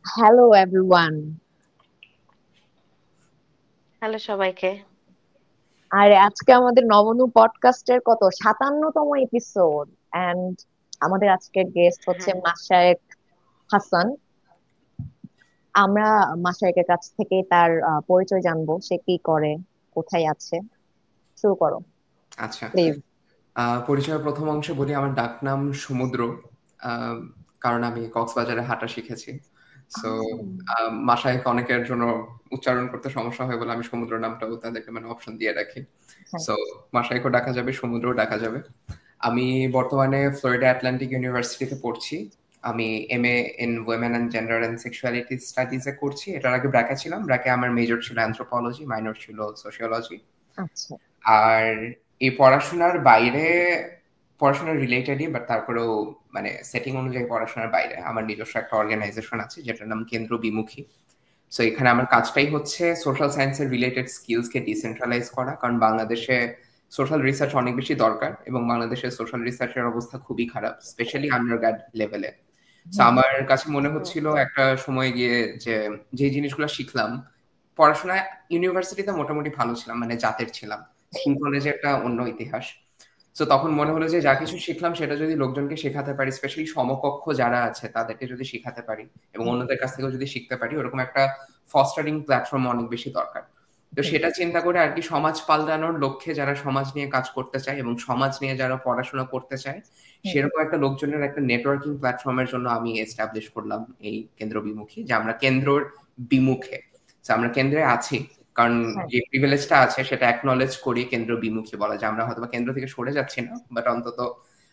Hello everyone. Hello সবাইকে। আর আজকে আমাদের নবনু পডকাস্টের কত 57তম এপিসোড। এন্ড আমাদের আজকের গেস্ট হচ্ছে হ্যাঁ, মাশায়েক হাসান। আমরা মাশায়েকের কাছ থেকে তার পরিচয় জানবো, সে কি করে, কোথায় আছে। শুরু করো আচ্ছা। প্লিজ। পরিচয়ের প্রথম অংশে বলি আমার ডাকনাম সমুদ্র। আহ, কারণ আমি কক্সবাজারে হাঁটা শিখেছি। সো মাসায়ক অনেকের জন্য উচ্চারণ করতে সমস্যা হয় বলে আমি সমুদ্র নামটাও তাদেরকে মানে অপশন দিয়ে রাখি। হ্যাঁ। সো মাসায়কও ডাকা যাবে, সমুদ্রও ডাকা যাবে। আমি বর্তমানে ফ্লোরিডা আটলান্টিক ইউনিভার্সিটিতে পড়ছি। আমি MA in women and gender and sexuality স্টাডিজে করছি। এটার আগে ব্র্যাকে ছিলাম। ব্র্যাকে আমার মেজর ছিল অ্যানথ্রোপোলজি, মাইনর ছিল সোশিওলজি। আচ্ছা। আর এই পড়াশোনার বাইরে, পড়াশোনার রিলেটেডই বাট তারপরেও মানে সেটিং অনুযায়ী পড়াশোনার বাইরে আমার নিজস্ব একটা অর্গানাইজেশন আছে যেটার নাম কেন্দ্র বিমুখী। সো এখানে আমার কাজটাই হচ্ছে সোশ্যাল সায়েন্সের রিলেটেড স্কিলসকে ডিসেন্ট্রালাইজ করা, কারণ বাংলাদেশে সোশ্যাল রিসার্চ অনেক বেশি দরকার এবং বাংলাদেশের সোশ্যাল রিসার্চের অবস্থা খুবই খারাপ, স্পেশালি আন্ডারগ্র্যাড লেভেলে। সো হুম, আমার কাছে মনে হুম, হচ্ছিল একটা সময় গিয়ে যে যে জিনিসগুলো শিখলাম পড়াশোনায়, ইউনিভার্সিটিতে মোটামুটি ভালো ছিলাম, মানে জাতের ছিলাম। স্কুল কলেজে একটা অন্য ইতিহাস। তো তখন মনে হলো যে যা কিছু শিখলাম সেটা যদি লোকজনকে শেখাতে পারি, স্পেশালি সমকক্ষ যারা আছে তাদেরকে যদি শেখাতে পারি এবং হুম, অন্যদের কাছ থেকেও যদি শিখতে পারি, ওরকম একটা ফস্টারিং প্ল্যাটফর্ম অনেক বেশি দরকার। তো হুম, সেটা চিন্তা করে আর কি, সমাজ পাল্টানোর লক্ষ্যে যারা সমাজ নিয়ে কাজ করতে চায় এবং সমাজ নিয়ে যারা পড়াশোনা করতে চায়, হুম, সেরকম একটা লোকজনের একটা নেটওয়ার্কিং প্ল্যাটফর্মের জন্য আমি এস্টাবলিশ করলাম এই কেন্দ্র বিমুখী, যে আমরা কেন্দ্রর বিমুখে। So আমরা কেন্দ্রে আছি কারণ হ্যাঁ, যে প্রিভিলেজটা আছে সেটা অ্যাকনলেজ করি কেন্দ্র বিমুখী বলা যায়। আমরা হয়তো বা কেন্দ্র থেকে সরে যাচ্ছি না, বাট অন্তত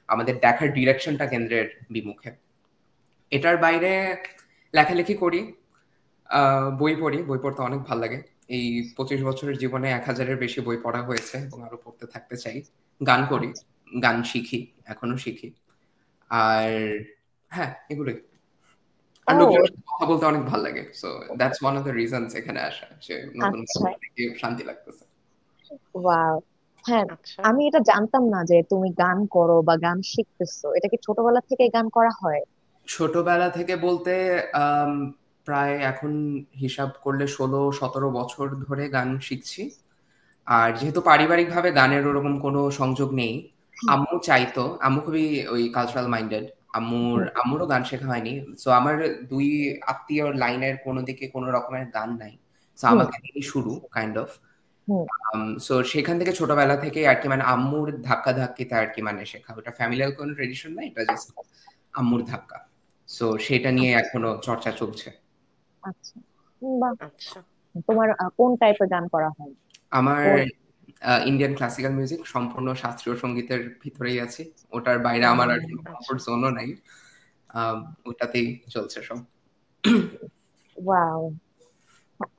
আমাদের দেখার ডিরেকশনটা কেন্দ্রের বিমুখে। এটার বাইরে লেখালেখি করি, বই পড়ি, বই পড়তে অনেক ভালো লাগে। এই 25 বছরের জীবনে 1000-এর বেশি বই পড়া হয়েছে এবং আরো পড়তে থাকতে চাই। গান করি, আচ্ছা। গান শিখি, এখনো শিখি। আর হ্যাঁ, এগুলোই। আর ও লোকজনের সাথে কথা বলতে অনেক ভালো লাগে। So that's one of the reasons এখানে আসা, যে নতুন আচ্ছা। কাউকে দেখে শান্তি লাগতেছে। ওয়াও। হ্যাঁ, আচ্ছা। আমি এটা জানতাম না যে তুমি গান করো বা গান শিখতেছো। এটা কি ছোটবেলা থেকে গান করা হয়? ছোটবেলা থেকে বলতে আম, প্রায় এখন হিসাব করলে 16-17 বছর ধরে গান শিখছি। আর যেহেতু পারিবারিকভাবে গানের ওরকম কোনো সংযোগ নেই, হুম, আম্মু চাইতো, আম্মু খুবই ওই কালচারাল মাইন্ডেড। হুম, আম্মুরও গান শেখা হয়নি। সো আমার দুই আত্মীয় লাইনের কোনো দিকে কোনো রকমের গান নাই। সো হুম, আমাকে নিয়ে শুরু কাইন্ড অফ। হুম। সো সেখান থেকে ছোটবেলা থেকে আর কি, মানে আম্মুর ধাক্কা ধাক্কিতে আর কি মানে শেখা। ওটা ফ্যামিলিয়াল কোনো ট্রেডিশন না, এটা জাস্ট আম্মুর ধাক্কা। সো সেটা নিয়ে আচ্ছা, এখনো চর্চা চলছে। আচ্ছা। বাহ। আচ্ছা। তোমার কোন টাইপের গান করা হয়? আমার কোন? ইন্ডিয়ান ক্লাসিক্যাল মিউজিক, সম্পূর্ণ শাস্ত্রীয় সঙ্গীতের ভিতরেই আছি। ওটার বাইরে আমার আর কোনো আচ্ছা। কমফোর্ট জোনও নাই। ওটাতেই চলছে সব। ওয়াও।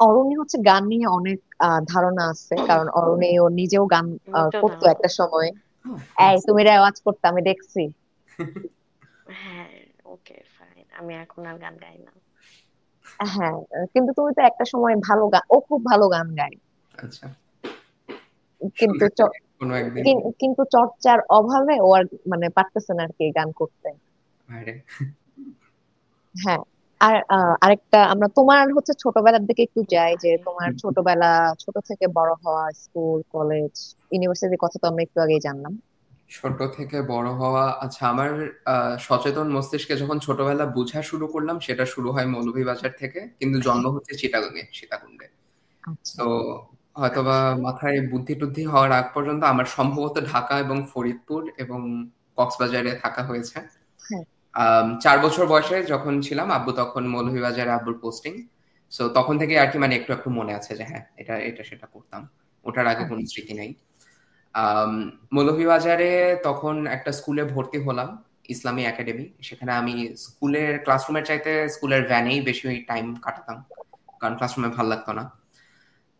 অরণি হচ্ছে গান নিয়ে অনেক ধারণা আছে, কারণ অরণি ও নিজেও গান মোটেও করতো ধারণা। একটা সময়। এই থ্যাংকস। তুমি রেওয়াজ করতে আমি দেখছি। হ্যাঁ, ওকে ফাইন। আমি এখন আর গান গাই না। হ্যাঁ, কিন্তু তুমি তো একটা সময় ভালো গান, ও খুব ভালো গান গায়। আচ্ছা, কিন্তু শুনতে চাই কোনো একদিন। কিন্তু চর্চার অভাবে ও আর মানে পারতেছে না আর কি গান করতে। বাইরে। হ্যাঁ। আর আরেকটা, আমরা তোমার হচ্ছে ছোটবেলার দিকে একটু যাই, যে ভাই, তোমার ছোটবেলা, ছোট থেকে বড় হওয়া, স্কুল কলেজ ইউনিভার্সিটির কথা তো আমরা একটু আগেই জানলাম। ছোট থেকে বড় হওয়া, আচ্ছা আমার সচেতন মস্তিষ্কে যখন ছোটবেলা বোঝা শুরু করলাম সেটা শুরু হয় মৌলভীবাজার থেকে, কিন্তু জন্ম হচ্ছে চিটাগাঙে, সীতাকুণ্ডে। আচ্ছা। তো হয়তোবা আচ্ছা। মাথায় বুদ্ধি টুদ্ধি হওয়ার আগ পর্যন্ত আমার সম্ভবত ঢাকা এবং ফরিদপুর এবং কক্সবাজারে থাকা হয়েছে। হ্যাঁ। 4 বছর বয়সে যখন ছিলাম, আব্বু তখন মৌলভীবাজারে, আব্বুর পোস্টিং। সো তখন থেকে আর কি মানে একটু একটু মনে আছে যে হ্যাঁ এটা এটা সেটা করতাম। ওটার আগে কোনো স্মৃতি নেই। আম, মৌলভীবাজারে তখন একটা স্কুলে ভর্তি হলাম, ইসলামী একাডেমি। সেখানে আমি স্কুলের ক্লাসরুমের চাইতে স্কুলের ভ্যানেই বেশি টাইম কাটাতাম, কারণ ক্লাসরুমে ভালো লাগতো না।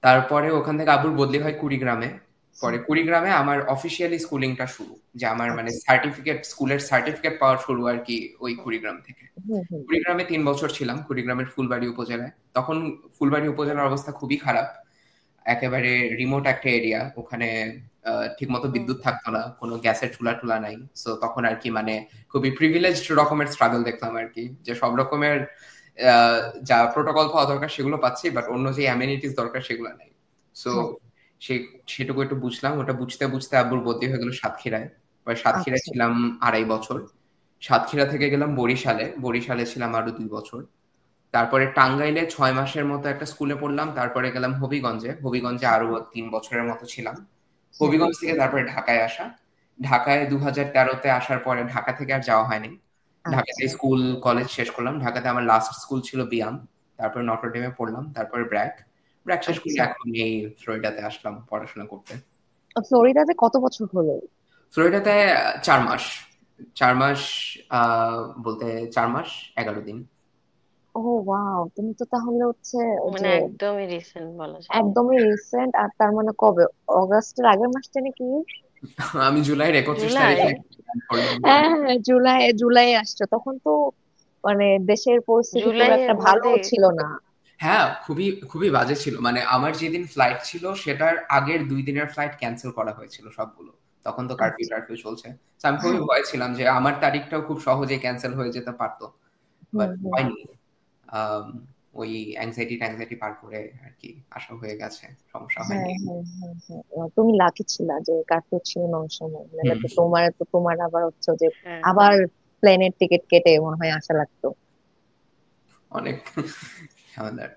তারপরে ওখান থেকে আব্বুর বদলি হয় কুড়িগ্রামে। পরে কুড়িগ্রামে আমার অফিসিয়ালি স্কুলিংটা শুরু, যে আমার মানে আচ্ছা। সার্টিফিকেট, স্কুলের সার্টিফিকেট পাওয়া শুরু আর কি ওই কুড়িগ্রাম থেকে। হুম, হুম, কুড়িগ্রামে 3 বছর ছিলাম, কুড়িগ্রামের ফুলবাড়ি উপজেলায়। তখন ফুলবাড়ি উপজেলার অবস্থা খুবই খারাপ, একেবারে রিমোট একটা এরিয়া। ওখানে ঠিক মতো হুম, বিদ্যুৎ থাকতো না, কোনো গ্যাসের চুলা টুলা নাই। সো তখন আর কি মানে খুবই প্রিভিলেজড রকমের স্ট্রাগল দেখলাম আর কি, যে সব রকমের যা প্রোটোকল পাওয়া দরকার সেগুলো পাচ্ছি, বাট অন্য যে অ্যামেনিটিস দরকার সেগুলো নাই। সো সেটুকু একটু বুঝলাম। ওটা বুঝতে বুঝতে আব্বুর বদলি হয়ে গেল সাতক্ষীরায়। সাতক্ষীরায় ছিলাম 2.5 বছর। সাতক্ষীরা থেকে গেলাম বরিশালে ছিলাম আরো 2 বছর। তারপরে টাঙ্গাইলে 6 মাসের মতো একটা স্কুলে পড়লাম। তারপরে গেলাম হবিগঞ্জে আরো 3 বছরের মতো ছিলাম। হবিগঞ্জ থেকে তারপরে ঢাকায় আসা। ঢাকায় 2013-তে আসার পরে ঢাকা থেকে আর যাওয়া হয়নি। ঢাকাতে স্কুল কলেজ শেষ করলাম। ঢাকাতে আমার লাস্ট স্কুল ছিল বিয়াম, তারপরে নটরডেমে পড়লাম, তারপরে ব্র্যাক শেষ করে এখন এই ফ্লোরিডাতে আসলাম পড়াশোনা করতে। ফ্লোরিডাতে কত বছর হলো? ফ্লোরিডাতে 4 মাস। 4 মাস বলতে 4 মাস 11 দিন। ও ওয়াও, তুমি তো তাহলে হচ্ছে ওই মানে যে একদমই রিসেন্ট বলা যায়। একদমই রিসেন্ট। আর তার মানে কবে, অগাস্টের আগের মাসটা নাকি? আমি জুলাইয়ের 31 জুলাই। তারিখে হ্যাঁ হ্যাঁ, জুলাই আসছো, তখন তো মানে দেশের পরিস্থিতি খুব জুলাইয়ের একটা ভালো মধ্যে ছিল না। হ্যাঁ, খুবই খুবই বাজে ছিল। মানে আমার যেদিন ফ্লাইট ছিল সেটার আগের 2 দিনের ফ্লাইট ক্যান্সেল করা হয়েছিল সবগুলো। তখন তো কারফিউ চলছে। তো আমি খুবই ভয় ছিলাম যে আমার তারিখটাও খুব সহজে ক্যান্সেল হয়ে যেতে পারতো, বাট হয়নি। ওই অ্যাংজাইটি পার করে আর কি আসা হয়ে গেছে, সমস্যা হয়নি। তুমি লাকি ছিলা যে কার্ফিউ ছিল না ওই সময়, নাহলে তো তোমার আবার হচ্ছে যে হ্যাঁ আবার প্লেনের টিকিট কেটে মনে হয় আসা লাগতো। অনেক ঝামেলার।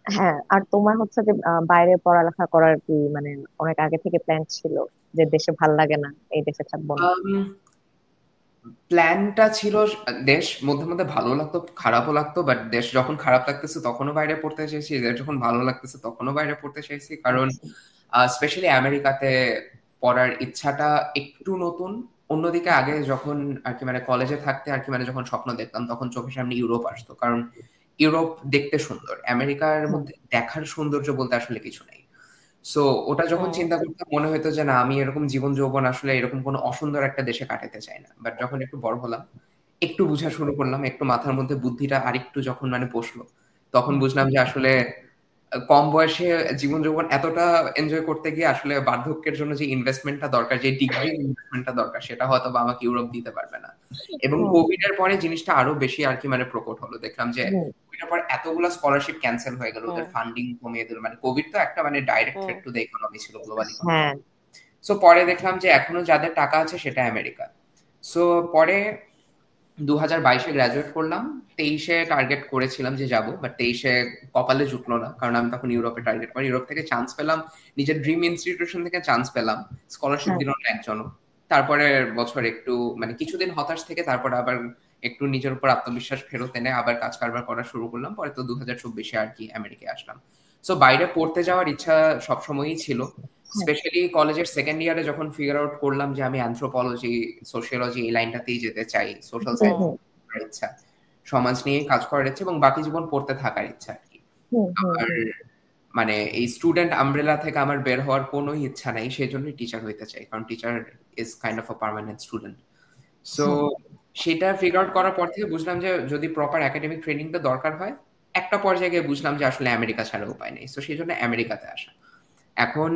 হ্যাঁ, আর তোমার হচ্ছে যে বাইরে পড়ালেখা করার কি মানে অনেক আগে থেকে প্ল্যান ছিল যে দেশে ভাল লাগে না, এই দেশে থাকবো না? প্ল্যানটা ছিল, দেশ মধ্যে মধ্যে ভালো লাগতো খারাপও লাগতো, বাট দেশ যখন খারাপ লাগতেছে তখনও বাইরে পড়তে চাইছি, দেশ যখন ভালো লাগতেছে তখনও বাইরে পড়তে চাইছি। কারণ স্পেশালি আমেরিকাতে পড়ার ইচ্ছাটা একটু নতুন। অন্যদিকে আগে যখন আর কি মানে কলেজে থাকতে আর কি মানে যখন স্বপ্ন দেখতাম তখন চোখের সামনে ইউরোপ আসতো, কারণ ইউরোপ দেখতে সুন্দর, আমেরিকার মধ্যে দেখার সৌন্দর্য বলতে আসলে কিছু নাই। সো ওটা যখন চিন্তা করতাম মনে হতো যে না, আমি এরকম জীবন যৌবন আসলে এরকম কোনো অসুন্দর একটা দেশে কাটাতে চাই না। বাট যখন একটু বড় হলাম, একটু বুঝা শুরু করলাম, একটু মাথার মধ্যে বুদ্ধিটা আরেকটু যখন মানে বসলো, তখন বুঝলাম যে আসলে কম বয়সে জীবন যৌবন এতটা এনজয় করতে গিয়ে আসলে বার্ধক্যের জন্য যে ইনভেস্টমেন্টটা দরকার, যে ডিগ্রি ইনভেস্টমেন্টটা দরকার, সেটা হয়তো বা আমাকে ইউরোপ দিতে পারবে না। এবং কোভিড এর পরে জিনিসটা আরো বেশি আর কি মানে প্রকট হলো। দেখলাম যে কোভিড এর পর এতগুলো স্কলারশিপ ক্যান্সেল হয়ে গেল, ওদের ফান্ডিং কমিয়ে দিল। মানে কোভিড তো একটা মানে direct threat to the economy ছিল, গ্লোবাল ইকোনমি। সো পরে দেখলাম যে এখনো যাদের টাকা আছে সেটা আমেরিকা। সো পরে 2022-এ গ্রাজুয়েট করলাম। 23-এ টার্গেট করেছিলাম যে যাব, বাট 23-এ কপালে জুটলো না, কারণ আমি তখন ইউরোপে টার্গেট করি। ইউরোপ থেকে চান্স পেলাম, নিজের ড্রিম ইনস্টিটিউশন থেকে চান্স পেলাম, স্কলারশিপ দিল না একজনও। তারপরে বছর একটু মানে কিছুদিন হতাশ থেকে তারপর আবার একটু নিজের উপর আত্মবিশ্বাস ফেরত এনে আবার কাজ কারবার করা শুরু করলাম। পরে তো 2024-এ আর কি আমেরিকায় আসলাম। সো বাইরে পড়তে যাওয়ার ইচ্ছা সবসময়ই ছিল। স্পেশালি কলেজের সেকেন্ড ইয়ারে যখন ফিগার আউট করলাম যে আমি অ্যানথ্রোপোলজি, সোশিওলজি এই লাইনটাতেই যেতে চাই, সোশ্যাল সায়েন্স করার ইচ্ছা, সমাজ নিয়ে কাজ করার ইচ্ছা এবং বাকি জীবন পড়তে থাকার ইচ্ছা আর কি। আর মানে এই স্টুডেন্ট আমব্রেলা থেকে আমার বের হওয়ার কোনো ইচ্ছা নাই, সেই জন্যই টিচার হইতে চাই, কারণ teacher is kind of a permanent student. So সেটা ফিগার আউট করার পর থেকে বুঝলাম যে যদি প্রপার একাডেমিক ট্রেনিংটা দরকার হয়, একটা পর্যায়ে গিয়ে বুঝলাম যে আসলে আমেরিকা ছাড়া উপায় নেই। সো সেই জন্য আমেরিকাতে আসা। এখন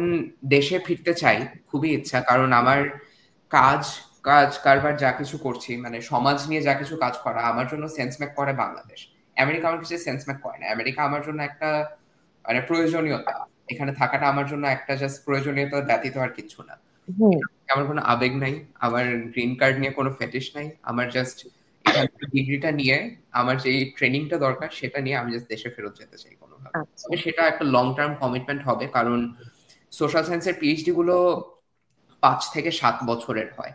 দেশে ফিরতে চাই, খুবই ইচ্ছা, কারণ আমার কাজ কাজ কারবার যা কিছু করছি মানে সমাজ নিয়ে যা কিছু কাজ করা আমার জন্য সেন্স মেক করে বাংলাদেশ। আমেরিকা আমার কিছু সেন্স মেক করে না। আমেরিকা আমার জন্য একটা মানে প্রয়োজনীয়তা, এখানে থাকাটা আমার জন্য একটা জাস্ট প্রয়োজনীয়তা ব্যতীত আর কিছু না। আমার কোনো আবেগ নাই, আমার গ্রিন কার্ড নিয়ে কোনো ফেটিশ নাই, আমার জাস্ট এখান থেকে ডিগ্রিটা নিয়ে আমার যে ট্রেনিংটা দরকার সেটা নিয়ে আমি জাস্ট দেশে ফেরত যেতে চাই কোনোভাবে। তবে সেটা একটা লং টার্ম কমিটমেন্ট হবে, কারণ সোশ্যাল সায়েন্সের পিএইচডি গুলো 5 থেকে 7 বছরের হয়।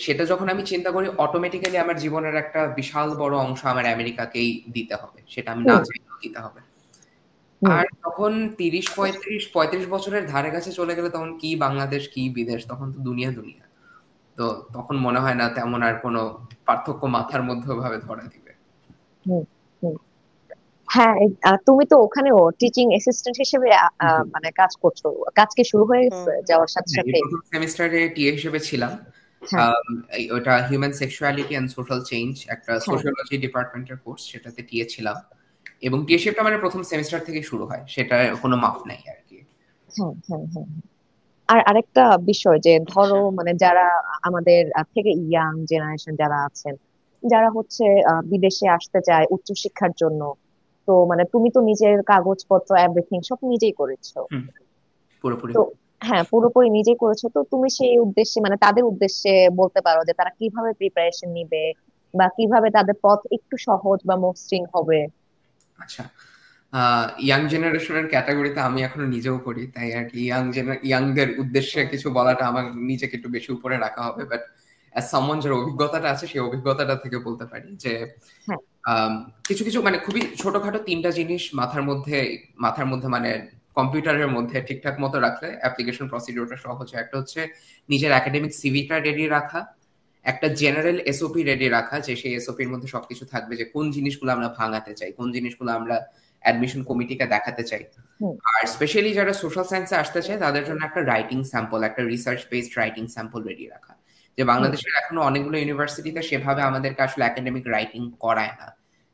সেটা যখন আমি চিন্তা করি অটোমেটিক্যালি আমার জীবনের একটা বিশাল বড় অংশ আমার আমেরিকাকেই দিতে হবে, সেটা আমি না চাইলেও দিতে হবে। আর তখন 30-35 বছরের ধারে কাছে চলে গেলে তখন কি বাংলাদেশ কি বিদেশ, তখন তো দুনিয়া। তো তখন মনে হয় না তেমন আর কোনো পার্থক্য মাথার মধ্যে ভাবে ধরা দিবে। হ্যাঁ, তুমি তো ওখানেও টিচিং অ্যাসিস্ট্যান্ট হিসেবে মানে কাজ করছো, কাজ কি শুরু হয়ে গেছে যাওয়ার সাথে সাথে? প্রথম সেমিস্টারে টিএ হিসেবে ছিলাম। ওটা human sexuality and social change, একটা সোশিওলজি ডিপার্টমেন্টের কোর্স, সেটাতে টিএ ছিলাম। এবং টিএ শিপটা মানে প্রথম সেমিস্টার থেকে শুরু হয়, সেটা কোনো মাফ নাই আর কি। আর আরেকটা বিষয় যে ধরো মানে যারা আমাদের থেকে ইয়াং জেনারেশন যারা আছেন, যারা হচ্ছে বিদেশে আসতে চায় উচ্চশিক্ষার জন্য। তো মানে তুমি তো নিজের কাগজপত্র এভরিথিং সব নিজেই করেছো। হুম, পুরোপুরি। তো হ্যাঁ, পুরোপুরি নিজেই করেছো। তো তুমি সেই উদ্দেশ্যে মানে তাদের উদ্দেশ্যে বলতে পারো যে তারা কিভাবে প্রিপারেশন নিবে, বা কিভাবে তাদের পথ একটু সহজ বা মসৃণ হবে। আচ্ছা, ইয়াং জেনারেশনের ক্যাটাগরিতে আমি এখনো নিজেও পড়ি, তাই আর কি ইয়াংদের উদ্দেশ্যে কিছু বলাটা আমার নিজেকে একটু বেশি উপরে রাখা হবে। বাট অ্যাজ সামওয়ান যার অভিজ্ঞতাটা আছে সেই অভিজ্ঞতাটা থেকে বলতে পারি যে হ্যাঁ। কিছু কিছু মানে খুবই ছোটখাটো তিনটা জিনিস মাথার মধ্যে মানে কম্পিউটারের মধ্যে ঠিকঠাক মতো রাখলে অ্যাপ্লিকেশন প্রসিডিউরটা সহজ হয়। একটা হচ্ছে নিজের একাডেমিক সিভিটা রেডি রাখা, একটা জেনারেল এসওপি রেডি রাখা, যে সেই এসওপির মধ্যে সবকিছু থাকবে যে কোন জিনিসগুলো আমরা ভাঙাতে চাই, কোন জিনিসগুলো আমরা অ্যাডমিশন কমিটিকে দেখাতে চাই। হুম। আর স্পেশালি যারা সোশ্যাল সায়েন্সে আসতে চায় তাদের জন্য একটা রাইটিং স্যাম্পল, একটা research based writing sample ready রাখা। যে বাংলাদেশের এখনো অনেকগুলো ইউনিভার্সিটিতে সেভাবে আমাদেরকে আসলে একাডেমিক রাইটিং করায় না,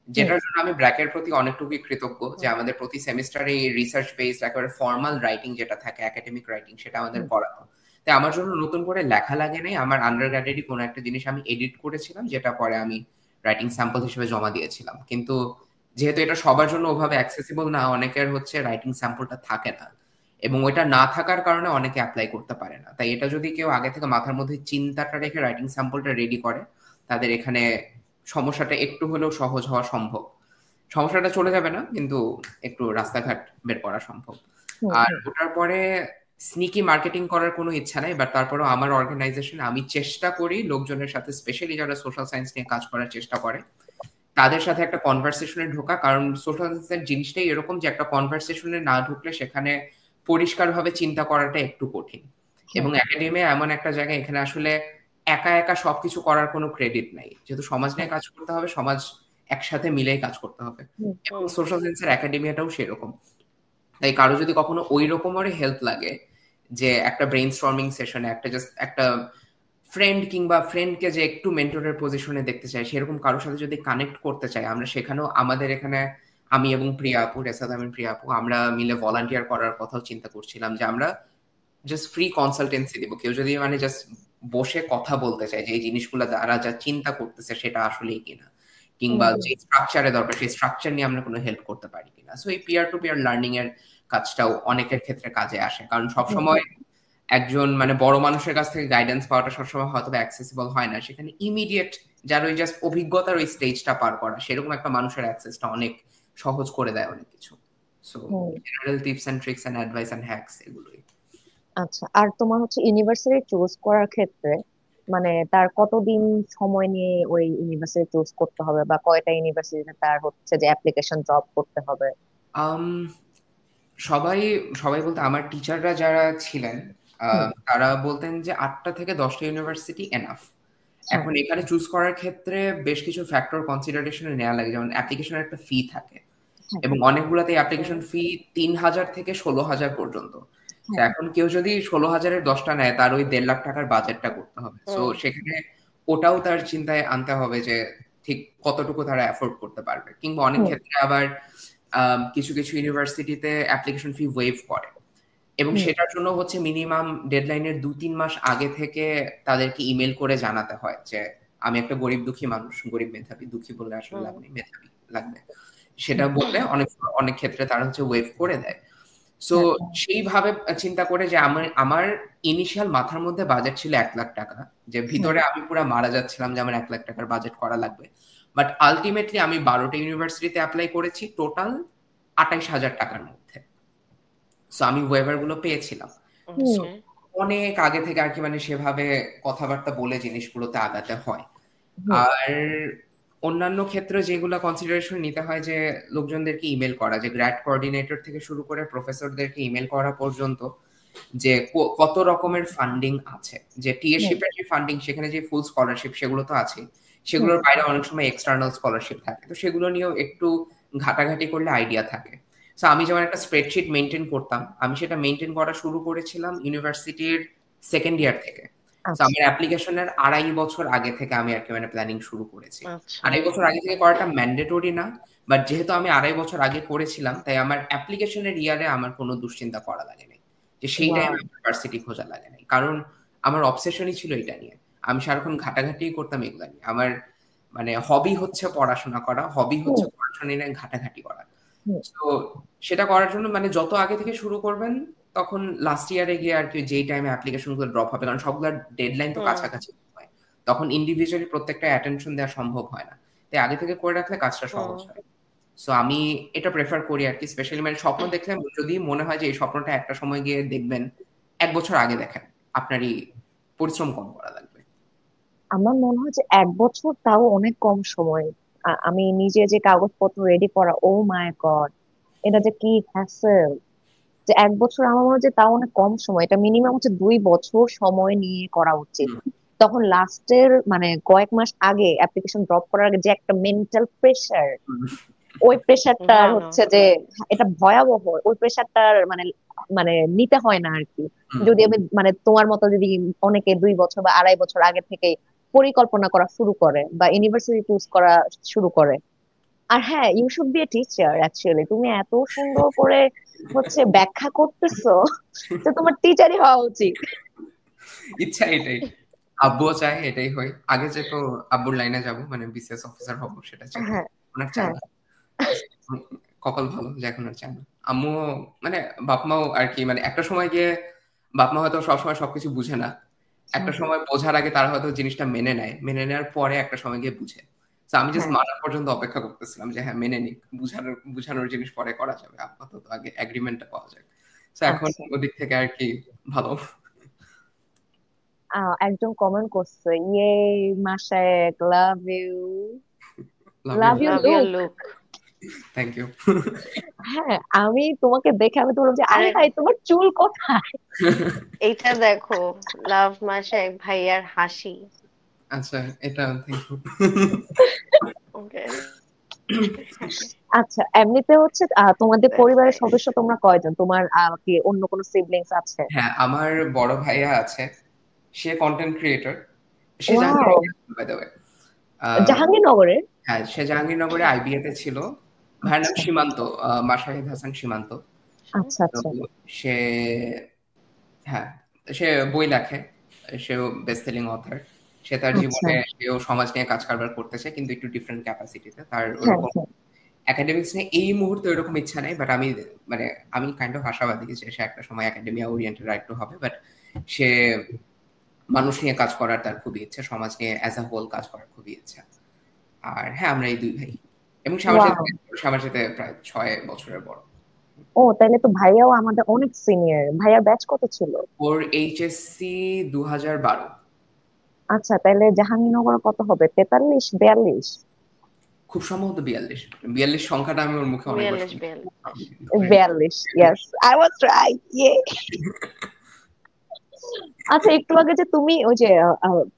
যেটার জন্য আমি ব্র্যাকের প্রতি অনেকটুকুই কৃতজ্ঞ যে আমাদের প্রতি সেমিস্টারে এই রিসার্চ বেসড একেবারে ফর্মাল রাইটিং যেটা থাকে একাডেমিক রাইটিং সেটা আমাদের করানো। তাই আমার জন্য নতুন করে লেখা লাগে নাই, আমার আন্ডারগ্র্যাডেরই কোনো একটা জিনিস আমি এডিট করেছিলাম যেটা পরে আমি রাইটিং স্যাম্পল হিসেবে জমা দিয়েছিলাম। কিন্তু যেহেতু এটা সবার জন্য ওভাবে অ্যাক্সেসিবল না, অনেকের হচ্ছে রাইটিং স্যাম্পলটা থাকে না, এবং ওইটা না থাকার কারণে অনেকে অ্যাপ্লাই করতে পারে না। তাই এটা যদি কেউ আগে থেকে মাথার মধ্যে চিন্তাটা রেখে রাইটিং স্যাম্পলটা রেডি করে, তাদের এখানে সমস্যাটা একটু হলেও সহজ হওয়া সম্ভব। সমস্যাটা চলে যাবে না, কিন্তু একটু রাস্তাঘাট বের করা সম্ভব। আর ওটার পরে স্নিকি মার্কেটিং করার কোনো ইচ্ছা নাই, বাট তারপরেও আমার অর্গানাইজেশন আমি চেষ্টা করি লোকজনের সাথে, স্পেশালি যারা সোশ্যাল সায়েন্স নিয়ে কাজ করার চেষ্টা করে তাদের সাথে একটা কনভারসেশনে ঢোকা। কারণ সোশ্যাল সায়েন্সের জিনিসটাই এরকম যে একটা কনভারসেশনে না ঢুকলে সেখানে পরিষ্কারভাবে চিন্তা করাটা একটু কঠিন। এবং একাডেমিয়া এমন একটা জায়গা, এখানে আসলে একা একা সবকিছু করার কোনো ক্রেডিট নাই। যেহেতু সমাজ নিয়ে কাজ করতে হবে, সমাজ একসাথে মিলেই কাজ করতে হবে, এবং সোশ্যাল সায়েন্সের একাডেমিয়াটাও সেরকম। তাই কারো যদি কখনো ওই রকমের হেল্প লাগে যে একটা ব্রেইন স্টর্মিং সেশনে একটা জাস্ট একটা ফ্রেন্ড কিংবা ফ্রেন্ডকে যে একটু মেন্টরের পজিশনে দেখতে চাই, সেরকম কারোর সাথে যদি কানেক্ট করতে চাই, আমরা সেখানেও আমাদের এখানে আমি এবং প্রিয়া আপু, রেসাদ আমিন প্রিয়া আপু, আমরা মিলে ভলান্টিয়ার করার কথাও চিন্তা করছিলাম যে আমরা জাস্ট ফ্রি কনসালটেন্সি দিব। কেউ যদি মানে জাস্ট বসে কথা বলতে চায় যে এই জিনিসগুলো তারা যা চিন্তা করতেছে সেটা আসলেই কিনা, কিংবা যে স্ট্রাকচারে দরকার সেই স্ট্রাকচার নিয়ে আমরা কোনো হেল্প করতে পারি কিনা। সো এই পিয়ার টু পিয়ার লার্নিং এর কাজটাও অনেকের ক্ষেত্রে কাজে আসে, কারণ সবসময় একজন মানে বড় মানুষের কাছ থেকে গাইডেন্স পাওয়াটা সবসময় হয়তো অ্যাক্সেসিবল হয় না। সেখানে ইমিডিয়েট যার ওই জাস্ট অভিজ্ঞতার ওই স্টেজটা পার করা, সেরকম একটা মানুষের অ্যাক্সেসটা অনেক সহজ করে দেয় অনেক কিছু। So general tips and tricks and advice and hacks এগুলোই। আচ্ছা, আর তোমার হচ্ছে ইউনিভার্সিটি চুজ করার ক্ষেত্রে মানে তার কতদিন সময় নিয়ে ওই ইউনিভার্সিটি চুজ করতে হবে, বা কয়টা ইউনিভার্সিটিতে তার হচ্ছে যে অ্যাপ্লিকেশন ড্রপ করতে হবে? আম, সবাই সবাই বলতে আমার টিচাররা যারা ছিলেন তারা বলতেন যে 8টা থেকে 10টা ইউনিভার্সিটি এনাফ। এখন এখানে চুজ করার ক্ষেত্রে বেশ কিছু ফ্যাক্টর কনসিডারেশনে নেওয়া লাগে, যেমন অ্যাপ্লিকেশনের একটা ফি থাকে, এবং অনেকগুলোতে অ্যাপ্লিকেশন ফি 3,000 থেকে 16,000 পর্যন্ত। এখন কেউ যদি 16,000-এর 10টা নেয়, তার ওই 1.5 লাখ টাকার বাজেটটা করতে হবে। সো সেখানে ওটাও তার চিন্তায় আনতে হবে যে ঠিক কতটুকু তারা অ্যাফোর্ড করতে পারবে। কিংবা অনেক ক্ষেত্রে আবার কিছু কিছু ইউনিভার্সিটিতে অ্যাপ্লিকেশন ফি ওয়েভ করে, এবং সেটার জন্য হচ্ছে মিনিমাম ডেডলাইনের 2-3 মাস আগে থেকে তাদেরকে ইমেল করে জানাতে হয় যে আমি একটা গরিব দুঃখী মানুষ, গরিব মেধাবী, দুঃখী বললে আসলে লাভ নেই, মেধাবী লাগবে, সেটা বললে অনেক অনেক ক্ষেত্রে তারা হচ্ছে ওয়েভ করে দেয়। সো সেইভাবে চিন্তা করে যে আমার ইনিশিয়াল মাথার মধ্যে বাজেট ছিল 1 লাখ টাকা, যে ভিতরে আমি পুরো মারা যাচ্ছিলাম যে আমার 1 লাখ টাকার বাজেট করা লাগবে। বাট আলটিমেটলি আমি 12টা ইউনিভার্সিটিতে অ্যাপ্লাই করেছি টোটাল 28,000 টাকার মধ্যে। সো আমি ওয়েভার গুলো পেয়েছিলাম। সো অনেক আগে থেকে আর কি মানে সেভাবে কথাবার্তা বলে জিনিসগুলোতে আগাতে হয়। আর অন্যান্য ক্ষেত্রে যেগুলো কনসিডারেশন নিতে হয়, যে লোকজনদেরকে ইমেল করা, যে গ্র্যাড কোঅর্ডিনেটর থেকে শুরু করে প্রফেসরদেরকে ইমেল করা পর্যন্ত, যে কত রকমের ফান্ডিং আছে, যে টিএশিপের যে ফান্ডিং সেখানে যে ফুল স্কলারশিপ সেগুলো তো আছে, সেগুলোর বাইরে অনেক সময় এক্সটার্নাল স্কলারশিপ থাকে, তো সেগুলো নিয়েও একটু ঘাটাঘাটি করলে আইডিয়া থাকে। সো আমি যেমন একটা স্প্রেডশিট মেনটেন করতাম, আমি সেটা মেনটেন করা শুরু করেছিলাম ইউনিভার্সিটির সেকেন্ড ইয়ার থেকে। তো আমার অ্যাপ্লিকেশনের 2.5 বছর আগে থেকে আমি আর কি মানে প্ল্যানিং শুরু করেছি। 2.5 বছর আগে থেকে করাটা ম্যান্ডেটরি না, বাট যেহেতু আমি 2.5 বছর আগে করেছিলাম, তাই আমার অ্যাপ্লিকেশনের ইয়ারে আমার কোনো দুশ্চিন্তা করা লাগে নাই, যে সেই টাইমে ইউনিভার্সিটি খোঁজা লাগে নাই, কারণ আমার অবসেশনই ছিল এটা নিয়ে। আমি সারাক্ষণ ঘাটাঘাটি করতাম এগুলা নিয়ে। আমার মানে হবি হচ্ছে পড়াশোনা করা, হবি হচ্ছে পড়াশোনা নিয়ে ঘাটাঘাটি করা। তো সেটা করার জন্য মানে যত আগে থেকে শুরু করবেন তখন লাস্ট ইয়ারে গিয়ে আর কি যেই টাইমে অ্যাপ্লিকেশন গুলো ড্রপ হবে, কারণ সবগুলোর ডেডলাইন তো কাছাকাছি হয়, তখন ইন্ডিভিজুয়ালি প্রত্যেকটা অ্যাটেনশন দেওয়া সম্ভব হয় না, তাই আগে থেকে করে রাখলে কাজটা সহজ হয়। সো আমি এটা প্রেফার করি আর কি, স্পেশালি মানে স্বপ্ন দেখলে যদি মনে হয় যে এই স্বপ্নটা একটা সময় গিয়ে দেখবেন, 1 বছর আগে দেখেন, আপনারই পরিশ্রম কম করা লাগবে। আমার মনে হয় যে 1 বছর তাও অনেক কম সময়। আমি নিজে যে কাগজপত্র রেডি করা, ও মাই গড, এটা যে কি হ্যাসেল! যে 1 বছর আমার মনে হয় যে তাও অনেক কম সময়, এটা মিনিমাম হচ্ছে 2 বছর সময় নিয়ে করা উচিত। তখন লাস্টের মানে কয়েক মাস আগে অ্যাপ্লিকেশন ড্রপ করার আগে যে একটা মেন্টাল প্রেশার, ওই প্রেশারটার হচ্ছে যে এটা ভয়াবহ, ওই প্রেশারটার মানে মানে নিতে হয় না আর কি। যদি আমি মানে তোমার মতো যদি অনেকে 2 বছর বা 2.5 বছর আগে থেকে পরিকল্পনা করা শুরু করে বা ইউনিভার্সিটি চুজ করা শুরু করে। আর হ্যাঁ, you should be a teacher actually, তুমি এত সুন্দর করে হচ্ছে ব্যাখ্যা করতেছো যে তোমার টিচারই হওয়া উচিত। ইচ্ছা এটাই, আব্বুও চায় এটাই হই, আগে যে তো আব্বুর লাইনে যাব মানে বিসিএস অফিসার হব, সেটা চাইতো, হ্যাঁ, ওনার চায় হ্যাঁ, না। কপাল ভালো যে এখন আর চায় না। আম্মু মানে বাপ মাও আর কি, মানে একটা সময় গিয়ে বাপ মা হয়তো সবসময় সবকিছু বুঝে না, একটা সময় বোঝার আগে তারা হয়তো জিনিসটা মেনে নেয়, মেনে নেওয়ার পরে একটা সময় গিয়ে বুঝে। তো আমি জাস্ট হ্যাঁ। মানার পর্যন্ত অপেক্ষা করতেছিলাম যে হ্যাঁ মেনে নিক, বুঝানোর বুঝানোর জিনিস পরে করা যাবে, আপাতত আগে এগ্রিমেন্টটা পাওয়া যায়। তো এখন আচ্ছা, ওদিক থেকে আর কি ভালো। একজন কমেন্ট করছে, ইয়ে Mashayek, love you, love you, love you love your look. Look. Thank you. হ্যাঁ, আমি তোমাকে দেখে আমি তো বললাম যে আরে আরে ভাই তোমার চুল কোথায়? এইটা দেখো, লাভ মাসে এক ভাইয়ার হাসি। আচ্ছা, এটা থ্যাংক ইউ। ওকে। আচ্ছা, এমনিতে হচ্ছে তোমাদের দ্যাটস পরিবারের নাইস। সদস্য তোমরা কয়জন? তোমার কি অন্য কোনো সিবলিংস আছে? হ্যাঁ, আমার বড় ভাইয়া আছে, সে কন্টেন্ট ক্রিয়েটর, সে ওয়াও, জাহাঙ্গীরনগরে, বাই দ্য ওয়ে। জাহাঙ্গীরনগরে? হ্যাঁ, সে জাহাঙ্গীরনগরে আইবিএ তে ছিল। ভাইয়ের নাম আচ্ছা, সীমান্ত, মাশাহিদ হাসান সীমান্ত। আচ্ছা, তো আচ্ছা, সে, হ্যাঁ, সে বই লেখে, সেও বেস্ট সেলিং অথর। সে তার আচ্ছা। জীবনে সেও সমাজ নিয়ে কাজ কারবার করতেছে, কিন্তু একটু ডিফারেন্ট ক্যাপাসিটিতে। তার হ্যাঁ, ওরকম হ্যাঁ। একাডেমিক্স নিয়ে এই মুহূর্তে ওরকম ইচ্ছা নাই, বাট আমি মানে আমি কাইন্ড অফ আশাবাদী যে সে একটা সময় একাডেমিয়া ওরিয়েন্টেড একটু হবে, বাট সে মানুষ নিয়ে কাজ করার তার খুবই ইচ্ছা, সমাজ নিয়ে অ্যাজ আ হোল কাজ করার খুবই ইচ্ছা। আর হ্যাঁ, আমরা এই দুই ভাই, এবং ওয়াও, আমার সাথে প্রায় 6 বছরের বড়। ও তাহলে তো ভাইয়াও আমাদের অনেক সিনিয়র। ভাইয়ার ব্যাচ কত ছিল? ওর এইচএসসি 2012। আচ্ছা, তাহলে জাহাঙ্গীরনগর কত হবে, 43, 42? খুব সম্ভবত 42। 42 সংখ্যাটা আমি ওর মুখে অনেকবার 42 শুনি। 42। 42, ইয়েস, আই ওয়াজ রাইট, ইয়ে। আচ্ছা, একটু আগে যে তুমি ওই যে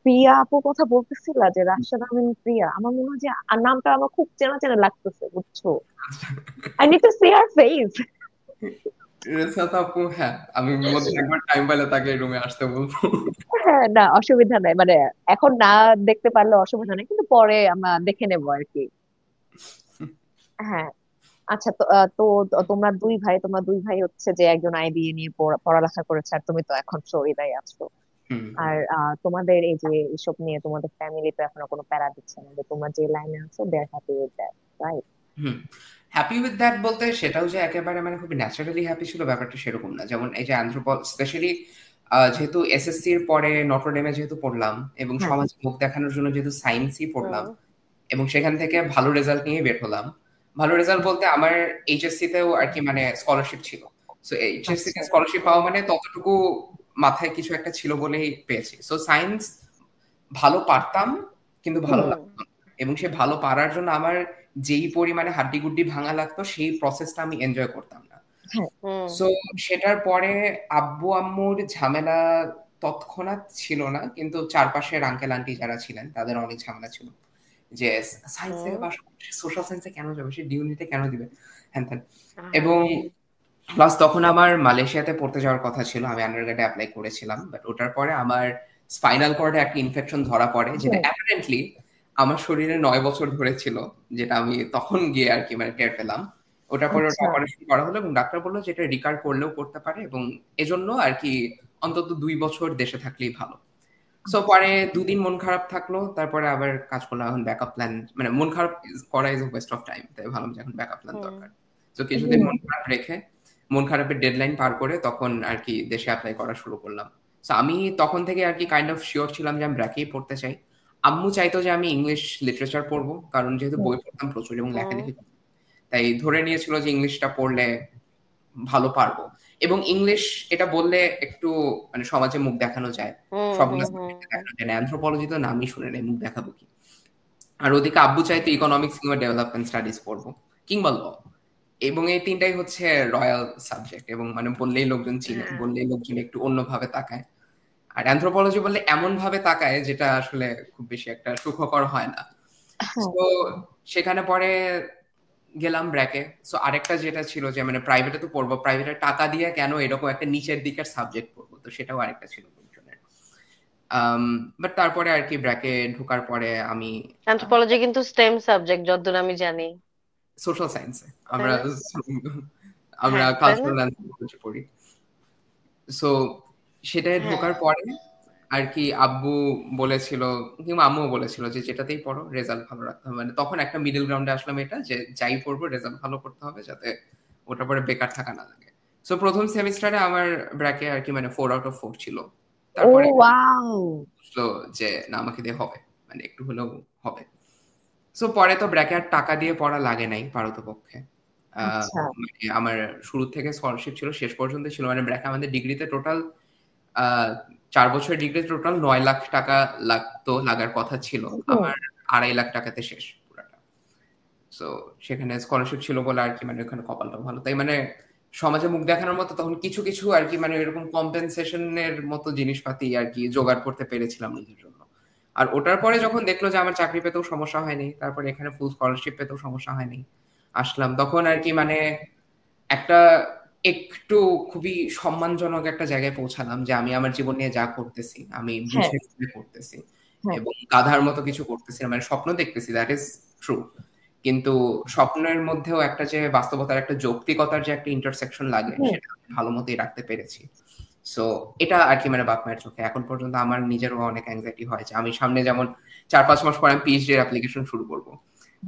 প্রিয়া আপু কথা বলতেছিলা, যে রাশিয়া নামের প্রিয়া, আমার মনে হয় যে নামটা আমার খুব চেনা চেনা লাগতেছে, বুঝছো? I need to see her face. Resat আপু, হ্যাঁ, আমি মধ্যে একবার টাইম পাইলে তাকে রুমে আসতে বলবো। হ্যাঁ, না অসুবিধা নাই, মানে এখন না দেখতে পারলে অসুবিধা নেই, কিন্তু পরে আমরা দেখে নেবো আর কি। হ্যাঁ। আচ্ছা, তো তোমরা দুই ভাই হচ্ছে যে একজন আইবিএ নিয়ে পড়ালেখা করেছে, আর তুমি তো এখন ফ্লোরিডায় আছো। হুম, আর তোমাদের এই যে এসব নিয়ে তোমাদের ফ্যামিলি তো এখনো কোনো প্যারা দিচ্ছে না, যে তোমরা যে লাইনে আছো they are happy with that, right? হুম। হ্যাপি উইথ দ্যাট বলতে সেটাও যে একেবারে মানে খুব ন্যাচারালি হ্যাপি ছিল ব্যাপারটা সেরকম না। যেমন এই যে স্পেশালি যেহেতু এসএসসি এর পরে নটরডেমে যেহেতু পড়লাম, এবং হ্যাঁ, সমাজে মুখ দেখানোর জন্য যেহেতু সায়েন্সই পড়লাম, হুম। এবং সেখান থেকে ভালো রেজাল্ট নিয়ে বের হলাম। ভালো রেজাল্ট বলতে আমার এইচএসসি তেও আর কি মানে স্কলারশিপ ছিল। সো এইচএসসি তে আচ্ছা, স্কলারশিপ পাওয়া মানে ততটুকু মাথায় কিছু একটা ছিল বলেই পেয়েছি। সো সায়েন্স ভালো পারতাম, কিন্তু ভালো হুম, লাগতো না। এবং সে ভালো পারার জন্য আমার যেই পরিমাণে হাড্ডি-গুড্ডি ভাঙা লাগতো, সেই প্রসেসটা আমি এনজয় করতাম না। হ্যাঁ, সো সেটার পরে আব্বু-আম্মুর ঝামেলা তৎক্ষণাৎ ছিল না, কিন্তু চারপাশের আঙ্কেল আন্টি যারা ছিলেন তাদের অনেক ঝামেলা ছিল। যে সায়েন্স থেকে হুম। পাশ করছে, সোশ্যাল সায়েন্সে কেন যাবে, সে ডিউনিটে কেন দিবে, হ্যান ত্যান। এবং আহারে। প্লাস তখন আমার মালয়েশিয়াতে পড়তে যাওয়ার কথা ছিল, আমি আন্ডারগ্রেডে অ্যাপ্লাই করেছিলাম, বাট ওটার পরে আমার স্পাইনাল কর্ডে একটা ইনফেকশন ধরা পড়ে, যেটা হুম, অ্যাপারেন্টলি আমার শরীরে 9 বছর ধরে ছিল, যেটা আমি তখন গিয়ে আর কি মানে টের পেলাম। ওটার পরে ওটা আচ্ছা, অপারেশন করা হলো, এবং ডাক্তার বললো যে এটা রিকার করলেও করতে পারে, এবং এজন্য আর কি অন্তত 2 বছর দেশে থাকলেই ভালো। সো পরে 2 দিন মন খারাপ থাকলো, তারপরে আবার কাজ করলাম। এখন ব্যাকআপ প্ল্যান, মানে মন খারাপ করা ইজ ওয়েস্ট অফ টাইম, তাই ভাবলাম যে এখন ব্যাকআপ প্ল্যান হুম দরকার। তো কিছুদিন হুম মন খারাপ রেখে, মন খারাপের ডেডলাইন পার করে তখন আর কি দেশে অ্যাপ্লাই করা শুরু করলাম। সো আমি তখন থেকে আর কি কাইন্ড অফ শিওর ছিলাম যে আমি ব্র্যাকেই পড়তে চাই। আম্মু চাইতো যে আমি ইংলিশ লিটারেচার পড়বো, কারণ যেহেতু হুম বই পড়তাম প্রচুর এবং হুম লেখালেখি করতাম, তাই ধরে নিয়েছিল যে ইংলিশটা পড়লে ভালো পারবো। এবং ইংলিশ এটা বললে একটু মানে সমাজে মুখ দেখানো যায়, হুম সবগুলো হুম হুম সাবজেক্টে দেখানো যায় না। অ্যানথ্রোপলজি তো নামই শুনে নেই, মুখ দেখাবো কি। আর ওদিকে আব্বু চাইতো ইকোনমিক্স কিংবা ডেভেলপমেন্ট স্টাডিজ পড়বো কিংবা ল, এবং এই তিনটাই হচ্ছে রয়্যাল সাবজেক্ট, এবং মানে বললেই লোকজন চিনে, হ্যাঁ বললেই লোকজন একটু অন্যভাবে তাকায়। আর অ্যানথ্রোপলজি বললে এমন ভাবে তাকায় যেটা আসলে খুব বেশি একটা সুখকর হয় না। হ্যাঁ তো সেখানে পরে গেলাম ব্র্যাকে। সো আরেকটা যেটা ছিল যে মানে প্রাইভেটে তো পড়বো, প্রাইভেটে টাকা দিয়ে কেন এরকম একটা নিচের দিকের সাবজেক্ট পড়বো, তো সেটাও আরেকটা ছিল লোকজনের। বাট তারপরে আর কি ব্র্যাকে ঢোকার পরে আমি অ্যানথ্রোপলজি কিন্তু স্টেম সাবজেক্ট যতদূর আমি জানি, সোশ্যাল সায়েন্সে, তাই আমরা না? আমরা হ্যাঁ তাই না? কালচারাল অ্যানথ্রোপলজি পড়ি। সো সেটাই হ্যাঁ ঢোকার পরে আর কি আব্বু বলেছিল কিংবা আম্মুও বলেছিল যে যেটাতেই পড়ো রেজাল্ট ভালো রাখতে হবে। মানে তখন একটা মিডল গ্রাউন্ডে আসলাম, এটা যে যাই পড়বো রেজাল্ট ভালো করতে হবে, যাতে ওটার পরে বেকার থাকা না লাগে। সো প্রথম সেমিস্টারে আমার ব্র্যাকে আর কি মানে 4 out of 4 ছিল। ও তারপরে ওয়াও বুঝলো যে না, আমাকে দিয়ে হবে, মানে একটু হলেও হবে। সো পরে তো ব্র্যাকে আর টাকা দিয়ে পড়া লাগে নাই পারতপক্ষে। আচ্ছা মানে আমার শুরু থেকে স্কলারশিপ ছিল, শেষ পর্যন্ত ছিল। মানে ব্র্যাকে আমাদের ডিগ্রিতে টোটাল 4 বছরের ডিগ্রি টোটাল 9 লাখ টাকা লাগতো, লাগার কথা ছিল। হুম আমার 2.5 লাখ টাকাতে শেষ পুরাটা। সো সেখানে স্কলারশিপ ছিল বলে আর কি মানে ওখানে কপালটা ভালো, তাই মানে সমাজে মুখ দেখানোর মতো তখন কিছু কিছু আর কি মানে এরকম কম্পেনসেশনের মতো জিনিসপাতি আর কি জোগাড় করতে পেরেছিলাম নিজের জন্য। আর ওটার পরে যখন দেখলো যে আমার চাকরি পেতেও সমস্যা হয়নি, তারপরে এখানে ফুল স্কলারশিপ পেতেও সমস্যা হয়নি, আসলাম। তখন আর কি মানে একটা একটু খুবই সম্মানজনক একটা জায়গায় পৌঁছালাম যে আমি আমার জীবন নিয়ে যা করতেছি আমি হ্যাঁ বুঝে শুনে করতেছি, হ্যাঁ এবং গাধার মতো কিছু করতেছি না। মানে স্বপ্ন দেখতেছি, দ্যাট ইজ ট্রু, কিন্তু স্বপ্নের মধ্যেও একটা যে বাস্তবতার একটা যৌক্তিকতার যে একটা ইন্টারসেকশন লাগে, হুম সেটা আমি ভালো মতোই রাখতে পেরেছি। সো এটা আর কি মানে বাপ মায়ের চোখে এখন পর্যন্ত আমার নিজেরও অনেক অ্যাংজাইটি হয় যে আমি সামনে যেমন 4-5 মাস পরে আমি পিএইচডি এর অ্যাপ্লিকেশন শুরু করব।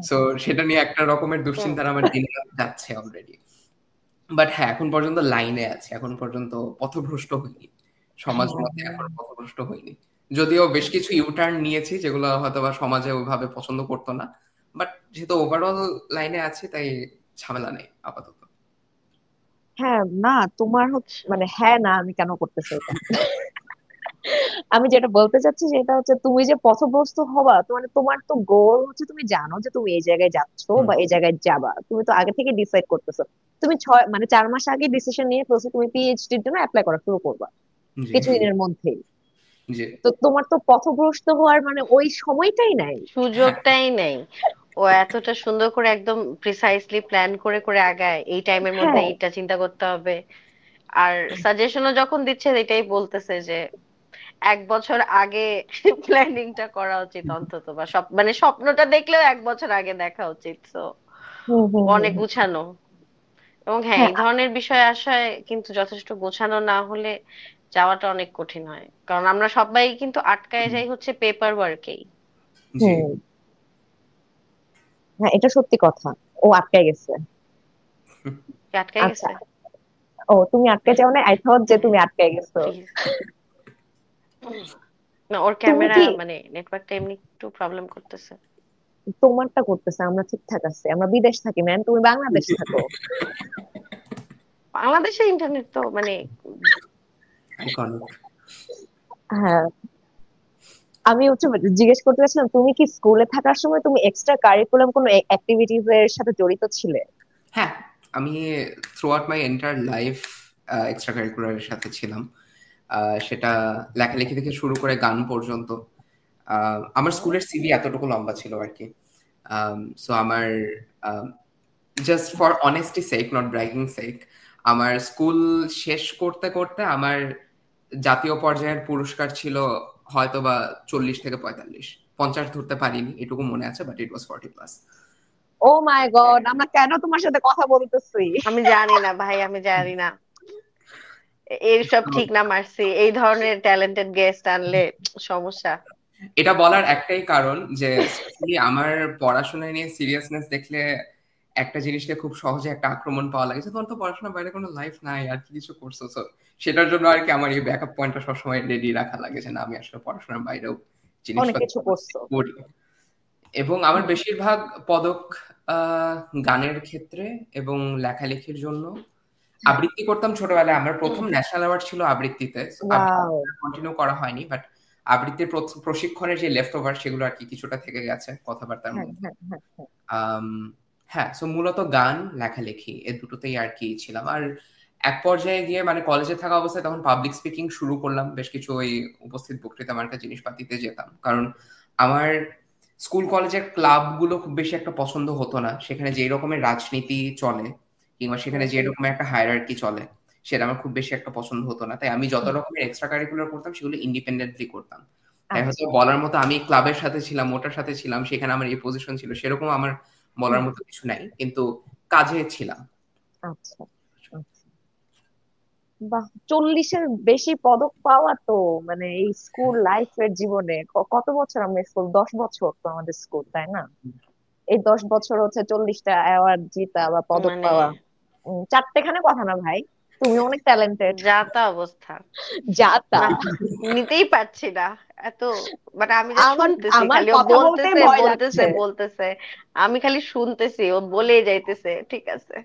সো সেটা নিয়ে একটা রকমের হুম দুশ্চিন্তার আমার দিন যাচ্ছে অলরেডি। বাট হ্যাঁ, এখন পর্যন্ত লাইনে আছে, এখন পর্যন্ত পথভ্রষ্ট হইনি, সমাজ হ্যাঁ মতে এখন পথভ্রষ্ট হইনি। যদিও বেশ কিছু ইউটার্ন নিয়েছি যেগুলো হয়তো বা সমাজে ওইভাবে পছন্দ করতো না, বাট যেহেতু ওভারঅল লাইনে আছে তাই ঝামেলা নেই আপাতত। হ্যাঁ না তোমার হচ্ছে আচ্ছা মানে হ্যাঁ না আমি কেন করতেছি এটা আমি যেটা বলতে চাচ্ছি সেটা হচ্ছে তুমি যে পথভ্রষ্ট হবা তো মানে তোমার তো গোল হচ্ছে তুমি জানো যে তুমি এই জায়গায় যাচ্ছো হুম, বা এই জায়গায় যাবা, তুমি তো আগে থেকে ডিসাইড করতেছো। তুমি 4 মাস আগে ডিসিশন নিয়ে ফেলছো তুমি পিএইচডির জন্য অ্যাপ্লাই করা শুরু করবা জি কিছুদিনের মধ্যেই। জি তো তোমার তো পথভ্রষ্ট হওয়ার মানে ওই সময়টাই নাই। হ্যাঁ সুযোগটাই নেই। ও এতটা সুন্দর করে একদম প্রিসাইসলি প্ল্যান করে করে আগায়, এই টাইমের মধ্যে হ্যাঁ এইটা চিন্তা করতে হবে। আর সাজেশনও যখন দিচ্ছে এটাই বলতেছে যে 1 বছর আগে প্ল্যানিংটা করা উচিত অন্তত, বা মানে স্বপ্নটা দেখলেও 1 বছর আগে দেখা উচিত। তো হুম হুম হুম অনেক হুম। গুছানো। এবং হ্যাঁ, হ্যাঁ এই ধরনের বিষয় আসায় কিন্তু যথেষ্ট গোছানো না হলে যাওয়াটা অনেক কঠিন হয়, কারণ আমরা সবাই কিন্তু আটকায় যাই হচ্ছে পেপার ওয়ার্কেই। জি হুম হ্যাঁ এটা সত্যি কথা। ও আটকে গেছে। আটকায় আচ্ছা গেছে। ও তুমি আটকে যাও না, আই থট যে তুমি আটকে গেছো। প্লিজ। না, ওর তুমি ক্যামেরা কি মানে নেটওয়ার্কটা এমনি একটু প্রবলেম করতেছে। তোমারটা করতেছে, আমরা ঠিকঠাক আছি, আমরা বিদেশ থাকি ম্যাম, তুমি বাংলাদেশ থাকো। বাংলাদেশে ইন্টারনেট তো মানে আইকনিক। হ্যাঁ আমি হচ্ছে জিজ্ঞেস করতে চাচ্ছিলাম তুমি কি স্কুলে থাকার সময় তুমি এক্সট্রা কারিকুলাম কোনো অ্যাক্টিভিটিজ এর সাথে জড়িত ছিলে? হ্যাঁ, আমি throughout my entire life extra কারিকুলারের সাথে ছিলাম। সেটা লেখালেখি থেকে শুরু করে গান পর্যন্ত। আমার স্কুলের সিভি এতটুকু লম্বা ছিল আর কি। সো আমার just for honesty sake, not bragging sake, আমার স্কুল শেষ করতে করতে আমার জাতীয় পর্যায়ের পুরস্কার ছিল হয়তো বা 40 থেকে 45, 50 ধরতে পারিনি, এটুকু মনে আছে, but it was 40+। O my god আমরা কেন তোমার সাথে কথা বলতেছি? আমি জানি না ভাই, আমি জানি না। এইসব ঠিক না মারছি, এই ধরনের ট্যালেন্টেড গেস্ট আনলে সমস্যা। এটা বলার একটাই কারণ যে স্পেশালি আমার পড়াশোনা নিয়ে সিরিয়াসনেস দেখলে একটা জিনিসকে খুব সহজে একটা আক্রমণ পাওয়া লাগে যে তোমার তো পড়াশোনার বাইরে কোনো লাইফ নাই, আর কি কিছু করছো। So, সেটার জন্য আর কি আমার এই ব্যাকআপ পয়েন্টটা সবসময় রেডি রাখা লাগে যে না, আমি আসলে পড়াশোনার বাইরেও অনেক জিনিসপত্র কিছু করছো। করি। এবং আমার হুম। বেশিরভাগ পদক গানের ক্ষেত্রে এবং লেখালেখির জন্য। হ্যাঁ। আবৃত্তি করতাম ছোটবেলায়, আমার প্রথম ন্যাশনাল অ্যাওয়ার্ড ছিল আবৃত্তিতে। So, wow. কন্টিনিউ করা হয়নি, বাট আবৃত্তির প্রশিক্ষণের যে লেফট ওভার সেগুলো আর কি কিছুটা থেকে গেছে কথাবার্তার হ্যাঁ মধ্যে। হ্যাঁ হ্যাঁ হ্যাঁ। আম, হ্যাঁ, সো মূলত গান লেখালেখি এ দুটোতেই আর কি ছিলাম। আর এক পর্যায়ে গিয়ে মানে কলেজে থাকা অবস্থায় তখন পাবলিক স্পিকিং শুরু করলাম, বেশ কিছু ওই উপস্থিত বক্তৃতা মার্কা জিনিসপাতিতে যেতাম, কারণ আমার স্কুল কলেজের ক্লাবগুলো খুব বেশি একটা পছন্দ হতো না। সেখানে যে রকমের রাজনীতি চলে কিংবা সেখানে যে রকমের একটা হায়ারার্কি চলে সেটা আমার খুব বেশি একটা পছন্দ হতো না। তাই আমি যত হুম, রকমের এক্সট্রা কারিকুলার করতাম সেগুলো ইন্ডিপেন্ডেন্টলি করতাম। তাই হয়তো আচ্ছা বলার মতো আমি ক্লাবের সাথে ছিলাম, ওটার সাথে ছিলাম, সেখানে আমার এই পজিশন ছিল, সেরকম আমার বলার হুম, মতো কিছু নাই, কিন্তু কাজে ছিলাম। আচ্ছা আচ্ছা। বাহ, 40-এর বেশি পদক পাওয়া তো মানে এই স্কুল লাইফের জীবনে কত বছর আমরা স্কুল, 10 বছর তো আমাদের স্কুল, তাই না? এই 10 বছর হচ্ছে 40টা অ্যাওয়ার্ড জিতা বা পদক মানে পাওয়া, চারটেখানে কথা না ভাই, তুমি অনেক ট্যালেন্টেড। যা তা অবস্থা। যা তা। না, নিতেই পারছি না এত, মানে আমি যা আমার শুনতেছি আমার খালি ও কথা বলতেই বলতেছে ভয় বলতেছে লাগছে। বলতেছে, আমি খালি শুনতেছি, ও বলেই যাইতেছে, ঠিক আছে।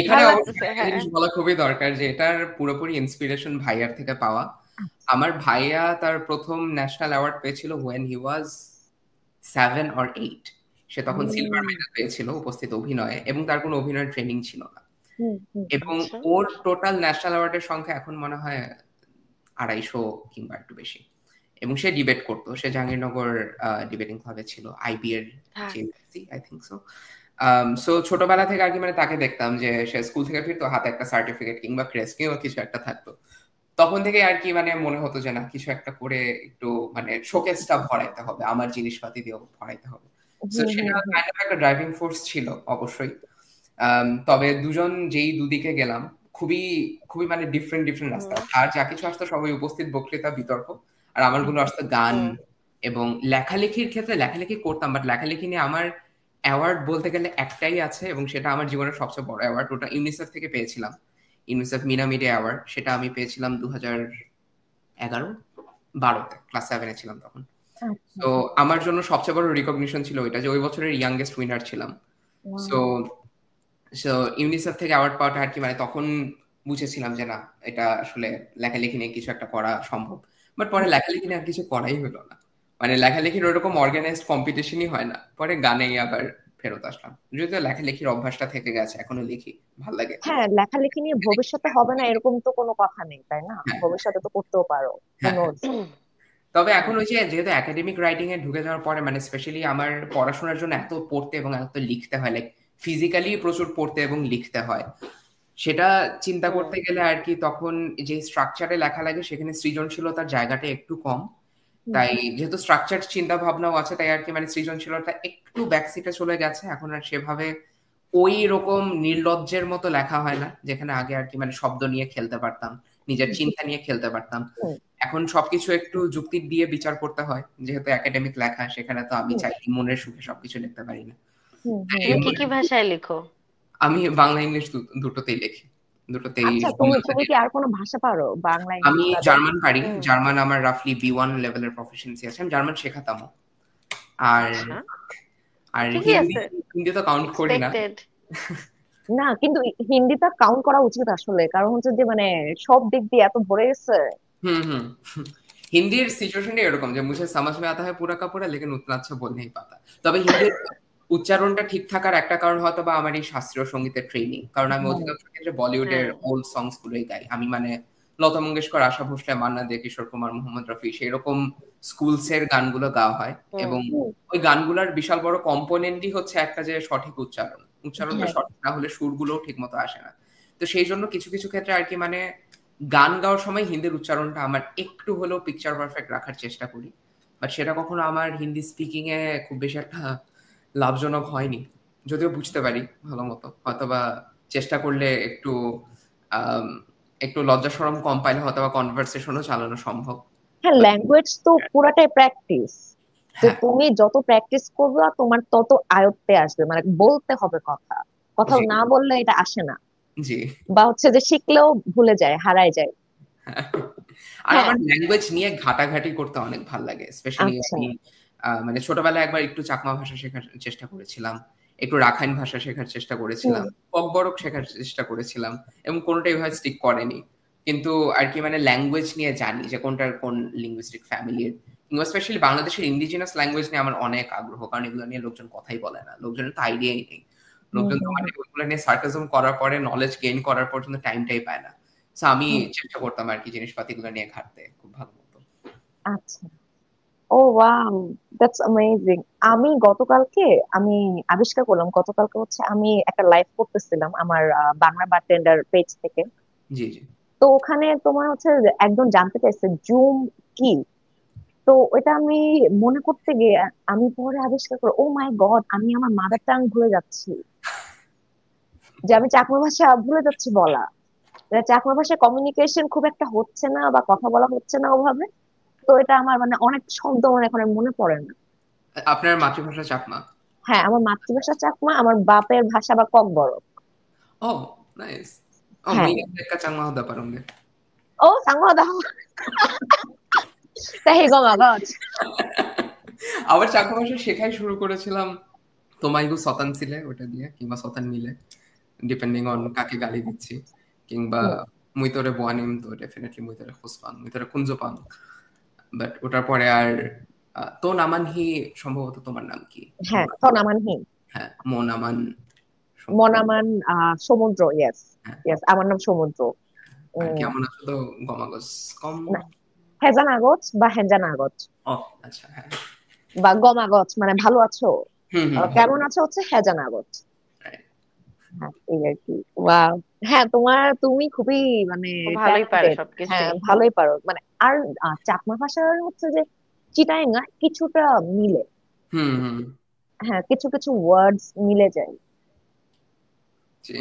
এখানে ভাল অবশ্যই লাগতেছে, একটা হ্যাঁ। জিনিস বলা খুবই দরকার যে এটার পুরোপুরি ইন্সপিরেশন ভাইয়ার থেকে পাওয়া। আমার ভাইয়া তার প্রথম ন্যাশনাল অ্যাওয়ার্ড পেয়েছিল when he was 7 or 8। সে তখন সিলভার হুম মেডেল পেয়েছিল উপস্থিত অভিনয়ে, এবং তার কোনো অভিনয়ের ট্রেনিং ছিল না। হুম হুম। এবং আচ্ছা। ওর টোটাল ন্যাশনাল অ্যাওয়ার্ডের সংখ্যা এখন মনে হয় 250 কিংবা একটু বেশি। এবং সে ডিবেট করতো, সে জাহাঙ্গীরনগর ডিবেটিং ক্লাবে ছিল, আইবি এর থাক। JMC I think so. So ছোটবেলা থেকে আর কি মানে তাকে দেখতাম যে সে স্কুল থেকে ফিরতো হাতে একটা সার্টিফিকেট কিংবা ক্রেস্ট কিংবা কিছু একটা থাকতো। তখন থেকে আর কি মানে মনে হতো যে না, কিছু একটা করে একটু মানে শোকেসটা ভরাইতে হবে, আমার জিনিসপাতি দিয়েও ভরাইতে হবে। হুম সো সেটা হুম হুম কাইন্ড অফ একটা ড্রাইভিং ফোর্স ছিল অবশ্যই। তবে দুজন যেই দুদিকে গেলাম, খুবই খুবই মানে ডিফারেন্ট ডিফারেন্ট রাস্তা। হুম আর যা কিছু আসতো সবাই উপস্থিত বক্তৃতা বিতর্ক, আর আমারগুলো আসতো গান। হুম এবং লেখালেখির ক্ষেত্রে লেখালেখি করতাম, বাট লেখালেখি নিয়ে আমার অ্যাওয়ার্ড বলতে গেলে একটাই আছে, এবং সেটা আমার জীবনের সবচেয়ে বড় অ্যাওয়ার্ড। ওটা ইউনিসেফ থেকে পেয়েছিলাম, ইউনিসেফ মিনা মিডিয়া অ্যাওয়ার্ড। সেটা আমি পেয়েছিলাম 2011-12-তে, ক্লাস 7-এ ছিলাম তখন। আচ্ছা। তো আমার জন্য সবচেয়ে বড় রিকগনিশন ছিল ওইটা, যে ওই বছরের ইয়াংগেস্ট উইনার ছিলাম। So Wow. সো ইউনিসেফ থেকে অ্যাওয়ার্ড পাওয়াটা আর কি মানে তখন বুঝেছিলাম যে না, এটা আসলে লেখালেখি নিয়ে কিছু একটা করা সম্ভব। বাট পরে লেখালেখি নিয়ে আর কিছু করাই হলো না। মানে লেখালেখির ওরকম অর্গানাইজড কম্পিটিশনই হয় না, পরে গানেই আবার ফেরত আসলাম। যদিও লেখালেখির অভ্যাসটা থেকে গেছে, এখনো লিখি, ভাল লাগে। হ্যাঁ, লেখালেখি নিয়ে ভবিষ্যতে হবে না এরকম তো কোনো কথা নেই, তাই না? হ্যাঁ ভবিষ্যতে তো করতেও পারো, হু হ্যাঁ হ্যাঁ। নোজ। তবে এখন ওই যে যেহেতু একাডেমিক রাইটিং এ ঢুকে যাওয়ার পরে মানে স্পেশালি আমার পড়াশোনার জন্য এত পড়তে এবং এত লিখতে হয়, লাইক ফিজিক্যালি প্রচুর পড়তে এবং লিখতে হয়, সেটা চিন্তা হুম করতে গেলে আর কি তখন যে স্ট্রাকচারে লেখা লাগে সেখানে সৃজনশীলতার জায়গাটা একটু কম। তাই যেহেতু স্ট্রাকচার চিন্তা ভাবনাও আছে, তাই আর কি মানে সৃজনশীলতা একটু ব্যাকসিটে চলে গেছে। এখন আর সেভাবে ওই রকম নির্লজ্জের মতো লেখা হয় না, যেখানে আগে আর কি মানে শব্দ নিয়ে খেলতে পারতাম, নিজের চিন্তা নিয়ে খেলতে পারতাম। এখন সবকিছু একটু যুক্তি দিয়ে বিচার করতে হয়, যেহেতু একাডেমিক লেখা, সেখানে তো আমি চাইলে মনের সুখে সবকিছু লিখতে পারি না। তুমি কি কি ভাষায় লিখো? আমি বাংলা ইংলিশ দুটোতেই লিখি, দুটোতেই আচ্ছা, তুমি সময় তুমি লাগে। কি আর কোনো ভাষা পারো, বাংলা আমি ইংলিশ বাদে? জার্মান পারি, হুম। জার্মান আমার রাফলি B1 লেভেলের প্রফিসিয়েন্সি আছে, আমি জার্মান শেখাতামও। আর আচ্ছা, আর ঠিকই হিন্দি, আছে, হিন্দি তো কাউন্ট করি না। এক্সপেক্টেড। না, কিন্তু হিন্দিটা কাউন্ট করা উচিত আসলে, কারণ হচ্ছে যে মানে সব দিক দিয়ে এত ভরে গেছে। হুম হুম। হিন্দির সিচুয়েশনটা এরকম যে মুঝে समझ में आता है पूरा का पूरा लेकिन उतना अच्छा बोल नहीं पाता। তবে হিন্দির উচ্চারণটা ঠিক থাকার একটা কারণ হয়তো বা আমার এই শাস্ত্রীয় সঙ্গীতের ট্রেনিং, কারণ আমি হ্যাঁ। অধিকাংশ ক্ষেত্রে বলিউডের হ্যাঁ। ওল্ড সংস গুলোই গাই। আমি মানে লতা মঙ্গেশকর, আশা ভোসলে, মান্না দে, কিশোর কুমার, মোহাম্মদ রফি, সেরকম স্কুলস এর গানগুলো গাওয়া হয়। হুম এবং ওই গানগুলোর বিশাল বড় কম্পোনেন্টই হচ্ছে একটা যে সঠিক উচ্চারণ, উচ্চারণটা হ্যাঁ। সঠিক না হলে সুরগুলোও ঠিক মতো আসে না। তো সেই জন্য কিছু কিছু ক্ষেত্রে আর কি মানে গান গাওয়ার সময় হিন্দির উচ্চারণটা আমার একটু হলেও পিকচার পারফেক্ট রাখার চেষ্টা করি। বাট সেটা কখনো আমার হিন্দি স্পিকিং এ খুব বেশি একটা লাভজনক হয়নি, যদিও বুঝতে পারি ভালো মতো, অথবা চেষ্টা করলে একটু আম, একটু লজ্জা শরম কম পাইলে হয়তো বা কনভারসেশনও চালানো সম্ভব। হ্যাঁ, But ল্যাঙ্গুয়েজ তো পুরাটাই প্র্যাকটিস। যে হ্যাঁ, তুমি যত প্র্যাকটিস করবে তোমার তত আয়ত্তে আসবে, মানে বলতে হবে কথা, কথা জি না বললে এটা আসে না। জি। বা হচ্ছে যে শিখলেও ভুলে যায়, হারায় যায়। হ্যাঁ। আর হ্যাঁ। আমার ল্যাঙ্গুয়েজ নিয়ে ঘাটাঘাটি করতে অনেক ভালো লাগে, স্পেশালি আচ্ছা। আমি মানে ছোটবেলায় একবার একটু চাকমা ভাষা শেখার চেষ্টা করেছিলাম, একটু রাখাইন ভাষা শেখার চেষ্টা হুম। করেছিলাম, ককবরক শেখার চেষ্টা করেছিলাম, এবং কোনোটাই ভাবে স্টিক করেনি। কিন্তু আর কি মানে ল্যাঙ্গুয়েজ নিয়ে জানি যে কোনটার কোন লিঙ্গুইস্টিক ফ্যামিলির, কিংবা স্পেশালি বাংলাদেশের ইন্ডিজিনাস ল্যাঙ্গুয়েজ নিয়ে আমার অনেক আগ্রহ, কারণ এগুলো নিয়ে লোকজন কথাই বলে না, লোকজনের তো আইডিয়াই নেই। হুম লোকজন তো হুম মানে হুম। ওইগুলো নিয়ে সার্কাজম করার পরে, নলেজ গেইন করার পর্যন্ত টাইমটাই পায় না। সো আমি হুম। চেষ্টা করতাম আর কি জিনিসপাতিগুলো নিয়ে ঘাটতে খুব ভালো মতো। আচ্ছা। ও ওয়াও, দ্যাটস অ্যামেজিং। আমি গতকালকে আমি আবিষ্কার করলাম, গতকালকে হচ্ছে আমি একটা লাইভ করতেছিলাম আমার বাংলা বারটেন্ডার পেজ থেকে। জি জি। তো ওখানে তোমার হচ্ছে যে একজন জানতে চাইছে জুম কি। তো ওইটা আমি মনে করতে গিয়ে আমি পরে আবিষ্কার করি, ও মাই গড, আমি আমার মাদার টাং ভুলে যাচ্ছি, যে আমি চাকমা ভাষা ভুলে যাচ্ছি বলা। এটা চাকমা ভাষায় কমিউনিকেশন খুব একটা হচ্ছে না বা কথা বলা হচ্ছে না ওভাবে। তো এটা আমার মানে অনেক শব্দ আমার এখন আর মনে পড়ে না। আপনার মাতৃভাষা চাকমা? হ্যাঁ, আমার মাতৃভাষা চাকমা, আমার বাপের ভাষা বা ককবরক। ও নাইস। ও হ্যাঁ। mungkin mereka চাকমা হতে পারেন। ও সাংমা দাও, তাই গো মা গজ। আবার চাকমা ভাষা শেখাই শুরু করেছিলাম তোমাইগু সতান ছিলে ওটা দিয়ে, কিংবা সতান মিলে, ডিপেন্ডিং অন কাকে গালি দিচ্ছি, কিংবা মুইতরে বুয়ানিম, তো ডেফিনেটলি মুইতরে খুসপাং, মুইতরে খুঞ্জোপাং। বাট ওটার পরে আর তো নামানহি সম্ভবত তোমার নাম কি? হ্যাঁ, আমার, তনামান হি। হ্যাঁ মো নামান সম্ভবত। মনামান সমুদ্র, ইয়েস। হ্যাঁ। ইয়েস, আমার নাম সমুদ্র। আর উম, কেমন আছো তো গমাগস কম। না, হেজানাগজ বা হেঞ্জানাগজ ও আচ্ছা হ্যাঁ। বা গমাগজ মানে ভালো আছো। হুম হুম হুম। কেমন আছো হচ্ছে হেজানাগজ। Right. হ্যাঁ, এই আর কি। ওয়াও। হ্যাঁ, তুমি খুবই মানে ও ভালোই পারে ট্যালেন্টেড। হ্যাঁ, সবকিছুই। ভালোই পারো মানে। আর চাকমা ভাষার হচ্ছে যে চিটাঙ্গা কিছুটা মিলে। হুম হুম। হ্যাঁ, কিছু কিছু ওয়ার্ডস মিলে যায়। জি।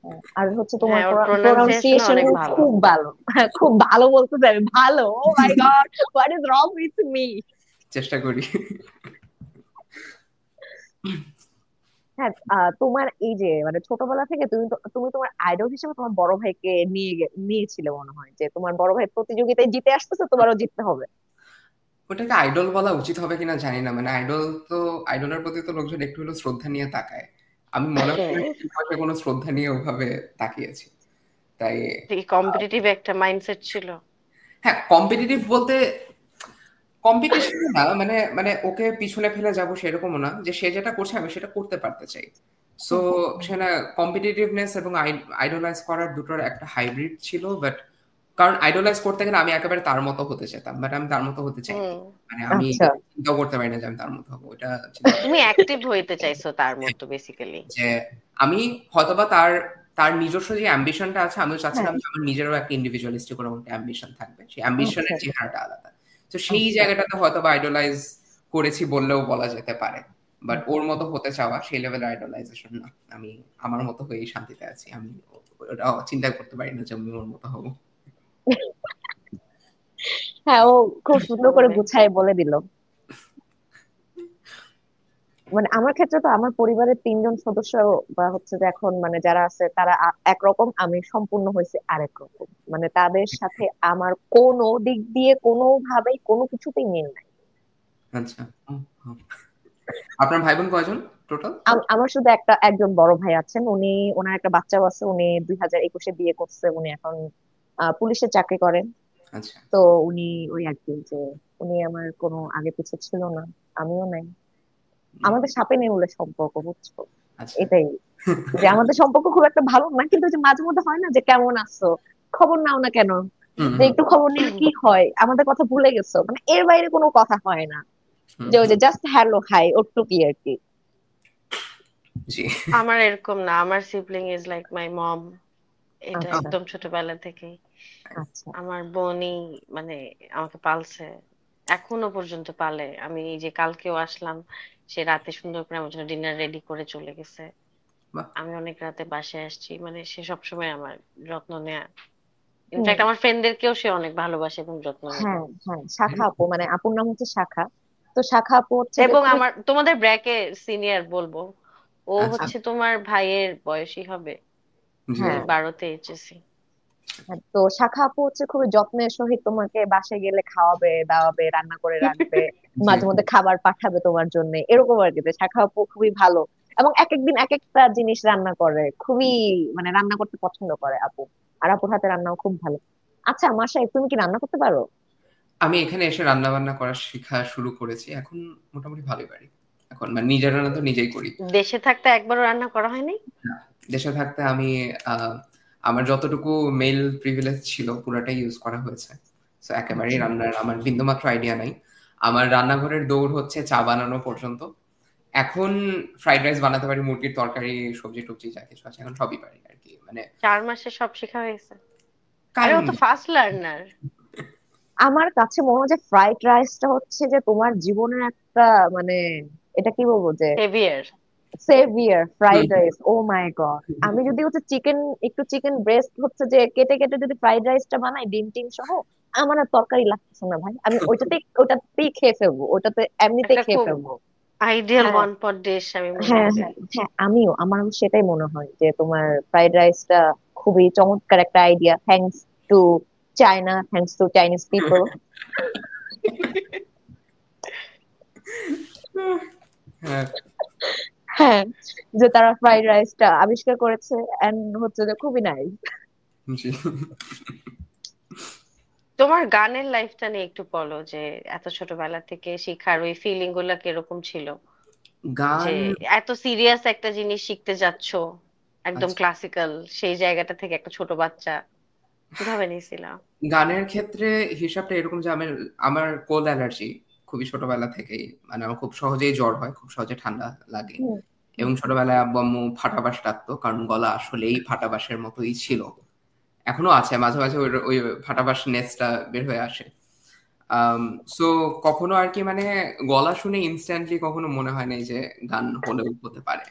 হ্যাঁ, আর হচ্ছে তোমার হ্যাঁ, ওর প্রনাউন্সিয়েশন প্রোনাউন্সিয়েশন অনেক ভালো। খুব ভালো। হ্যাঁ, খুব ভালো বলতে চাই, ভালো। Oh my God, what is wrong with me. চেষ্টা করি। হ্যাঁ, তোমার এই যে মানে ছোটবেলা থেকে তুমি তোমার আইডল হিসেবে তোমার বড় ভাইকে নিয়েছিলে মনে হয়, যে তোমার বড় ভাই প্রতিযোগিতায় জিতে আসতেছে, তোমারও জিততে হবে। ওটাকে আইডল বলা উচিত হবে কিনা জানি না, মানে আইডল তো, আইডলের প্রতি তো লোকজন একটু হলেও শ্রদ্ধা নিয়ে তাকায়। আমি মনে হয় না হুম। সেই বয়সে কোনো শ্রদ্ধা নিয়ে ওভাবে তাকিয়েছি। তাই কম্পিটিটিভ একটা মাইন্ডসেট ছিল। হ্যাঁ, কম্পিটিটিভ বলতে কম্পিটিশন না, মানে মানে ওকে পিছনে ফেলে যাব সেরকমও না, যে সে যেটা করছে আমি সেটা করতে পারতে চাই। সো সেটা কম্পিটিটিভনেস এবং আইডলাইজ করার দুটোর একটা হাইব্রিড ছিল। বাট কারণ আইডলাইজ করতে গেলে আমি একেবারে তার মতো হতে চেতাম, বাট আমি তার মতো হতে চাইনি। হুম। মানে আমি আচ্ছা। চিন্তাও করতে পারি না যে আমি তার মতো হবো, এটা চিন্তা তুমি অ্যাক্টিভ হইতে চাইছো তার মতো বেসিক্যালি। যে আমি হয়তোবা তার তার নিজস্ব যে অ্যাম্বিশনটা আছে, আমিও হ্যাঁ। চাচ্ছিলাম যে আমার নিজেরও একটা ইন্ডিভিজুয়ালিস্টিক কোনো একটা অ্যাম্বিশন থাকবে, সেই অ্যাম্বিশনের আচ্ছা। চেহারাটা আলাদা। তো সেই আচ্ছা। জায়গাটাতে হয়তোবা আইডলাইজ করেছি বললেও বলা যেতে পারে। বাট ওর মতো হতে চাওয়া সেই লেভেলের আইডলাইজেশন না। আমি আমার মতো হয়েই শান্তিতে আছি। আমি ওটা চিন্তা করতে পারি না যে আমি ওর মতো হবো। হ্যাঁ, ও খুব সুন্দর করে স্বাভাবিক। গুছায় বলে দিল। মানে আমার ক্ষেত্রে তো আমার পরিবারের 3 জন সদস্য বা হচ্ছে যে এখন মানে যারা আছে তারা একরকম, আমি সম্পূর্ণ হয়েছে আরেক রকম। মানে তাদের সাথে আমার কোনো দিক দিয়ে কোনোভাবেই কোনো কিছুতেই মিল নাই। আচ্ছা। হুম। আপনার ভাই বোন কয়জন টোটাল? আমার শুধু একজন বড় ভাই আছেন, ওনার একটা বাচ্চাও আছে। উনি 2021-এ বিয়ে করছে, উনি এখন পুলিশে চাকরি করেন। আচ্ছা। তো উনি ওই আর কি যে উনি আমার কোনো আগে পিছে ছিল না, আমিও নাই। আমাদের সাপে নেউলের সম্পর্ক, বুঝছো? আচ্ছা। এটাই, যে আমাদের সম্পর্ক খুব একটা ভালো না, কিন্তু ওই যে মাঝে মধ্যে হয় না যে কেমন আছো, খবর নাও না কেন, হুম যে হুম একটু খবর নিলে কি হয়, আমাদের কথা ভুলে গেছো, মানে এর বাইরে কোনো কথা হয় না। হুম। যে ওই যে জাস্ট হ্যালো হাই ওটুকি আর কি। জি। আমার এরকম না, আমার সিবলিং ইজ লাইক মাই মম। এটা আচ্ছা। একদম ছোটবেলা থেকেই। আচ্ছা। আমার বোনই মানে আমাকে পালছে, এখনো পর্যন্ত পালে। আমি এই যে কালকেও আসলাম, সে রাতে সুন্দর করে আমার জন্য ডিনার রেডি করে চলে গেছে। বাহ। আমি অনেক রাতে বাসায় আসছি, মানে সে সবসময় আমার যত্ন নেয়া, হুম। ইনফ্যাক্ট আমার ফ্রেন্ডদেরকেও সে অনেক ভালোবাসে এবং যত্ন নেয়। হ্যাঁ হ্যাঁ, শাখা আপু, মানে আপুর নাম হচ্ছে শাখা। তো শাখা আপু হচ্ছে যে এবং খুবই। আমার তোমাদের ব্র্যাকে সিনিয়র বলবো, ও আচ্ছা। হচ্ছে তোমার ভাইয়ের বয়সী হবে, জি ওই হ্যাঁ 12তে এইচএসসি। হ্যাঁ, তো শাখা আপু হচ্ছে খুবই যত্নের সহিত তোমাকে বাসায় গেলে খাওয়াবে দাওয়াবে, রান্না করে রাখবে, জি। মাঝে মধ্যে খাবার পাঠাবে তোমার জন্য, এরকম আর কি। যে শাখা আপু খুবই ভালো, এবং এক একদিন এক একটা জিনিস রান্না করে, খুবই মানে রান্না করতে পছন্দ করে আপু। আর আপুর হাতে রান্নাও খুব ভালো। আচ্ছা মাসায়, তুমি কি রান্না করতে পারো? আমি এখানে এসে রান্না বান্না করা শেখা শুরু করেছি, এখন মোটামুটি ভালোই পারি। এখন মানে নিজের রান্না তো নিজেই করি। দেশে থাকতে একবারও রান্না করা হয়নি? না, দেশে থাকতে আমি আমার যতটুকু মেল প্রিভিলেজ ছিল পুরাটাই ইউজ করা হয়েছে। তো একেবারেই আচ্ছা। রান্নার আমার বিন্দুমাত্র আইডিয়া নাই। আমার রান্নাঘরের দৌড় হচ্ছে চা বানানো পর্যন্ত। এখন ফ্রাইড রাইস বানাতে পারি, মুরগির তরকারি, সবজি টবজি যা কিছু আছে এখন সবই পারি আর কি, মানে 4 মাসে সব শেখা হয়েছে? আরে ও কাইন্ড। তো ফার্স্ট লার্নার। আমার কাছে মনে হয় যে ফ্রাইড রাইসটা হচ্ছে যে তোমার জীবনের একটা মানে, এটা কি বলবো যে heavier. Severe. Fried rice, O my god! আমি যদি হচ্ছে চিকেন, একটু চিকেন ব্রেস্ট হচ্ছে যে কেটে কেটে যদি ফ্রাইড রাইসটা বানাই ডিম টিম সহ, আমার আর তরকারি লাগতেছে না ভাই, আমি ওটাতেই খেয়ে ফেলবো, ওটাতে এমনিতেই একটা খেয়ে খুব ফেলবো। আইডিয়াল হ্যাঁ ওয়ান পট ডিশ আমি মনে হ্যাঁ করি। হ্যাঁ হ্যাঁ, আমার সেটাই মনে হয় যে তোমার ফ্রাইড রাইসটা খুবই চমৎকার একটা idea. Thanks to China, thanks to Chinese people. হ্যাঁ। হ্যাঁ, যে তারা ফ্রাইড রাইসটা আবিষ্কার করেছে, এন্ড হচ্ছে যে খুবই নাইস। জি। তোমার গানের লাইফটা নিয়ে একটু বলো, যে এত ছোটবেলা থেকে শিখার ওই ফিলিং গুলা কিরকম ছিল, যে গান। এত সিরিয়াস একটা জিনিস শিখতে যাচ্ছ, একদম আচ্ছা, ক্লাসিক্যাল, সেই জায়গাটা থেকে একটা ছোট বাচ্চা কিভাবে নিয়েছিল? গানের ক্ষেত্রে হিসাবটা এরকম যে আমার আমার কোল্ড অ্যালার্জি খুবই ছোটবেলা থেকেই, মানে আমার খুব সহজেই জ্বর হয়, খুব সহজে ঠান্ডা লাগে। হুম হুম এবং ছোটবেলায় আব্বু আম্মু ফাটাবাস ডাকতো, কারণ গলা আসলেই ফাটাবাসের মতোই ছিল। এখনো আছে, মাঝে মাঝে ওই ওই ফাটাবাস নেসটা বের হয়ে আসে। সো কখনো আর কি মানে গলা শুনে ইনস্ট্যান্টলি কখনো মনে হয় নাই যে গান হলেও হতে পারে।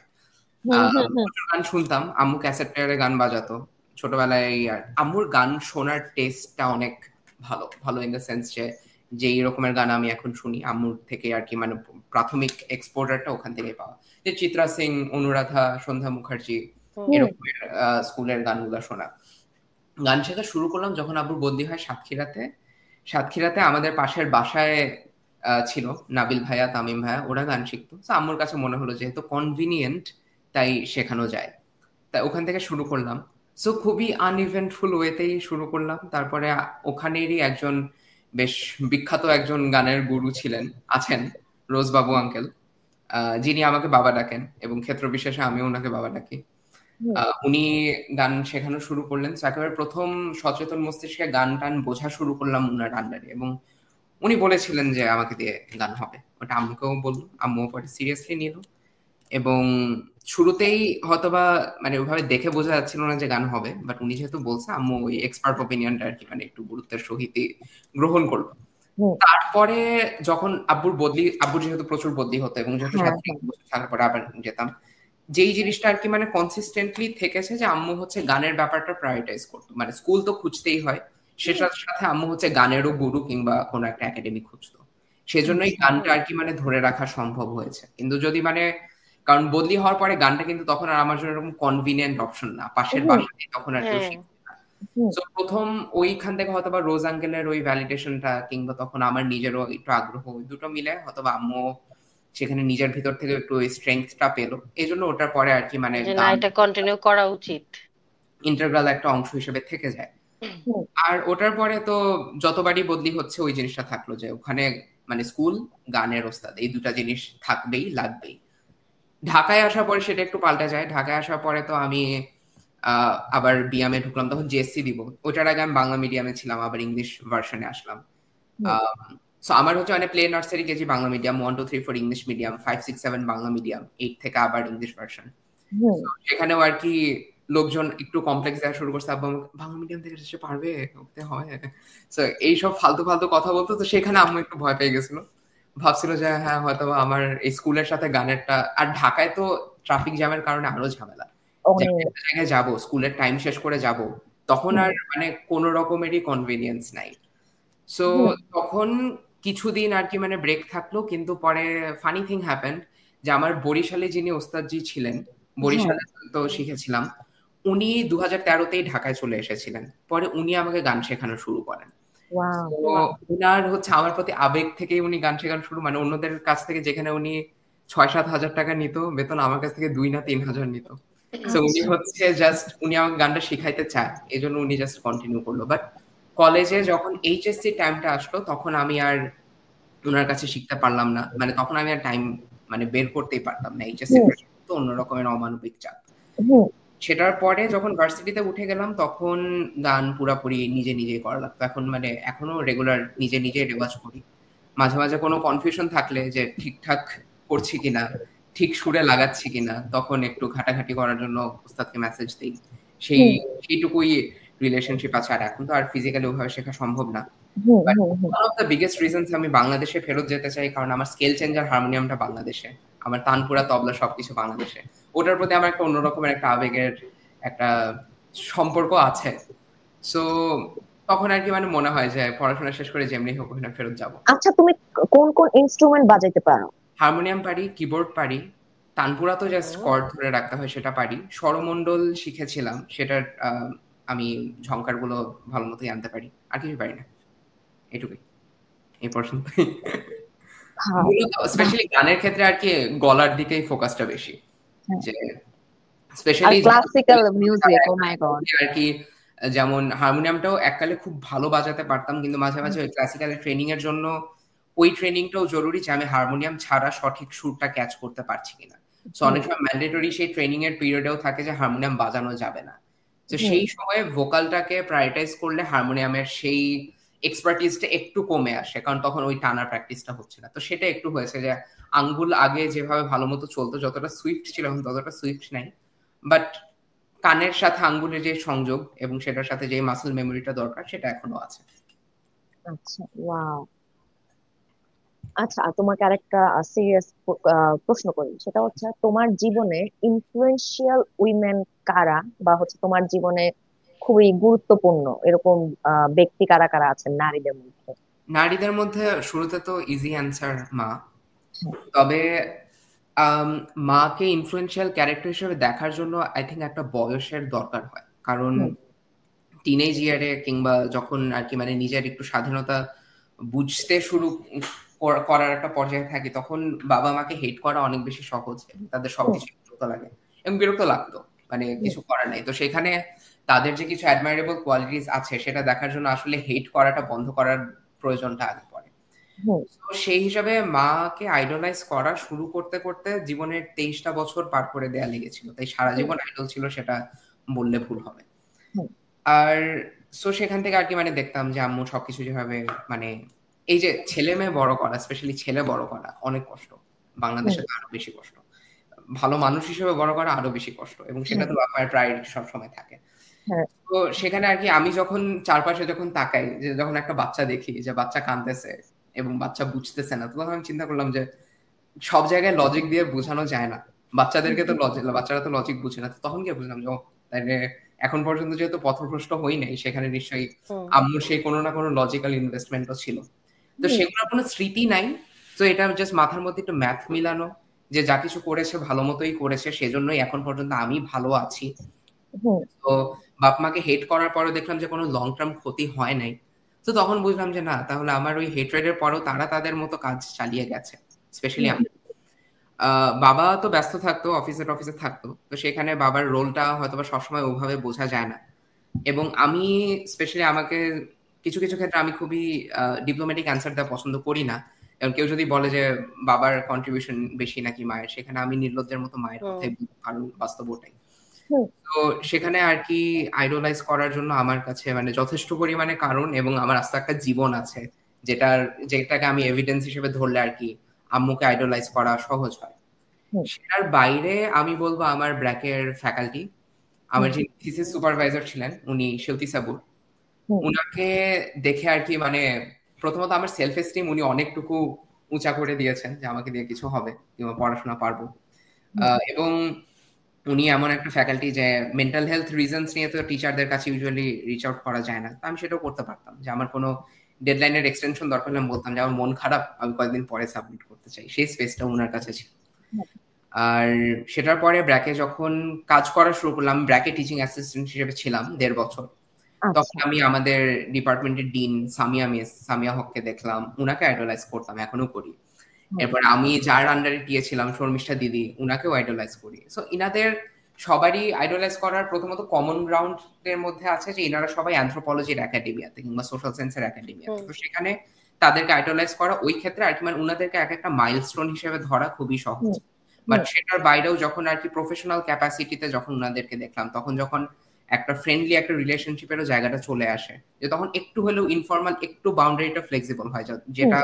হুম হুম হুম প্রচুর গান শুনতাম, আম্মু ক্যাসেট প্লেয়ারে গান বাজাতো ছোটবেলায়। আর আম্মুর গান শোনার টেস্টটা অনেক ভালো ভালো ইন দ্য সেন্স যে যেই রকমের গান আমি এখন শুনি আম্মুর থেকে আর কি, মানে প্রাথমিক এক্সপোজারটা ওখান থেকে পাওয়া। যে চিত্রা সিং, অনুরাধা, সন্ধ্যা মুখার্জি, হুম। হুম এরকমের স্কুলের গানগুলো শোনা। গান শেখা শুরু করলাম যখন আব্বুর বদলি হয় সাতক্ষীরাতে। সাতক্ষীরাতে আমাদের পাশের বাসায় ছিল নাবিল ভাইয়া, তামিম ভাইয়া, ওরা গান শিখতো। তো আম্মুর কাছে মনে হলো যেহেতু কনভিনিয়েন্ট তাই শেখানো যায়, তাই ওখান থেকে শুরু করলাম। সো খুবই আনইভেন্টফুল ওয়েতেই শুরু করলাম। তারপরে ওখানেরই একজন বেশ বিখ্যাত একজন গানের গুরু ছিলেন, আছেন, রোজবাবু আঙ্কেল, যিনি আমাকে বাবা ডাকেন এবং ক্ষেত্র বিশেষে আমিও ওনাকে বাবা ডাকি। হুম উনি গান শেখানো শুরু করলেন। তো একেবারে প্রথম সচেতন মস্তিষ্কে গান টান বোঝা শুরু করলাম উনার আন্ডারে। এবং উনি বলেছিলেন যে আমাকে দিয়ে গান হবে, ওটা আম্মুকেও বললো, আম্মুও পরে সিরিয়াসলি নিল। এবং শুরুতেই হয়তোবা মানে ওইভাবে দেখে বোঝা যাচ্ছিল না যে গান হবে, বাট উনি যেহেতু বলছে আম্মু ওই এক্সপার্ট ওপিনিয়নটা আর কি মানে একটু গুরুত্বের সহিত গ্রহণ করলো। হুম। তারপরে যখন আব্বুর যেহেতু প্রচুর বদলি হতো এবং যেহেতু হ্যাঁ সাথে হ্যাঁ বছর থাকার পরে আবার যেতাম, যেই জিনিসটা আর কি মানে কনসিস্টেন্টলি থেকেছে যে আম্মু হচ্ছে গানের ব্যাপারটা প্রায়োরিটাইজ করতো। মানে স্কুল তো খুঁজতেই হয়, সেটার সাথে আম্মু হচ্ছে গানেরও গুরু কিংবা কোনো একটা একাডেমি খুঁজতো। সেজন্যই আচ্ছা। গানটা আর কি মানে ধরে রাখা সম্ভব হয়েছে। কিন্তু যদি মানে, কারণ বদলি হওয়ার পরে গানটা কিন্তু তখন আর আমার জন্য এরকম কনভিনিয়েন্ট অপশন না, পাশের হুম বাসাতে তখন আর কেউ হ্যাঁ। শিখছে না। হুম তো প্রথম ওইখান থেকে হয়তোবা রোজ আঙ্কেলের ওই ভ্যালিডেশনটা কিংবা তখন আমার নিজেরও একটু আগ্রহ, ওই দুটো মিলে হয়তোবা আম্মু সেখানে নিজের ভিতর থেকে একটু ওই স্ট্রেংথটা পেলো। এই জন্য ওটার পরে আর কি মানে যে না, গান এটা কন্টিনিউ করা উচিত। ইন্টারগ্রাল একটা অংশ হিসেবে থেকে যায়। হুম আর ওটার পরে তো যতবারই বদলি হচ্ছে ওই জিনিসটা থাকলো যে ওখানে মানে স্কুল, গানের ওস্তাদ, এই দুটা জিনিস থাকবেই, লাগবেই। ঢাকায় আসার পরে সেটা একটু পাল্টা যায়। ঢাকায় আসার পরে তো আমি আবার বিএমএ ঢুকলাম, তখন জিএসসি দিব। ওইটার আগে আমি বাংলা মিডিয়ামে ছিলাম, আবার ইংলিশ ভার্সনে আসলাম। হুম সো আমার হচ্ছে মানে play nursery KG Bangla medium, 1 2 3 4 English medium, 5 6 7 Bangla medium, 8 থেকে আবার ইংলিশ ভার্সন। হুম সেখানেও আর কি লোকজন একটু কমপ্লেক্স দেখা শুরু করছে, আব্বু আমাকে বাংলা মিডিয়াম থেকে সে পারবে, ওকে হয়। তো এইসব ফালতু ফালতু কথা বলতো। তো সেখানে আম্মু একটু ভয় পেয়ে গেছিল, ভাবছিল যে হ্যাঁ হয়তো আমার এই স্কুলের সাথে গানেরটা। আর ঢাকায় তো ট্রাফিক জ্যামের কারণে আরো ঝামেলা, যে আমি অনেক। একটা জায়গায় যাব, স্কুলের টাইম শেষ করে যাব, তখন হুম আর মানে কোনো রকমেরই কনভিনিয়েন্স নাই। সো হুম তখন কিছুদিন আর কি মানে ব্রেক থাকলো, কিন্তু পরে ফানি থিং হ্যাপেন্ড যে আমার বরিশালে যিনি ওস্তাদজি ছিলেন, হ্যাঁ। বরিশালে তো শিখেছিলাম, উনি 2013তেই ঢাকায় চলে এসেছিলেন। পরে উনি আমাকে গান শেখানো শুরু করেন। ওয়াও। তো উনার হচ্ছে আমার প্রতি আবেগ থেকেই উনি গান শেখানো শুরু, মানে অন্যদের কাছ থেকে যেখানে উনি 6-7 হাজার টাকা নিত বেতন, আমার কাছ থেকে 2 না 3 হাজার নিত। সো উনি আচ্ছা। হচ্ছে জাস্ট উনি আমাকে গানটা শিখাইতে চায়, এই জন্য উনি জাস্ট কন্টিনিউ করলো। বাট কলেজে যখন এইচএসসি টাইমটা আসলো, তখন আমি আর উনার কাছে শিখতে পারলাম না, মানে তখন আমি আর টাইম মানে বের করতেই পারতাম না। এইচএসসি হুম প্রেশার তো অন্য রকমের অমানবিক চাপ। হুম সেটার পরে যখন ভার্সিটিতে উঠে গেলাম, তখন গান পুরাপুরি নিজে নিজেই করা লাগতো। এখন মানে এখনো রেগুলার নিজে নিজে রেওয়াজ করি। মাঝে মাঝে কোনো কনফিউশন থাকলে যে ঠিকঠাক করছি কিনা, ঠিক সুরে লাগাচ্ছি কিনা, তখন একটু ঘাটাঘাটি করার জন্য উস্তাদকে মেসেজ দিই। সেই হুম সেইটুকুই রিলেশনশিপ আছে। আর এখন তো আর ফিজিক্যালি ওভাবে শেখা সম্ভব না। Hmm but hmm hmm. One of the biggest reasons আমি বাংলাদেশে ফেরত যেতে চাই, কারণ আমার স্কেল চেঞ্জার হারমোনিয়ামটা বাংলাদেশে, আমার তানপুরা তবলা সবকিছু বাংলাদেশে। ওটার প্রতি আমার একটা অন্যরকমের একটা আবেগের একটা সম্পর্ক আছে। সো তখন আর কি মানে মনে হয় যে পড়াশোনা শেষ করে যেমনি হোক ওখানে ফেরত যাব। আচ্ছা, তুমি কোন কোন ইনস্ট্রুমেন্ট বাজাইতে পারো? হারমোনিয়াম পারি, কিবোর্ড পারি, তানপুরা তো জাস্ট হুম। কর্ড ধরে রাখতে হয় সেটা পারি, স্বরমণ্ডল শিখেছিলাম, সেটার আমি ঝংকারগুলো ভালো মতোই আনতে পারি, আর কিছু পারি না। এটুকুই, এই পর্যন্তই। হ্যাঁ। মূলত বাহ। স্পেশালি গানের ক্ষেত্রে আর কি গলার দিকেই ফোকাসটা বেশি, হ্যাঁ। যে আর specially classical music, O my god. আর কি। যেমন হারমোনিয়ামটাও এককালে খুব ভালো বাজাতে পারতাম, কিন্তু মাঝে হুম মাঝে ওই ক্লাসিক্যাল ট্রেনিং এর জন্য ওই ট্রেনিংটাও জরুরি যে আমি হারমোনিয়াম ছাড়া সঠিক সুরটা ক্যাচ করতে পারছি কিনা। সো অনেক সময় ম্যান্ডেটরি সেই ট্রেনিং এর পিরিয়ডেও থাকে যে হারমোনিয়াম বাজানো যাবে না। তো হুম সেই সময় ভোকালটাকে প্রায়োরিটাইজ করলে হারমোনিয়ামের সেই এক্সপার্টিসটা একটু কমে আসে, কারণ তখন ওই টানা প্র্যাকটিসটা হচ্ছে না। তো সেটা একটু হয়েছে যে আঙ্গুল আগে যেভাবে ভালো মতো চলতো, যতটা সুইফট ছিল এখন ততটা সুইফট নাই। বাট কানের সাথে আঙ্গুলের যে সংযোগ এবং সেটার সাথে যে মাসল মেমোরিটা দরকার সেটা এখনো আছে। আচ্ছা, ওয়াও। আচ্ছা, আর তোমাকে আরেকটা সিরিয়াস প্রশ্ন করি, সেটা হচ্ছে তোমার জীবনে ইনফ্লুয়েন্সিয়াল উইমেন কারা, বা হচ্ছে তোমার জীবনে খুবই গুরুত্বপূর্ণ এরকম ব্যক্তি কারা কারা আছেন নারীদের মধ্যে? নারীদের মধ্যে শুরুতে তো ইজি অ্যান্সার মা। তবে আম, মাকে ইনফ্লুয়েন্সিয়াল ক্যারেক্টার হিসেবে দেখার জন্য আই থিঙ্ক একটা বয়সের দরকার হয়, কারণ হুম টিনেজ ইয়ারে কিংবা যখন আর কি মানে নিজের একটু স্বাধীনতা বুঝতে শুরু করার একটা পর্যায়ে থাকি, তখন বাবা মাকে হেট করা অনেক বেশি সহজ এবং তাদের হুম সবকিছু বিরক্ত লাগে এবং বিরক্ত লাগতো, মানে হুম কিছু করার নেই। তো সেখানে তাদের যে কিছু অ্যাডমাইরেবল কোয়ালিটিস আছে সেটা দেখার জন্য আসলে হেট করাটা বন্ধ করার প্রয়োজনটা আগে পড়ে। হুম তো সেই হিসাবে মাকে আইডলাইজ করা শুরু করতে করতে জীবনের 23টা বছর পার করে দেয়া লেগেছিল, তাই সারা হুম জীবন আইডল ছিল সেটা বললে ভুল হবে। হুম আর সো সেখান থেকে আর কি মানে দেখতাম যে আম্মু সবকিছু যেভাবে মানে এই যে ছেলে মেয়ে বড় করা, স্পেশালি ছেলে বড় করা অনেক কষ্ট, হুম বাংলাদেশে তো আরো বেশি কষ্ট। ভালো মানুষ হিসেবে বড় করা আরো বেশি কষ্ট, এবং সেটা হুম। তো বাবার প্রায়োরিটি সবসময় থাকে। হ্যাঁ। তো সেখানে আর কি আমি যখন চারপাশে যখন তাকাই, যে যখন একটা বাচ্চা দেখি যে বাচ্চা কাঁদতেছে এবং বাচ্চা বুঝতেছে না, তখন আমি চিন্তা করলাম যে সব জায়গায় লজিক দিয়ে বোঝানো যায় না। বাচ্চাদেরকে তো লজিক, বাচ্চারা তো লজিক বুঝে না। তো তখন গিয়ে বুঝলাম যে ও, তাইলে এখন পর্যন্ত যেহেতু পথভ্রষ্ট হই নাই, সেখানে নিশ্চয়ই হুম। আম্মুর সেই কোনো না কোনো লজিক্যাল ইনভেস্টমেন্টও ছিল। তো হুম সেগুলোর কোনো স্মৃতি নাই। তো এটা জাস্ট মাথার মধ্যে একটু ম্যাথ মিলানো, যে যা কিছু করেছে ভালো মতোই করেছে, সেজন্যই এখন পর্যন্ত আমি ভালো আছি। হুম তো বাপ মাকে হেট করার পরেও দেখলাম যে কোনো লং টার্ম ক্ষতি হয় নাই। তো তখন বুঝলাম যে না, তাহলে আমার ওই হেট্রেডের পরেও তারা তাদের মতো কাজ চালিয়ে গেছে, স্পেশালি হুম আমি। বাবা তো ব্যস্ত থাকতো, অফিসে টফিসে থাকতো, তো সেখানে বাবার রোলটা হয়তোবা সবসময় ওভাবে বোঝা যায় না। এবং আমি স্পেশালি আমাকে কিছু কিছু ক্ষেত্রে আমি খুবই ডিপ্লোম্যাটিক অ্যান্সার দেওয়া পছন্দ করি না। এবং কেউ যদি বলে যে বাবার কন্ট্রিবিউশন বেশি নাকি মায়ের, সেখানে আমি নির্লজ্জের মতো মায়ের হুম। কথাই বলবো, কারণ বাস্তব ওটাই। হুম তো সেখানে আর কি আইডলাইজ করার জন্য আমার কাছে মানে যথেষ্ট পরিমাণে কারণ, এবং আমার আস্তে একটা জীবন আছে যেটাকে আমি এভিডেন্স হিসেবে ধরলে আর কি আম্মুকে আইডলাইজ করা সহজ হয়। হুম সেটার বাইরে আমি বলবো আমার ব্র্যাকের ফ্যাকাল্টি, আমার হুম যিনি থিসিস সুপারভাইজার ছিলেন উনি শিলতি সাবুর। হুম উনাকে দেখে আর কি মানে প্রথমত আমার সেলফ এস্টিম উনি অনেকটুকু উঁচা করে দিয়েছেন যে আমাকে দিয়ে কিছু হবে কিংবা পড়াশোনা পারবো। হুম এবং উনি এমন একটা ফ্যাকাল্টি যে মেন্টাল হেলথ রিজনস নিয়ে তো টিচারদের কাছে ইউজুয়ালি রিচ আউট করা যায় না, তো আমি সেটাও করতে পারতাম যে আমার কোনো ডেডলাইনের এক্সটেনশন দরকার হলে আমি বলতাম যে আমার মন খারাপ, আমি কয়েকদিন পরে সাবমিট করতে চাই, সেই স্পেসটা ওনার কাছে ছিল। আর সেটার পরে ব্র্যাকে যখন কাজ করা শুরু করলাম, ব্র্যাকে টিচিং অ্যাসিস্ট্যান্ট হিসেবে ছিলাম 1.5 বছর। তখন আচ্ছা। আমি আমাদের ডিপার্টমেন্টের ডিন সামিয়া হককে দেখলাম, উনাকে আইডলাইজ করতাম, এখনো করি। এরপর আমি যার আন্ডারে টিয়েছিলাম শর্মিষ্ঠা দিদি, উনাকেও আইডলাইজ করি। সো ইনাদের সবারই আইডলাইজ করার প্রথমত কমন গ্রাউন্ডের মধ্যে আছে যে ইনারা সবাই অ্যানথ্রোপলজির একাডেমিয়াতে কিংবা সোশ্যাল সায়েন্সের একাডেমিয়াতে, তো সেখানে তাদেরকে আইডলাইজ করা ওই ক্ষেত্রে আর কি মানে উনাদেরকে এক একটা মাইলস্টোন হিসেবে ধরা খুবই সহজ। বাট সেটার বাইরেও যখন আর কি প্রফেশনাল ক্যাপাসিটিতে যখন উনাদেরকে দেখলাম, তখন যখন একটা ফ্রেন্ডলি একটা রিলেশনশিপেরও জায়গাটা চলে আসে, যে তখন একটু হলেও ইনফর্মাল, একটু বাউন্ডারিটা ফ্লেক্সিবল হয়, যেটা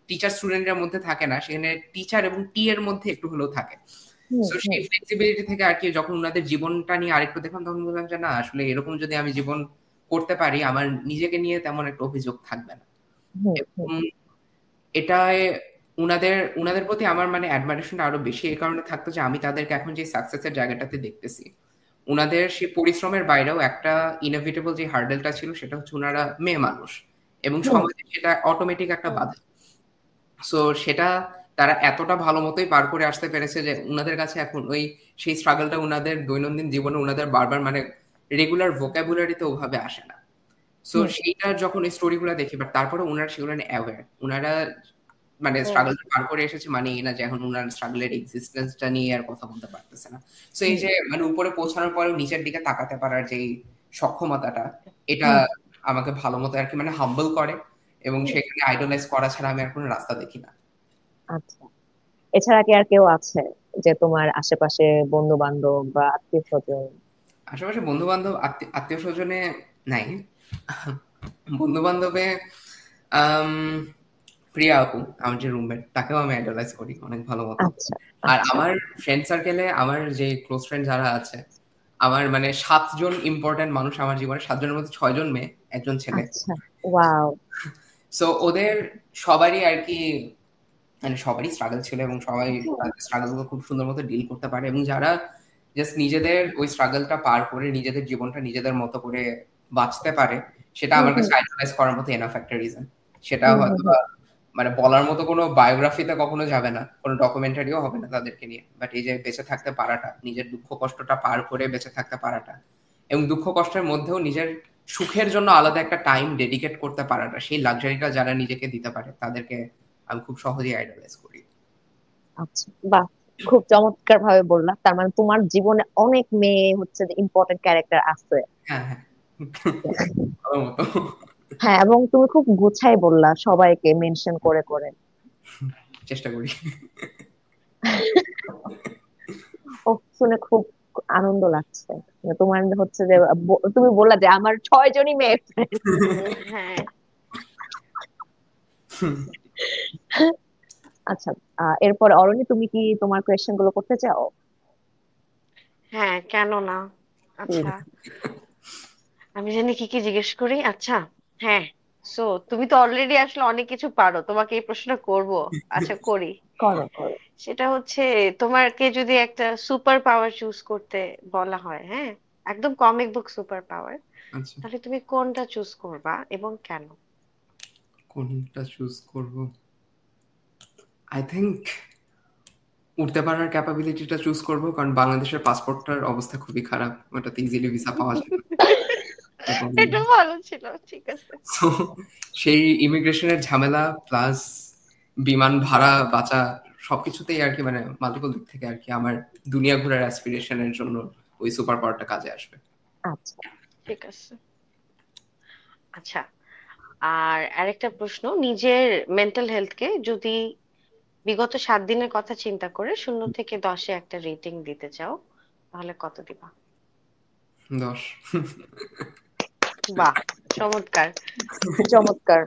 টিচার স্টুডেন্টের মধ্যে থাকে না, সেখানে টিচার এবং টি এর মধ্যে একটু হলেও থাকে। সো সেই ফ্লেক্সিবিলিটি থেকে আর কি যখন ওনাদের জীবনটা নিয়ে আরেকটু দেখলাম, তখন বললাম যে না, আসলে এরকম যদি আমি জীবন করতে পারি, আমার নিজেকে নিয়ে তেমন একটা অভিযোগ থাকবে না। এবং এটায় উনাদের প্রতি আমার মানে অ্যাডমাইরেশনটা আরো বেশি এই কারণে থাকতো যে আমি তাদেরকে এখন যে সাকসেসের জায়গাটাতে দেখতেছি, উনাদের সেই পরিশ্রমের বাইরেও একটা ইনএভিটেবল যে হার্ডেলটা ছিল, সেটা হচ্ছে উনারা মেয়ে মানুষ এবং সমাজে সেটা অটোমেটিক একটা বাধা। সো সেটা তারা এতটা ভালো মতোই পার করে আসতে পেরেছে যে উনাদের কাছে এখন ওই সেই স্ট্রাগলটা উনাদের দৈনন্দিন জীবনে উনাদের বারবার মানে রেগুলার ভোকাবুলারিতে ওভাবে আসে না। সো সেইটার যখন এই স্টোরিগুলো দেখি, বাট তারপরে উনারা সেগুলো নিয়ে অ্যাওয়্যার, উনারা মানে স্ট্রাগলটা পার করে এসেছে, মানে এই না যে এখন উনার স্ট্রাগলের এক্সিস্টেন্সটা নিয়ে আর কথা বলতে পারতেছে না। সো এই যে মানে উপরে পৌঁছানোর পরেও নিচের দিকে তাকাতে পারার যে সক্ষমতাটা, এটা আমাকে ভালো মতো আর কি মানে হাম্বল করে, এবং সেখানে আইডলাইজ করা ছাড়া আমি আর কোনো রাস্তা দেখি না। আচ্ছা, এছাড়া কি আর কেউ আছে যে তোমার আশেপাশে, বন্ধু বান্ধব বা আত্মীয় স্বজন? আশেপাশে বন্ধু বান্ধব আত্মীয় স্বজনে নাই। বন্ধু বান্ধবে প্রিয়া আপু, আমার যে রুমমেট, তাকেও আমি আইডলাইজ করি অনেক ভালো মতো। আর আমার ফ্রেন্ড সার্কেলে আমার যে ক্লোজ ফ্রেন্ড যারা আছে, আমার মানে 7 জন ইম্পর্টেন্ট মানুষ আমার জীবনে, 7 জনের মধ্যে 6 জন মেয়ে, 1 জন ছেলে। ওয়াও। সো ওদের সবারই আর কি মানে সবারই স্ট্রাগল ছিল এবং সবাই স্ট্রাগলগুলো খুব সুন্দর মতো ডিল করতে পারে, এবং যারা জাস্ট নিজেদের ওই স্ট্রাগলটা পার করে নিজেদের জীবনটা নিজেদের মতো করে বাঁচতে পারে, সেটা আমার কাছে আইডলাইজ করার মতো এনাফ একটা রিজন। সেটা হয়তো মানে বলার মতো কোনো বায়োগ্রাফিতে কখনো যাবে না, কোনো ডকুমেন্টারিও হবে না তাদেরকে নিয়ে, বাট এই যে বেঁচে থাকতে পারাটা, নিজের দুঃখ কষ্টটা পার করে বেঁচে থাকতে পারাটা, এবং দুঃখ কষ্টের মধ্যেও নিজের সুখের জন্য আলাদা একটা টাইম ডেডিকেট করতে পারাটা, সেই লাক্সারিটা যারা নিজেকে দিতে পারে, তাদেরকে আমি খুব সহজেই আইডলাইজ করি। আচ্ছা, বাহ, খুব চমৎকার ভাবে বললা। তার মানে তোমার জীবনে অনেক মেয়ে হচ্ছে ইম্পর্টেন্ট ক্যারেক্টার আছে। হ্যাঁ হ্যাঁ, ভালো মতো। হ্যাঁ, এবং তুমি খুব গুছাই বললা, সবাইকে মেনশন করে করে। চেষ্টা করি। ও, শুনে খুব আনন্দ লাগছে। তোমার হচ্ছে যে তুমি বললা যে আমার 6 জনই মেয়ে friend। হ্যাঁ। আচ্ছা, এরপর অরণি, তুমি কি তোমার কোয়েশ্চেন গুলো করতে চাও? হ্যাঁ, কেন না। আচ্ছা, আমি জানি কি কি জিজ্ঞেস করি। আচ্ছা, হ্যাঁ, সো তুমি তো অলরেডি আসলে অনেক কিছু পারো, তোমাকে এই প্রশ্ন করব। আচ্ছা, করি। করো করো। সেটা হচ্ছে, তোমাকে যদি একটা সুপার পাওয়ার চুজ করতে বলা হয়, হ্যাঁ, একদম কমিক বুক সুপার পাওয়ার, তাহলে তুমি কোনটা চুজ করবা এবং কেন? কোনটা চুজ করব? আই থিংক উঠতে পারার ক্যাপাবিলিটিটা চুজ করব, কারণ বাংলাদেশের পাসপোর্টটার অবস্থা খুবই খারাপ, ওটাতে ইজিলি ভিসা পাওয়া যায় না। এটা ভালো ছিল, ঠিক আছে। So, সেই ইমিগ্রেশনের ঝামেলা প্লাস বিমান ভাড়া বাঁচা সবকিছুতেই আর কি মানে মাল্টিপল দিক থেকে আর কি আমার দুনিয়া ঘোরার অ্যাসপিরেশনের জন্য ওই সুপার পাওয়ারটা কাজে আসবে। আচ্ছা, ঠিক আছে। আচ্ছা, আর আরেকটা প্রশ্ন, নিজের মেন্টাল হেলথকে যদি বিগত 7 দিনের কথা চিন্তা করে 0 থেকে 10-এ একটা রেটিং দিতে চাও, তাহলে কত দিবা? 10। বাহ, চমৎকার। চমৎকার।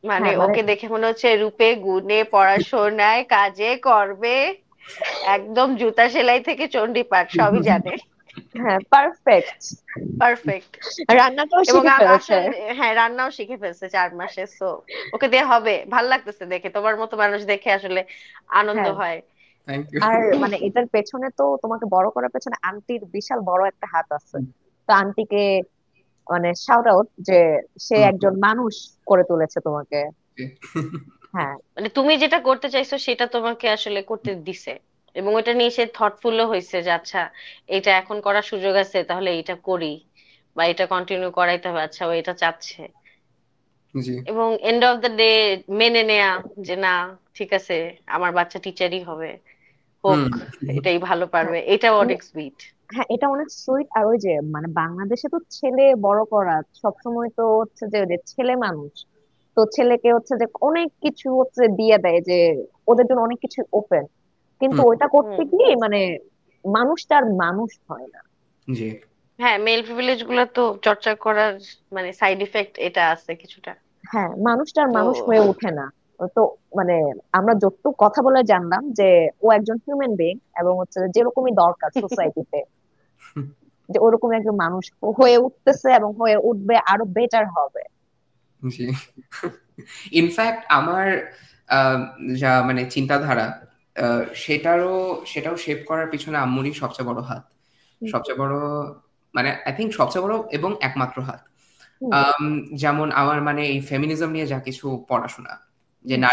মানে ওকে দেখে মনে হচ্ছে রূপে গুণে পড়াশোনায় কাজে কর্মে একদম জুতা সেলাই থেকে চণ্ডীপাঠ সবই জানে। হ্যাঁ, পারফেক্ট। পারফেক্ট। রান্নাটাও এবং শিখে ফেলেছে। আসলে হ্যাঁ, রান্নাও শিখে ফেলছে 4 মাসে। সো ওকে দিয়ে হবে। ভাল লাগতেছে দেখে, তোমার মতো মানুষ দেখে আসলে আনন্দ হয় থ্যাংক ইউ। আর মানে এটার পেছনে তো, তোমাকে বড় করার পেছনে আন্টির বিশাল বড় একটা হাত আছে। তো আন্টিকে মানে শাউট আউট যে সে একজন মানুষ করে তুলেছে তোমাকে। হ্যাঁ মানে তুমি যেটা করতে চাইছো সেটা তোমাকে আসলে করতে দিছে, এবং ওটা নিয়ে সে থটফুলও হয়েছে যে আচ্ছা এটা এখন করার সুযোগ আছে তাহলে এটা করি, বা এটা কন্টিনিউ করাইতে হবে, আচ্ছা ও এটা চাচ্ছে। জি। এবং এন্ড অফ দ্য ডে মেনে নেয়া যে না, ঠিক আছে, আমার বাচ্চা টিচারই হবে, হোক, হুম। এটাই ভালো হ্যাঁ পারবে, এটাও মানে অনেক সুইট। হ্যাঁ এটা অনেক সুইট। আর ওই যে মানে বাংলাদেশে তো ছেলে বড় করা সবসময় তো হচ্ছে যে যে ছেলে মানুষ, তো ছেলেকে হচ্ছে যে অনেক কিছু হচ্ছে দিয়ে দেয় যে ওদের জন্য অনেক কিছু ওপেন, কিন্তু হুম। ওইটা করতে হুম। গিয়ে মানে মানুষটা আর মানুষ হয় না। জি। হ্যাঁ, মেল প্রিভিলেজ গুলো তো চর্চা করার মানে সাইড ইফেক্ট এটা আছে কিছুটা। হ্যাঁ মানুষটা আর তো মানুষ হয়ে ওঠে না। তো মানে আমরা যতটুকু কথা বলে জানলাম যে ও একজন হিউম্যান বিং, এবং হচ্ছে যে যেরকমই দরকার সোসাইটিতে, যে ওরকম একজন মানুষ হয়ে উঠতেছে এবং হয়ে উঠবে, আরো বেটার হবে। জি। ইনফ্যাক্ট আমার আহ, যা মানে চিন্তাধারা, সেটারও সেটাও শেপ করার পিছনে আম্মুরই সবচেয়ে বড় হাত। হুম সবচেয়ে বড় মানে আই থিঙ্ক সবচেয়ে বড় এবং একমাত্র হাত। হুম যেমন আমার মানে এই ফেমিনিজম নিয়ে যা কিছু পড়াশোনা, যে হুম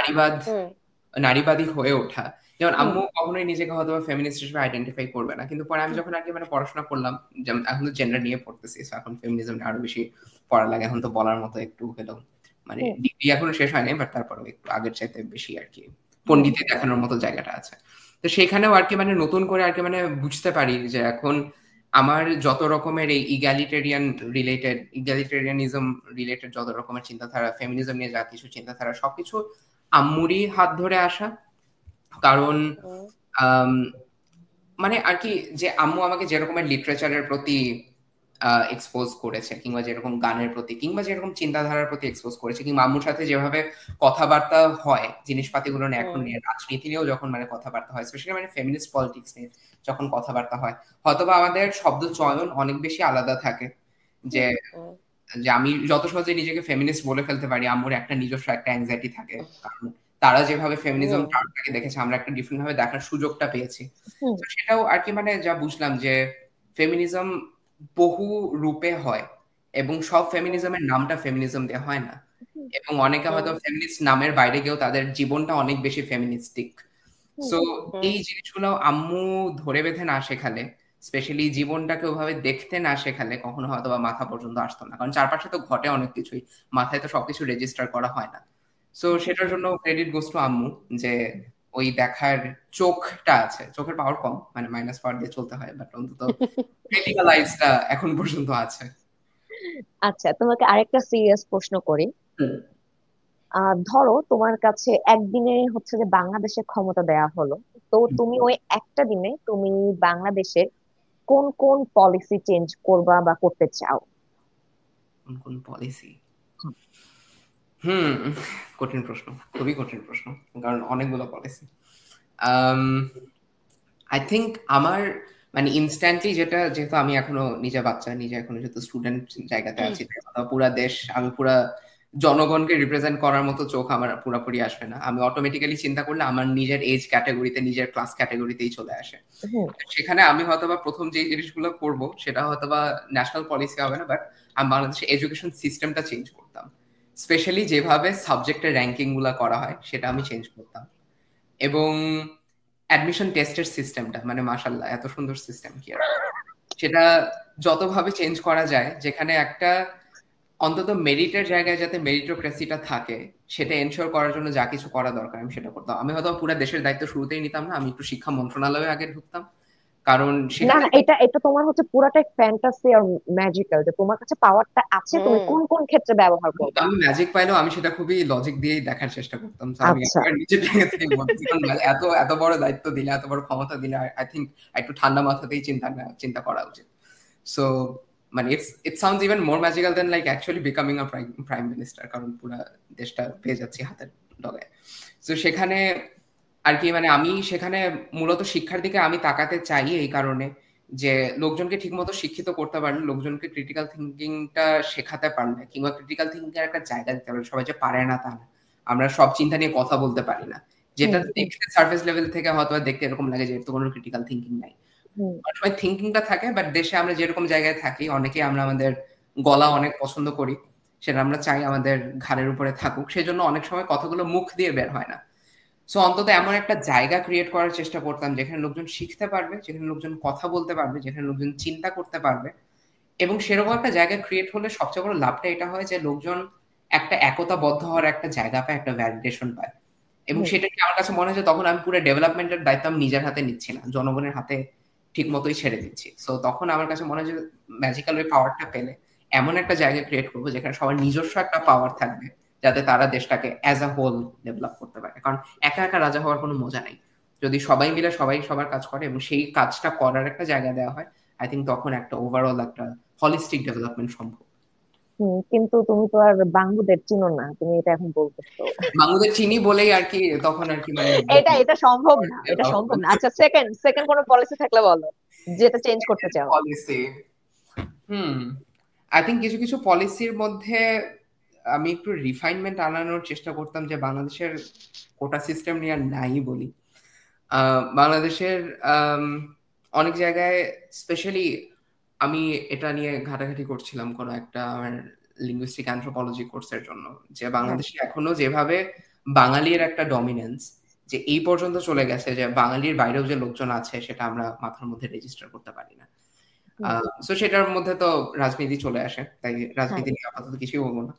হুম নারীবাদী হয়ে ওঠা। যেমন হুম আম্মু কখনোই নিজেকে হয়তো ফেমিনিস্ট হিসেবে আইডেন্টিফাই করবে না, কিন্তু পরে আমি যখন আর কি মানে পড়াশোনা করলাম, যেমন এখন তো জেন্ডার নিয়ে পড়তেছি, so এখন ফেমিনিজম আরো বেশি পড়া লাগে। এখন তো বলার মতো একটু হলেও মানে হুম ডিগ্রি এখনো শেষ হয়নি, বাট তারপরেও একটু আগের চাইতে বেশি আর কি হুম পণ্ডিতে দেখানোর মতো জায়গাটা আছে। তো সেখানেও আর কি মানে নতুন করে আর কি মানে বুঝতে পারি যে এখন আমার যত রকমের এই ইগালিটেরিয়ানিজম রিলেটেড যত রকমের চিন্তাধারা, ফেমিনিজম নিয়ে যা কিছু চিন্তাধারা, সবকিছু আম্মুরই হাত ধরে আসা। কারণ হুম আম, মানে আর কি, যে আম্মু আমাকে যেরকমের লিটারেচারের প্রতি এক্সপোজ করেছে, কিংবা যেরকম গানের প্রতি, কিংবা যেরকম চিন্তাধারার প্রতি এক্সপোজ করেছে, কিংবা আম্মুর সাথে যেভাবে কথাবার্তা হয় জিনিসপাতিগুলো নিয়ে, এখন হুম নিয়ে রাজনীতি নিয়েও যখন মানে কথাবার্তা হয়, স্পেশালি মানে ফেমিনিস্ট পলিটিক্স নিয়ে যখন কথাবার্তা হয়, হয়তোবা আমাদের শব্দ চয়ন অনেক বেশি আলাদা থাকে। যে হুম যে আমি যত সহজে নিজেকে ফেমিনিস্ট বলে ফেলতে পারি, আম্মুর একটা নিজস্ব একটা অ্যাংজাইটি থাকে, কারণ তারা যেভাবে ফেমিনিজম হুম টার্মটাকে দেখেছে, আমরা একটা ডিফারেন্ট ভাবে দেখার সুযোগটা পেয়েছি। হুম তো সেটাও আর কি মানে যা বুঝলাম যে ফেমিনিজম বহু রূপে হয়, এবং সব হুম ফেমিনিজমের নামটা ফেমিনিজম দেওয়া হয় না, হুম এবং অনেকে হয়তো হুম ফেমিনিস্ট নামের বাইরে গিয়েও তাদের জীবনটা অনেক বেশি ফেমিনিস্টিক। হুম সো হুম এই জিনিসগুলো আম্মু ধরে বেঁধে না শেখালে, স্পেশালি জীবনটাকে ওভাবে দেখতে না শেখালে, কখনো হয়তো বা মাথা পর্যন্ত আসতো না, কারণ চারপাশে তো ঘটে অনেক কিছুই, মাথায় তো সবকিছু রেজিস্টার করা হয় না। সো সেটার জন্য ক্রেডিট গোস টু আম্মু, যে ওই দেখার চোখটা আছে, চোখের পাওয়ার কম, মানে মাইনাস পাওয়ার দিয়ে চলতে হয়, বাট অন্তত ক্রিটিক্যাল আইসটা এখন পর্যন্ত আছে। আচ্ছা তোমাকে আরেকটা সিরিয়াস প্রশ্ন করি। হুম। ধরো তোমার কাছে একদিনে হচ্ছে যে বাংলাদেশের ক্ষমতা দেয়া হলো, তো তুমি ওই একটা দিনে তুমি বাংলাদেশের কোন কোন পলিসি চেঞ্জ করবা বা করতে চাও? কোন কোন পলিসি? হুম। কঠিন প্রশ্ন, খুবই কঠিন প্রশ্ন, কারণ অনেকগুলো পলিসি। আই থিঙ্ক আমার মানে ইনস্ট্যান্টলি যেটা, যেহেতু আমি এখনো নিজে বাচ্চা, নিজে এখনো যেহেতু স্টুডেন্ট জায়গাতে আছি, তাই অথবা পুরা দেশ, আমি পুরা জনগণকে রিপ্রেজেন্ট করার মতো চোখ আমার পুরোপুরি আসবে না। আমি অটোমেটিক্যালি চিন্তা করলে আমার নিজের এজ ক্যাটাগরিতে, নিজের ক্লাস ক্যাটাগরিতেই চলে আসে। হুম সেখানে আমি হয়তোবা প্রথম যে জিনিসগুলো করব সেটা হয়তোবা ন্যাশনাল পলিসি হবে না, বাট আমি বাংলাদেশের এডুকেশন সিস্টেমটা চেঞ্জ করতাম। স্পেশালি যেভাবে সাবজেক্টের র্যাঙ্কিং গুলা করা হয় সেটা আমি চেঞ্জ করতাম। এবং অ্যাডমিশন টেস্টের সিস্টেমটা, মানে মাশাল্লাহ এত সুন্দর সিস্টেম কি আর, সেটা যতভাবে চেঞ্জ করা যায়, যেখানে একটা অন্তত মেরিটের জায়গায় যাতে মেরিটোক্রেসিটা থাকে, সেটা এনশোর করার জন্য যা কিছু করা দরকার আমি সেটা করতাম। আমি হয়তো পুরো দেশের দায়িত্ব শুরুতেই নিতাম না, আমি একটু শিক্ষা মন্ত্রণালয়ে আগে ঢুকতাম, কারণ না সেখানে না, এটা এটা তোমার হচ্ছে পুরাটাই ফ্যান্টাসি আর ম্যাজিক্যাল, যে তোমার কাছে পাওয়ারটা আছে, তুমি হুম কোন কোন ক্ষেত্রে ব্যবহার করবা? আমি ম্যাজিক পাইলেও আমি সেটা খুবই লজিক দিয়েই দেখার চেষ্টা করতাম। তো আমি আচ্ছা। একবার নিজের জায়গা থেকে বলছি, কারণ এত এত বড় দায়িত্ব দিলে, এত বড় ক্ষমতা দিলে, আই থিঙ্ক একটু ঠান্ডা মাথাতেই চিন্তা করা উচিত। সো মানে it sounds even more magical than like actually becoming a prime minister, কারণ পুরো দেশটা পেয়ে যাচ্ছি হাতের ডগায়। তো সেখানে আর কি মানে আমি সেখানে মূলত শিক্ষার দিকে আমি তাকাতে চাই এই কারণে, যে লোকজনকে ঠিকমতো শিক্ষিত করতে পারলে, লোকজনকে ক্রিটিক্যাল থিঙ্কিংটা শেখাতে পারলে, কিংবা ক্রিটিক্যাল থিঙ্কিং এর একটা জায়গা দিতে পারলে, সবাই যে পারে না তা না, আমরা সব চিন্তা নিয়ে কথা বলতে পারি না, যেটা হুম দেখতে সার্ফেস লেভেল থেকে হয়তো দেখতে এরকম লাগে যে এর তো কোনো ক্রিটিক্যাল থিঙ্কিং নাই। হুম অনেক সময় থিঙ্কিংটা থাকে, বাট দেশে আমরা যেরকম জায়গায় থাকি অনেকেই আমরা আমাদের গলা অনেক পছন্দ করি, সেটা আমরা চাই আমাদের ঘাড়ের উপরে থাকুক, সেজন্য অনেক সময় কথাগুলো মুখ দিয়ে বের হয় না। সো অন্তত এমন একটা জায়গা ক্রিয়েট করার চেষ্টা করতাম যেখানে লোকজন শিখতে পারবে, যেখানে লোকজন কথা বলতে পারবে, যেখানে লোকজন চিন্তা করতে পারবে। এবং সেরকম একটা জায়গা ক্রিয়েট হলে সবচেয়ে বড় লাভটা এটা হয় যে লোকজন একটা একতাবদ্ধ হওয়ার একটা জায়গা পায়, একটা ভ্যালিডেশন পায়। এবং হুম সেটা কি আমার কাছে মনে হয় যে তখন আমি পুরো ডেভেলপমেন্টের দায়িত্ব আমি নিজের হাতে নিচ্ছি না, জনগণের হাতে ঠিক মতোই ছেড়ে দিচ্ছি। সো তখন আমার কাছে মনে হয় যে ম্যাজিক্যাল ওই পাওয়ারটা পেলে এমন একটা জায়গা ক্রিয়েট করবো যেখানে সবার নিজস্ব একটা পাওয়ার থাকবে, যাতে তারা দেশটাকে অ্যাজ আ হোল ডেভেলপ করতে পারে। কারণ একা একা রাজা হওয়ার কোনো মজা নেই। যদি সবাই মিলে সবাই সবার কাজ করে এবং সেই কাজটা করার একটা জায়গা দেওয়া হয়, আই থিঙ্ক তখন একটা ওভারঅল একটা হলিস্টিক ডেভেলপমেন্ট সম্ভব। কিন্তু তুমি তো আর বাঙ্গুদের চিনো না, তুমি এটা এখন বলতেছো। বাংলাদেশ চিনি বলেই আর কি তখন আর কি মানে এটা এটা সম্ভব না, এটা সম্ভব না। আচ্ছা, সেকেন্ড সেকেন্ড কোনো পলিসি থাকলে বলো, যেটা চেঞ্জ করতে চাও। পলিসি। আই থিঙ্ক কিছু কিছু পলিসির মধ্যে আমি একটু রিফাইনমেন্ট আনানোর চেষ্টা করতাম, যে বাংলাদেশের কোটা সিস্টেম নিয়ে আর নাই বলি। বাংলাদেশের অনেক জায়গায় স্পেশালি আমি এটা নিয়ে ঘাটাঘাটি করছিলাম কোনো একটা আমার লিঙ্গুইস্টিক অ্যানথ্রোপোলজি কোর্সের জন্য, যে হ্যাঁ বাংলাদেশে এখনো যেভাবে বাঙালির একটা ডমিনেন্স যে এই পর্যন্ত চলে গেছে যে বাঙালির বাইরেও যে লোকজন আছে সেটা আমরা মাথার মধ্যে রেজিস্টার করতে পারি না। হুম, সো সেটার মধ্যে তো রাজনীতি চলে আসে, তাই হ্যাঁ রাজনীতি নিয়ে আপাতত কিছুই বলবো না,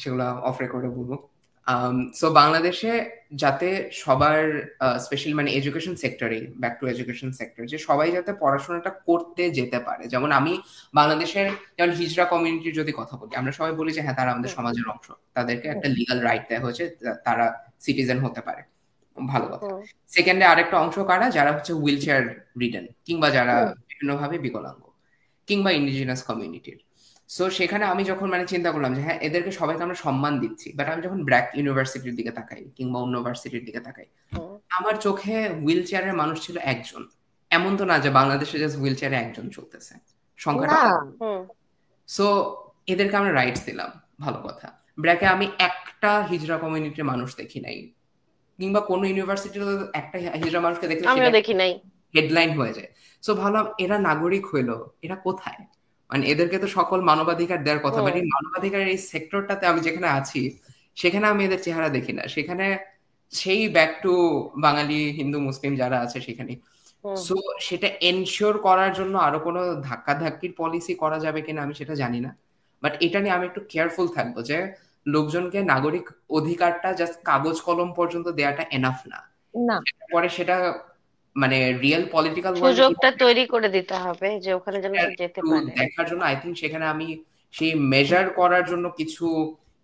সেগুলো অফ রেকর্ডে বলবো। সো বাংলাদেশে যাতে সবার স্পেশালি মানে এডুকেশন সেক্টরে, ব্যাক টু এডুকেশন সেক্টর, যে সবাই যাতে পড়াশোনাটা করতে যেতে পারে। যেমন আমি বাংলাদেশের যেমন হিজড়া কমিউনিটির যদি কথা বলি, আমরা সবাই বলি যে হ্যাঁ তারা আমাদের হুম, সমাজের অংশ, তাদেরকে হুম, একটা লিগাল রাইট দেওয়া হয়েছে, তারা সিটিজেন হতে পারে, ভালো কথা। হুম, সেকেন্ডে আরেকটা অংশ কারা, যারা হচ্ছে হুইল চেয়ার রিডেন কিংবা যারা হুম, বিভিন্নভাবে বিকলাঙ্গ কিংবা ইন্ডিজিনাস কমিউনিটির। সো সেখানে আমি যখন মানে চিন্তা করলাম যে হ্যাঁ এদেরকে সবাইকে আমরা সম্মান দিচ্ছি, বাট আমি যখন ব্র্যাক ইউনিভার্সিটির দিকে তাকাই কিংবা অন্য ভার্সিটির দিকে তাকাই, হুম। আমার চোখে হুইল চেয়ারের মানুষ ছিল একজন। এমন তো না যে বাংলাদেশে জাস্ট হুইল চেয়ারে একজন চলতেছে, সংখ্যাটা না অনেক। হুম। সো এদেরকে আমরা রাইটস দিলাম, ভালো কথা। ব্র্যাকে আমি একটা হিজড়া কমিউনিটির মানুষ দেখি নাই, কিংবা কোনো ইউনিভার্সিটিতে একটা হিজড়া মানুষকে দেখলে সেটা আমিও দেখি নাই। হেডলাইন হয়ে যায়। সো ভাবলাম এরা নাগরিক হইলো, এরা কোথায়? মানে এদেরকে তো সকল মানবাধিকার দেওয়ার কথা, বাট হুম, এই মানবাধিকারের এই সেক্টরটাতে আমি যেখানে আছি সেখানে আমি এদের চেহারা দেখি না। সেখানে সেই ব্যাক টু বাঙালি হিন্দু মুসলিম যারা আছে সেখানে। হুম। সো সেটা এনশিওর করার জন্য আরো কোনো ধাক্কাধাক্কির পলিসি করা যাবে কিনা আমি সেটা জানি না, বাট এটা নিয়ে আমি একটু কেয়ারফুল থাকবো যে লোকজনকে নাগরিক অধিকারটা জাস্ট কাগজ কলম পর্যন্ত দেওয়াটা এনাফ না। না পরে সেটা মানে রিয়েল পলিটিক্যাল ওয়ার্ল্ডে সুযোগটা তৈরি করে দিতে হবে যে ওখানে যেন সে যেতে একটু পারে। দেখার জন্য আই থিঙ্ক সেখানে আমি সেই মেজার করার জন্য কিছু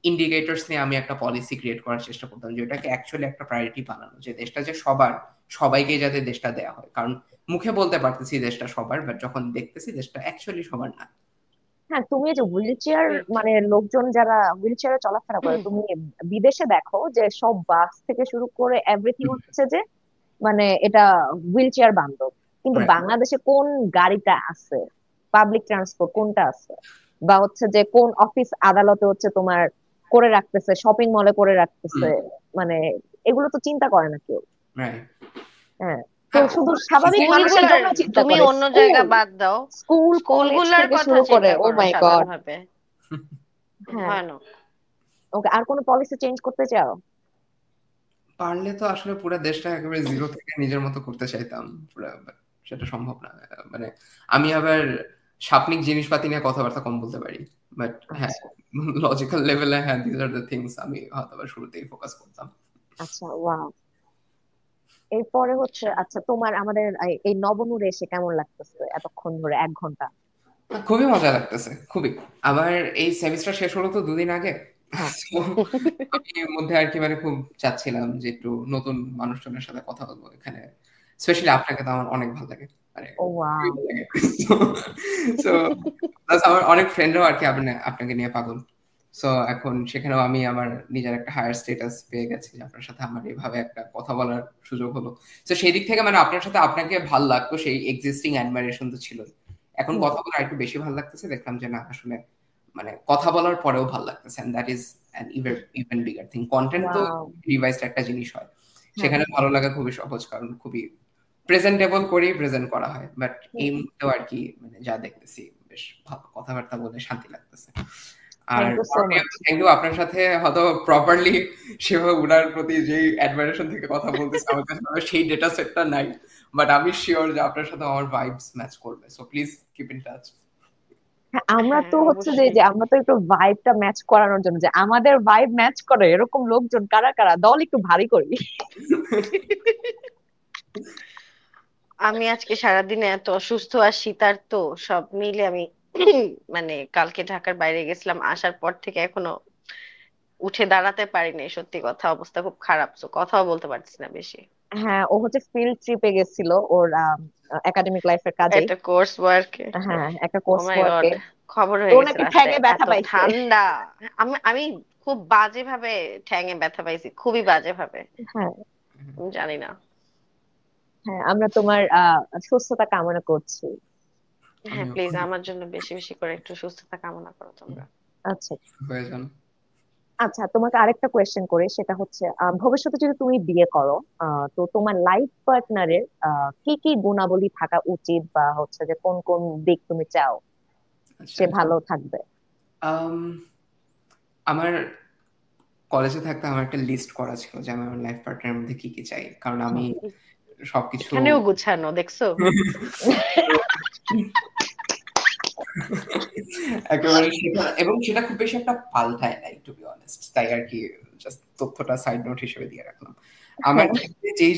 ইন্ডিকেটরস নিয়ে আমি একটা পলিসি ক্রিয়েট করার চেষ্টা করতাম, যেটাকে অ্যাকচুয়ালি একটা প্রায়োরিটি বানানো, যে দেশটা যে সবার, সবাইকে যাতে দেশটা দেয়া হয়। কারণ মুখে বলতে পারতেছি দেশটা সবার, বাট যখন দেখতেছি দেশটা অ্যাকচুয়ালি সবার না। হ্যাঁ, তুমি এই যে হুইল চেয়ার, এইটাই। মানে লোকজন যারা হুইল চেয়ারে চলাফেরা করে, তুমি বিদেশে দেখো যে সব বাস থেকে শুরু করে এভরিথিং হচ্ছে যে মানে এটা হুইল চেয়ার বান্ধব। কিন্তু Right. বাংলাদেশে কোন গাড়িটা আছে, পাবলিক ট্রান্সপোর্ট কোনটা আছে, বা হচ্ছে যে কোন অফিস আদালতে হচ্ছে তোমার করে রাখতেছে, শপিং মলে করে রাখতেছে, মানে এগুলো তো চিন্তা করে না কেউ। Right. হ্যাঁ, তো হ্যাঁ, শুধু স্বাভাবিক মানুষের স্কুলগুলার জন্য চিন্তা তুমি করে। অন্য স্কুল, জায়গা বাদ দাও, স্কুল কলেজ স্কুলগুলার থেকে কথা শুরু করে, চিন্তা ও করো মাই গড। সাধারণভাবে। হ্যাঁ, ভয়ানক। ওকে, আর কোনো পলিসি চেঞ্জ করতে চাও? পারলে তো আসলে পুরো দেশটা একেবারে জিরো থেকে নিজের মতো করতে চাইতাম পুরা, but সেটা সম্ভব না। মানে আমি আবার সাপনিক জিনিসপাতি নিয়ে কথাবার্তা কম বলতে পারি, বাট হ্যাঁ আচ্ছা লজিক্যাল লেভেলে হ্যাঁ দিস আর দ্য থিংস আমি হয়তো আবার শুরুতেই ফোকাস করতাম। আচ্ছা, ওয়াও। এরপরে হচ্ছে, আচ্ছা তোমার আমাদের এই নবনূরে এসে কেমন লাগতেছে এতক্ষণ ধরে, 1 ঘন্টা? খুবই মজা লাগতেছে, খুবই। আমার এই সেমিস্টার শেষ হলো তো 2 দিন আগে। হ্যাঁ, So, আমি এর মধ্যে আর কি মানে খুব চাচ্ছিলাম যে একটু নতুন মানুষজনের সাথে কথা বলবো এখানে। স্পেশালি আপনাকে তো আমার অনেক ভালো লাগে, মানে ও খুবই ওয়াও। ভালো লাগে। সো প্লাস আমার অনেক ফ্রেন্ডরাও আর কি আপনাকে নিয়ে পাগল। সো এখন সেখানেও আমি আমার নিজের একটা হায়ার স্ট্যাটাস পেয়ে গেছি, যে আপনার সাথে আমার এভাবে একটা কথা বলার সুযোগ হলো। তো সেই দিক থেকে মানে আপনার সাথে আপনাকে ভাল লাগতো, সেই এক্সিস্টিং অ্যাডমাইরেশন তো ছিল। এখন কথা বলার একটু বেশি ভালো লাগতেছে, দেখলাম যে না আসলে মানে কথা বলার পরেও ভালো লাগতেছে, and that is an even bigger thing. Content তো ওয়াও, রিভাইসড একটা জিনিস হয়, হ্যাঁ সেখানে ভালো লাগা খুবই সহজ, কারণ খুবই প্রেজেন্টেবল করেই প্রেজেন্ট করা হয়। বাট এই মুহূর্তেও আর কি মানে যা দেখতেছি বেশ ভালো, কথাবার্তা বলে শান্তি লাগতেছে। আর thank you so much. Thank you, আপনার সাথে হয়তো প্রপারলি সেভাবে উনার প্রতি যেই অ্যাডমাইরেশন থেকে কথা বলতেছি আমার কাছে হয়তো সেই ডেটা সেটটা নাই, বাট আমি শিওর যে আপনার সাথে আমার ভাইবস ম্যাচ করবে। So please keep in touch. হ্যাঁ, আমরা হ্যাঁ তো হচ্ছে যে অবশ্যই। যে আমরা তো একটু ভাইবটা ম্যাচ করানোর জন্য, যে আমাদের ভাইব ম্যাচ করে এরকম লোকজন কারা কারা, দল একটু ভারী করি। আমি আজকে সারাদিনে এত অসুস্থ আর শীতার্ত সব মিলে আমি মানে কালকে ঢাকার বাইরে গেছিলাম, আসার পর থেকে এখনো উঠে দাঁড়াতে পারিনি, সত্যি কথা, অবস্থা খুব খারাপ, তো কথাও বলতে পারছি না বেশি। হ্যাঁ, ও হচ্ছে ফিল্ড ট্রিপে গেছিল ওর একাডেমিক লাইফের কাজেই। একটা কোর্স ওয়ার্কে। হ্যাঁ, একটা ও কোর্স মাই ওয়ার্কে। গড, খবর তো হয়ে ও গেছে নাকি ঠ্যাঙে রাস্তায়, ব্যথা এত পাইছে। ঠান্ডা। আমি আমি খুব বাজে ভাবে ঠ্যাঙে ব্যথা পাইছি, খুবই বাজে ভাবে। হ্যাঁ আমি জানি না। হ্যাঁ, আমরা তোমার সুস্থতা কামনা করছি। হ্যাঁ প্লিজ আমার জন্য বেশি বেশি করে একটু সুস্থতা কামনা করো তোমরা। আচ্ছা হয়ে যান। আচ্ছা, তোমাকে আরেকটা কোয়েশ্চেন করি, সেটা হচ্ছে ভবিষ্যতে যদি তুমি বিয়ে করো, তো তোমার লাইফ পার্টনারের কি কি গুণাবলী থাকা উচিত, বা হচ্ছে যে কোন কোন দিক তুমি চাও আচ্ছা, সে ভালো থাকবে? আম, আমার কলেজে থাকতে আমার একটা লিস্ট করা ছিল যে আমি আমার লাইফ পার্টনারের মধ্যে কি কি চাই, কারণ আমি সবকিছু এখানেও গুছানো দেখছো। একেবারে এবং সেটা খুব বেশি একটা পাল্টায় নাই, টু বি অনেস্ট, তাই আর কি জাস্ট তথ্যটা সাইড নোট হিসেবে দিয়ে রাখলাম। আমার হ্যাঁ, ক্ষেত্রে যেই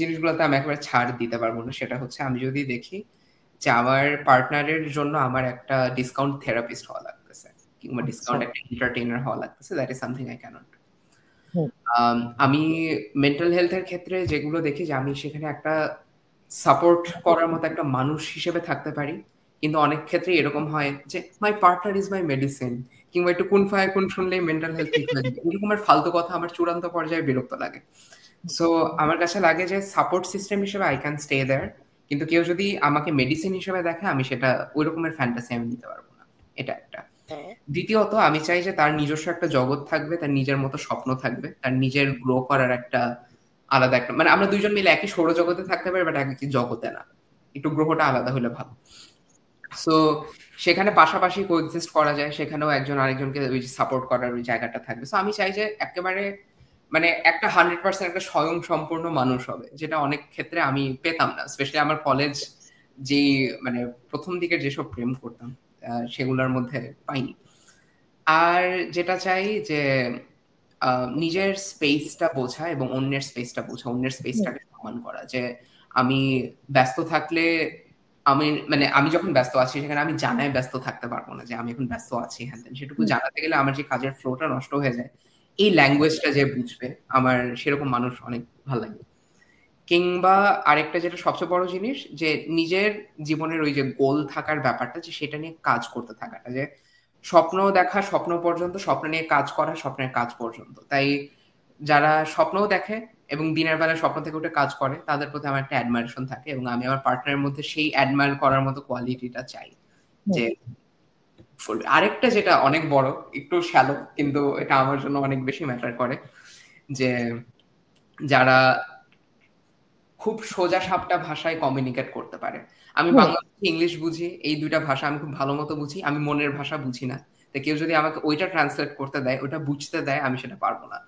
জিনিসগুলোতে আমি একেবারে ছাড় দিতে পারবো না, সেটা হচ্ছে আমি যদি দেখি যে আমার পার্টনারের জন্য আমার একটা ডিসকাউন্ট থেরাপিস্ট হওয়া লাগতেছে, কিংবা আচ্ছা, ডিসকাউন্ট একটা এন্টারটেইনার হওয়া লাগতেছে, that is something I can't. হুম, আমি মেন্টাল হেলথের ক্ষেত্রে যেগুলো দেখি যে আমি সেখানে একটা সাপোর্ট করার মতো একটা মানুষ হিসেবে থাকতে পারি, কিন্তু অনেক ক্ষেত্রে এরকম হয় যে my partner is my medicine, কিংবা একটু কোন ফায়ার কোন শুনলেই মেন্টাল হেলথ ঠিক হয়ে যাবে, এরকমের ফালতু কথা আমার চূড়ান্ত পর্যায়ে বিরক্ত লাগে। সো আমার কাছে লাগে যে সাপোর্ট সিস্টেম হিসেবে আই ক্যান স্টে দেয়ার, কিন্তু কেউ যদি আমাকে মেডিসিন হিসেবে দেখে আমি সেটা ওই রকমের ফ্যান্টাসি আমি নিতে পারবো না। এটা একটা। দ্বিতীয়ত আমি চাই যে তার নিজস্ব একটা জগৎ থাকবে, তার নিজের মতো স্বপ্ন থাকবে, তার নিজের গ্রো করার একটা আলাদা একটা, মানে আমরা দুইজন মিলে একই সৌরজগতে থাকতে পারি, বাট একই জগতে না, একটু গ্রহটা আলাদা হলে ভালো। সো সেখানে পাশাপাশি কোএক্সিস্ট করা যায়, সেখানেও একজন আরেকজনকে ওই সাপোর্ট করার ওই জায়গাটা থাকবে। সো আমি চাই যে একেবারে মানে একটা 100% একটা স্বয়ং সম্পূর্ণ মানুষ হবে, যেটা অনেক ক্ষেত্রে আমি পেতাম না, স্পেশালি আমার কলেজ যে মানে প্রথম দিকে যেসব প্রেম করতাম সেগুলোর মধ্যে পাইনি। আর যেটা চাই যে নিজের স্পেসটা বোঝা এবং অন্যের স্পেসটা বোঝা, অন্যের হুম, স্পেসটাকে সম্মান করা, যে আমি ব্যস্ত থাকলে আমি যখন ব্যস্ত আছি সেখানে আমি জানায় ব্যস্ত থাকতে পারবো না যে আমি এখন ব্যস্ত আছি, হ্যাঁ সেটুকু হুম, জানাতে গেলে আমার যে কাজের ফ্লোটা নষ্ট হয়ে যায়। এই ল্যাঙ্গুয়েজটা যে বুঝবে, আমার সেরকম মানুষ অনেক ভালো লাগে। কিংবা আরেকটা যেটা সবচেয়ে বড় জিনিস, যে নিজের জীবনের ওই যে গোল থাকার ব্যাপারটা, যে সেটা নিয়ে কাজ করতে থাকাটা, যে স্বপ্ন দেখা, স্বপ্ন পর্যন্ত, স্বপ্ন নিয়ে কাজ করা, স্বপ্নের কাজ পর্যন্ত। তাই যারা স্বপ্নও দেখে এবং দিনের বেলা স্বপ্ন থেকে উঠে কাজ করে, তাদের প্রতি আমার একটা অ্যাডমাইরেশন থাকে, এবং আমি আমার পার্টনারের মধ্যে সেই অ্যাডমায়ার করার মতো কোয়ালিটিটা চাই হুম, যে করবে। আরেকটা যেটা অনেক বড়, একটু শ্যালো, কিন্তু এটা আমার জন্য অনেক বেশি ম্যাটার করে, যে যারা খুব সোজা সাপটা ভাষায় কমিউনিকেট করতে পারে। আমি হুম, বাংলা বুঝি, ইংলিশ বুঝি, এই দুইটা ভাষা আমি খুব ভালো মতো বুঝি, আমি মনের ভাষা বুঝি না। তো কেউ যদি আমাকে ওইটা ট্রান্সলেট করতে দেয়, ওইটা বুঝতে দেয়, আমি সেটা পারবো না।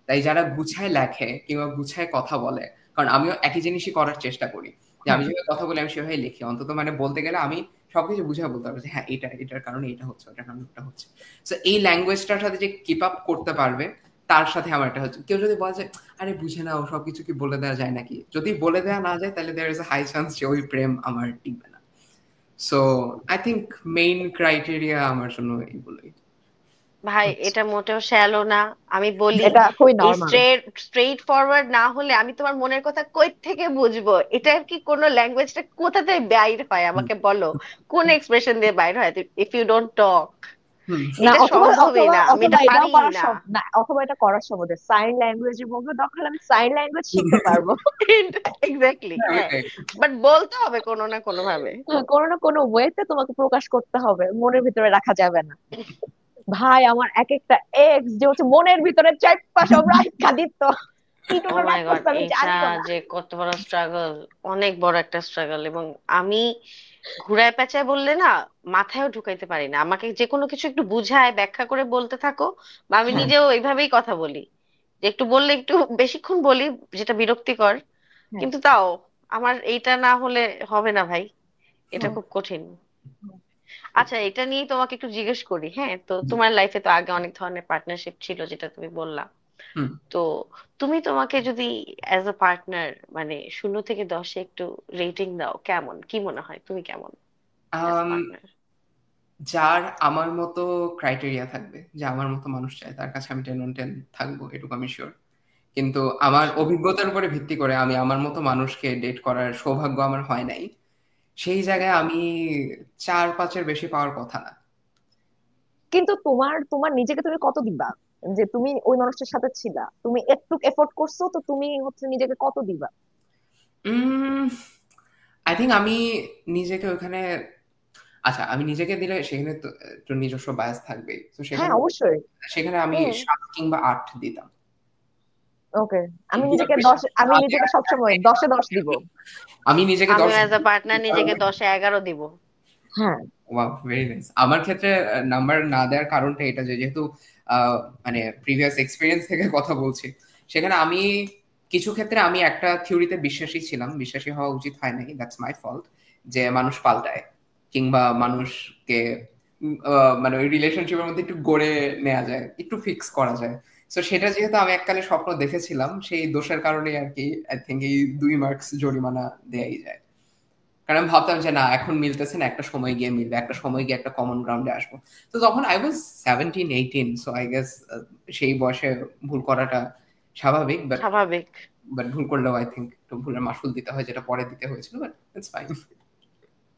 তাই যারা গুছায় লেখে কিংবা গুছায় কথা বলে, কারণ আমিও একই জিনিসই করার চেষ্টা করি, যে আমি যেভাবে কথা বলি আমি সেভাবে লিখি, অন্তত মানে বলতে গেলে আমি সবকিছু বুঝায় বলতে পারবো যে হ্যাঁ এটার কারণে এটা হচ্ছে, ওটার কারণে ওটা হচ্ছে। তো এই ল্যাঙ্গুয়েজটার সাথে যে কিপ আপ করতে পারবে, তার সাথে আমার একটা হচ্ছে। কেউ যদি বলে যে আরে বুঝে নাও, সবকিছু কি বলে দেওয়া যায় নাকি, যদি বলে দেওয়া না যায় তাহলে there is a high chance যে ওই প্রেম আমার টিকবে না। So I think main criteria আমার জন্য এগুলোই। ভাই আচ্ছা, এটা মোটেও শ্যালো না। আমি বলি এটা খুবই এই নর্মাল। স্ট্রেইট ফরওয়ার্ড না হলে আমি তোমার মনের কথা কই থেকে বুঝবো? এটার কি কোনো ল্যাঙ্গুয়েজটা কোথাতে বাইর হয় আমাকে বলো, কোন এক্সপ্রেশন দিয়ে বাইর হয়? ইফ ইউ ডোন্ট টক, হুম। না, এটা অথবা সম্ভবই অথবা না, আমি অথবা এটা এটাও পারি করার না। না, অথবা এটা করার সম্বন্ধে সাইন ল্যাঙ্গুয়েজে বলবো, দরকার হলে আমি সাইন ল্যাঙ্গুয়েজ শিখতে পারবো। এক্স্যাক্টলি, হ্যাঁ, হ্যাঁ, ওইটাই। বাট বলতে হবে কোনো না কোনো ভাবে। কোনো না কোনো ওয়েতে তোমাকে প্রকাশ করতে হবে, মনের ভিতরে রাখা যাবে না। ভাই আমার এক একটা এক্স যে হচ্ছে মনের ভিতরে চাইপা সব রাখা দিত, কি ও টোনা মাই ব্যাক গড, করতে আমি এটা জানিও না। যে কত বড় স্ট্রাগল, অনেক বড় একটা স্ট্রাগল। এবং আমি ঘুরায় পেঁচায় বললে না মাথায়ও ঢুকাইতে পারি না। আমাকে যে কোনো কিছু একটু বুঝায় ব্যাখ্যা করে বলতে থাকো, বা আমি হ্যাঁ নিজেও এইভাবেই কথা বলি, যে একটু বললে একটু বেশিক্ষণ বলি, যেটা বিরক্তিকর। হ্যাঁ। কিন্তু তাও আমার এইটা না হলে হবে না ভাই, এটা হুম, খুব কঠিন। হুম, আচ্ছা, এটা নিয়েই তোমাকে একটু জিজ্ঞেস করি। হ্যাঁ, তো তোমার লাইফে তো আগে অনেক ধরনের পার্টনারশিপ ছিল, যেটা তুমি বললা। হুম। তো তুমি তোমাকে যদি অ্যাজ আ পার্টনার, মানে 0 থেকে 10-এ একটু রেটিং দাও, কেমন, কি মনে হয় তুমি কেমন অ্যাজ আম, পার্টনার? যার আমার মতো ক্রাইটেরিয়া থাকবে, যে আমার মতো মানুষ চাই, তার কাছে আমি 10/10 থাকবো, এটুকু আমি শিওর। কিন্তু আমার অভিজ্ঞতার উপরে ভিত্তি করে আমি আমার মতো মানুষকে ডেট করার সৌভাগ্য আমার হয় নাই, সেই জায়গায় আমি 4-5-এর বেশি পাওয়ার কথা না। কিন্তু তোমার তোমার নিজেকে তুমি কত দিবা, যে তুমি ওই মানুষটার সাথে ছিলা, তুমি একটু এফোর্ট করছো, তো তুমি হচ্ছে নিজেকে কত দিবা? আই থিঙ্ক আমি নিজেকে ওখানে, আচ্ছা আমি নিজেকে দিলে সেখানে তো একটু নিজস্ব বায়াস থাকবেই, তো হ্যাঁ সেখানে অবশ্যই। সেখানে আমি হুম। 7 কিংবা 8 দিতাম। ওকে, আমি খুব নিজেকে বেশি 10, আমি না নিজেকে দেওয়ার সবসময় 10-এ 10 দিব। আমি নিজেকে আমিও 10 অ্যাজ আ পার্টনার নিজেকে 10-এ 11 দিব। হ্যাঁ। Wow, very nice. আমার ক্ষেত্রে নাম্বার না দেওয়ার কারণটা এটা যে যেহেতু মানে প্রিভিয়াস এক্সপিরিয়েন্স থেকে কথা বলছি, সেখানে আমি কিছু ক্ষেত্রে আমি একটা থিওরিতে বিশ্বাসী ছিলাম, বিশ্বাসী হওয়া উচিত হয় নাই, দ্যাটস মাই ফল্ট, যে মানুষ পাল্টায় কিংবা মানুষকে মানে ওই রিলেশনশিপের মধ্যে একটু গড়ে নেওয়া যায়, একটু ফিক্স করা যায়। তো সেটা যেহেতু আমি এককালে স্বপ্ন দেখেছিলাম, সেই দোষের কারণে আর কি আই থিঙ্ক এই 2 মার্কস জরিমানা দেয়াই যায়। কারণ আমি ভাবতাম যে না এখন মিলতেছে না, একটা সময় গিয়ে মিলবে, একটা সময় গিয়ে একটা কমন গ্রাউন্ডে আসবো। তো তখন I was 17-18, so I guess সেই বয়সে ভুল করাটা স্বাভাবিক, বাট স্বাভাবিক। বাট ভুল করলেও আই থিঙ্ক একটু ভুলের মাসুল দিতে হয়, যেটা পরে দিতে হয়েছিল, বাট ইটস ফাইন।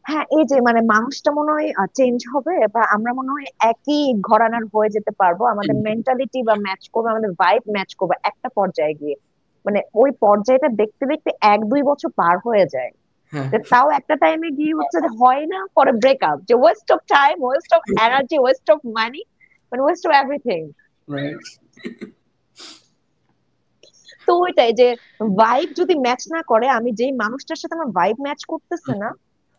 হ্যাঁ, এই যে মানে মানুষটা মনে হয় চেঞ্জ হবে, বা আমরা মনে হয় একই ঘরানার হয়ে যেতে পারবো, আমাদের মেন্টালিটি বা ম্যাচ করবে, আমাদের ভাইব ম্যাচ করবে একটা পর্যায়ে গিয়ে। মানে ওই পর্যায়টা দেখতে দেখতে 1-2 বছর পার হয়ে যায়, হ্যাঁ, যে তাও একটা টাইমে গিয়ে হচ্ছে যে হয় না, পরে ব্রেকআপ, যে West of time, West of energy, West of money, মানে ওয়েস্ট অফ এভরিথিং। রাইট। তো ওইটাই যে ভাইব যদি ম্যাচ না করে, আমি যেই মানুষটার সাথে আমার ভাইব ম্যাচ করতেছে না,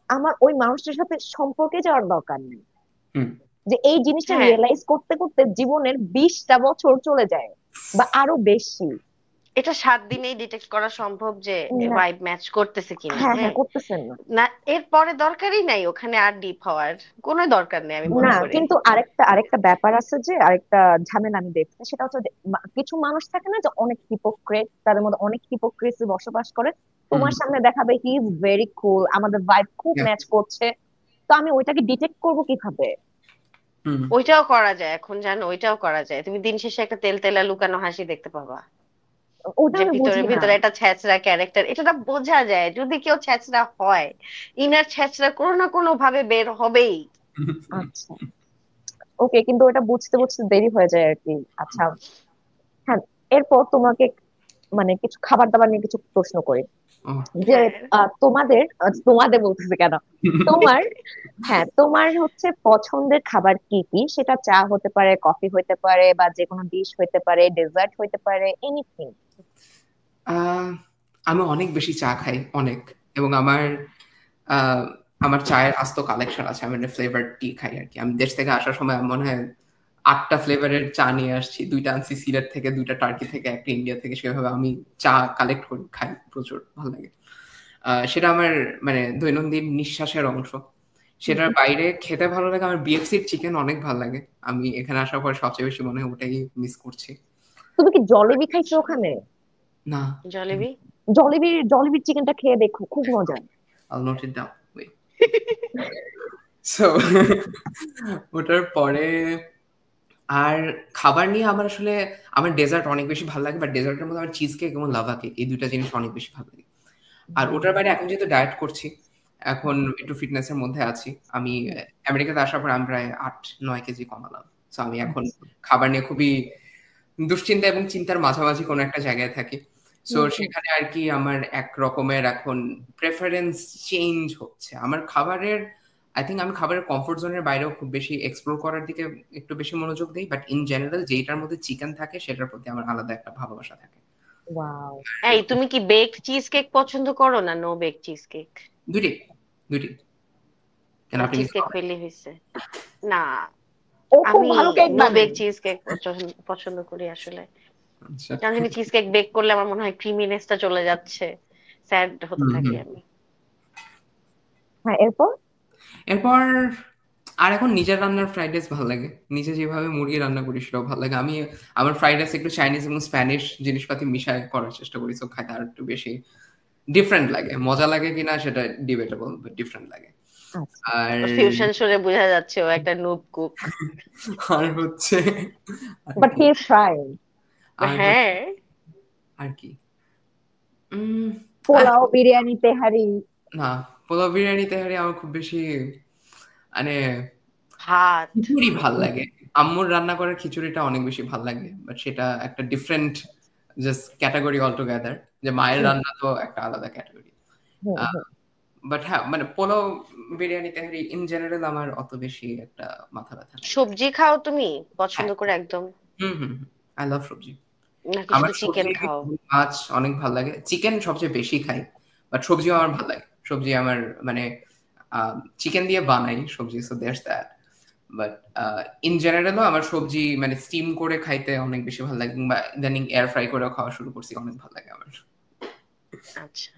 আমার ওই মানুষটার সাথে সম্পর্কে যাওয়ার দরকার নেই। হুম। যে এই জিনিসটা হ্যাঁ, রিয়েলাইজ করতে করতে জীবনের 20টা বছর চলে যায় বা আরো বেশি। এটা 7 দিনেই ডিটেক্ট করা সম্ভব যে না। ভাইব ম্যাচ করতেছে কিনা। হ্যাঁ হ্যাঁ, হ্যাঁ, করতেছেন না। না এরপরে দরকারই নাই ওখানে আর ডিপ হওয়ার, কোনো দরকার নেই আমি না, মনে করি। কিন্তু আরেকটা আরেকটা ব্যাপার আছে, যে আরেকটা ঝামেলা আমি দেখছি, সেটা হচ্ছে যে কিছু মানুষ থাকে না যে অনেক হিপোক্রেট, তাদের মধ্যে অনেক হিপোক্রেসি বসবাস করে। হুম। তোমার সামনে দেখাবে হি ইজ ভেরি কুল, আমাদের ভাইব খুব Yeah. ম্যাচ করছে, তো আমি ওইটাকে ডিটেক্ট করবো কিভাবে? হুম। ওইটাও করা যায় এখন, জানো, ওইটাও করা যায়। তুমি দিন শেষে একটা তেল তেলা লুকানো হাসি দেখতে পাবা, ওটা যে আমি ভিতরে বুঝি না। ভিতরে একটা ছ্যাচরা ক্যারেক্টার। এটা না বোঝা যায়, যদি কেউ ছ্যাচরা হয়, ইনার ছ্যাচরা কোনো না কোনো ভাবে বের হবেই। আচ্ছা, ওকে, কিন্তু ওটা বুঝতে বুঝতে দেরি হয়ে যায় আর কি। আচ্ছা। হ্যাঁ। এরপর তোমাকে মানে কিছু খাবার দাবার নিয়ে কিছু প্রশ্ন করি, ও। যে হ্যাঁ। তোমাদের তোমাদের বলতেছে কেন, তোমার, হ্যাঁ তোমার হচ্ছে পছন্দের খাবার কি কি, সেটা চা হতে পারে, কফি হতে পারে, বা যে কোনো ডিশ হতে পারে, ডেজার্ট হতে পারে, এনিথিং। আহ, আমি অনেক বেশি চা খাই, অনেক। এবং আহ, আমার চায়ের আস্ত কালেকশন আছে, আমি ফ্লেভার টি খাই আর কি। আমি দেশ থেকে আসার সময় আমার মনে হয় 8টা ফ্লেভারের চা নিয়ে আসছি, 2টা আনছি সিলেট থেকে, 2টা টার্কি থেকে, একটা ইন্ডিয়া থেকে। সেভাবে আমি চা কালেক্ট করি, খাই, প্রচুর ভালো লাগে। সেটা আমার মানে দৈনন্দিন নিঃশ্বাসের অংশ। সেটার বাইরে খেতে ভালো লাগে, আমার বিএফসির চিকেন অনেক ভালো লাগে। আমি এখানে আসার পর সবচেয়ে বেশি মনে হয় ওটাই মিস করছি। তুমি কি জলেবি খাইছো ওখানে? না। জলেবি। জলেবির জলেবির চিকেনটা খেয়ে দেখো, খুব মজা। I'll note it down. Wait. So ওটার পরে আর খাবার নিয়ে আমার আসলে আমার ডেজার্ট অনেক বেশি ভালো লাগে, বাট ডেজার্টের মধ্যে আমার চিজ কেক এবং লাভা কেক, এই 2টা জিনিস অনেক বেশি ভালো লাগে। আর ওটার বাইরে এখন যেহেতু ডায়েট করছি, এখন একটু ফিটনেসের মধ্যে আছি। আমি আমেরিকাতে আসার পর আমি প্রায় 8-9 কেজি কমালাম। সো আমি এখন খাবার নিয়ে খুবই দুশ্চিন্তা এবং চিন্তার মাঝামাঝি কোনো একটা জায়গায় থাকি। সো সেখানে আর কি আমার এক রকমের এখন প্রেফারেন্স চেঞ্জ হচ্ছে। আমার খাবারের আই থিঙ্ক আমি খাবারের কমফোর্ট জোনের বাইরেও খুব বেশি এক্সপ্লোর করার দিকে একটু বেশি মনোযোগ দিই, বাট ইন জেনারেল যেটার মধ্যে চিকেন থাকে সেটার প্রতি আমার আলাদা একটা ভালোবাসা থাকে। ওয়াও। এই তুমি কি বেকড চিজ কেক পছন্দ করো না নো বেক চিজ কেক? দুইটি দুইটি। কেন, না আপনি চিজ কিছু কেক বলেন? হইলেই হয়েছে। না ও খুব আমি ভালো কেক নো বেক বানায়। চিজ কেক পছন্দ করি আসলে। আচ্ছা। কারণ জানি চিজ কেক বেক করলে আমার মনে হয় ক্রিমিনেসটা চলে যাচ্ছে, স্যাড হতে হুম থাকি হুম। আমি। হ্যাঁ, এরপর? এরপর আর এখন নিজের রান্নার ফ্রাইড রাইস ভালো লাগে, নিজে যেভাবে মুরগি রান্না করি সেটাও ভালো লাগে। আমি আমার ফ্রাইড রাইস একটু চাইনিজ এবং স্প্যানিশ জিনিসপাতি মিশায় করার চেষ্টা করি, সো খাইতে আর একটু বেশি ডিফারেন্ট লাগে। মজা লাগে কিনা সেটা ডিবেটেবল, বাট ডিফারেন্ট লাগে। আচ্ছা। আর ফিউশন শুনে বোঝা যাচ্ছে ও একটা নুব কুক। আর হচ্ছে আর বাট কি হি ইজ ট্রাইং। আর হচ্ছে হ্যাঁ আর কি উম আহ, পোলাও, বিরিয়ানি, তেহারি। না, পোলাও বিরিয়ানি তেহারি আমার খুব বেশি মানে ভাত। খিচুড়ি ভাল লাগে। আম্মুর রান্না করার খিচুড়িটা অনেক বেশি ভাল লাগে, বাট সেটা একটা different just category all together. যে মায়ের হুম রান্না তো একটা আলাদা ক্যাটাগরি। Hmm hmm. বাট হ্যাঁ, মানে পোলাও বিরিয়ানি তেহারি ইন জেনারেল আমার অত বেশি একটা মাথা ব্যথা নাই। সবজি খাও তুমি হ্যাঁ। পছন্দ করে একদম, হুম হুম। আই লাভ সবজি। নাকি আমার শুধু চিকেন সবজি খাও? মাছ অনেক ভালো লাগে, চিকেন সবচেয়ে বেশি খাই, বাট সবজিও আমার ভালো লাগে। সবজি আমার মানে চিকেন দিয়ে বানাই সবজি, so that's that. But in জেনারেলও আমার সবজি মানে স্টিম করে খাইতে অনেক বেশি ভালো লাগে, কিংবা ইদানিং এয়ার ফ্রাই করেও খাওয়া শুরু করছি, অনেক ভালো লাগে আমার। আচ্ছা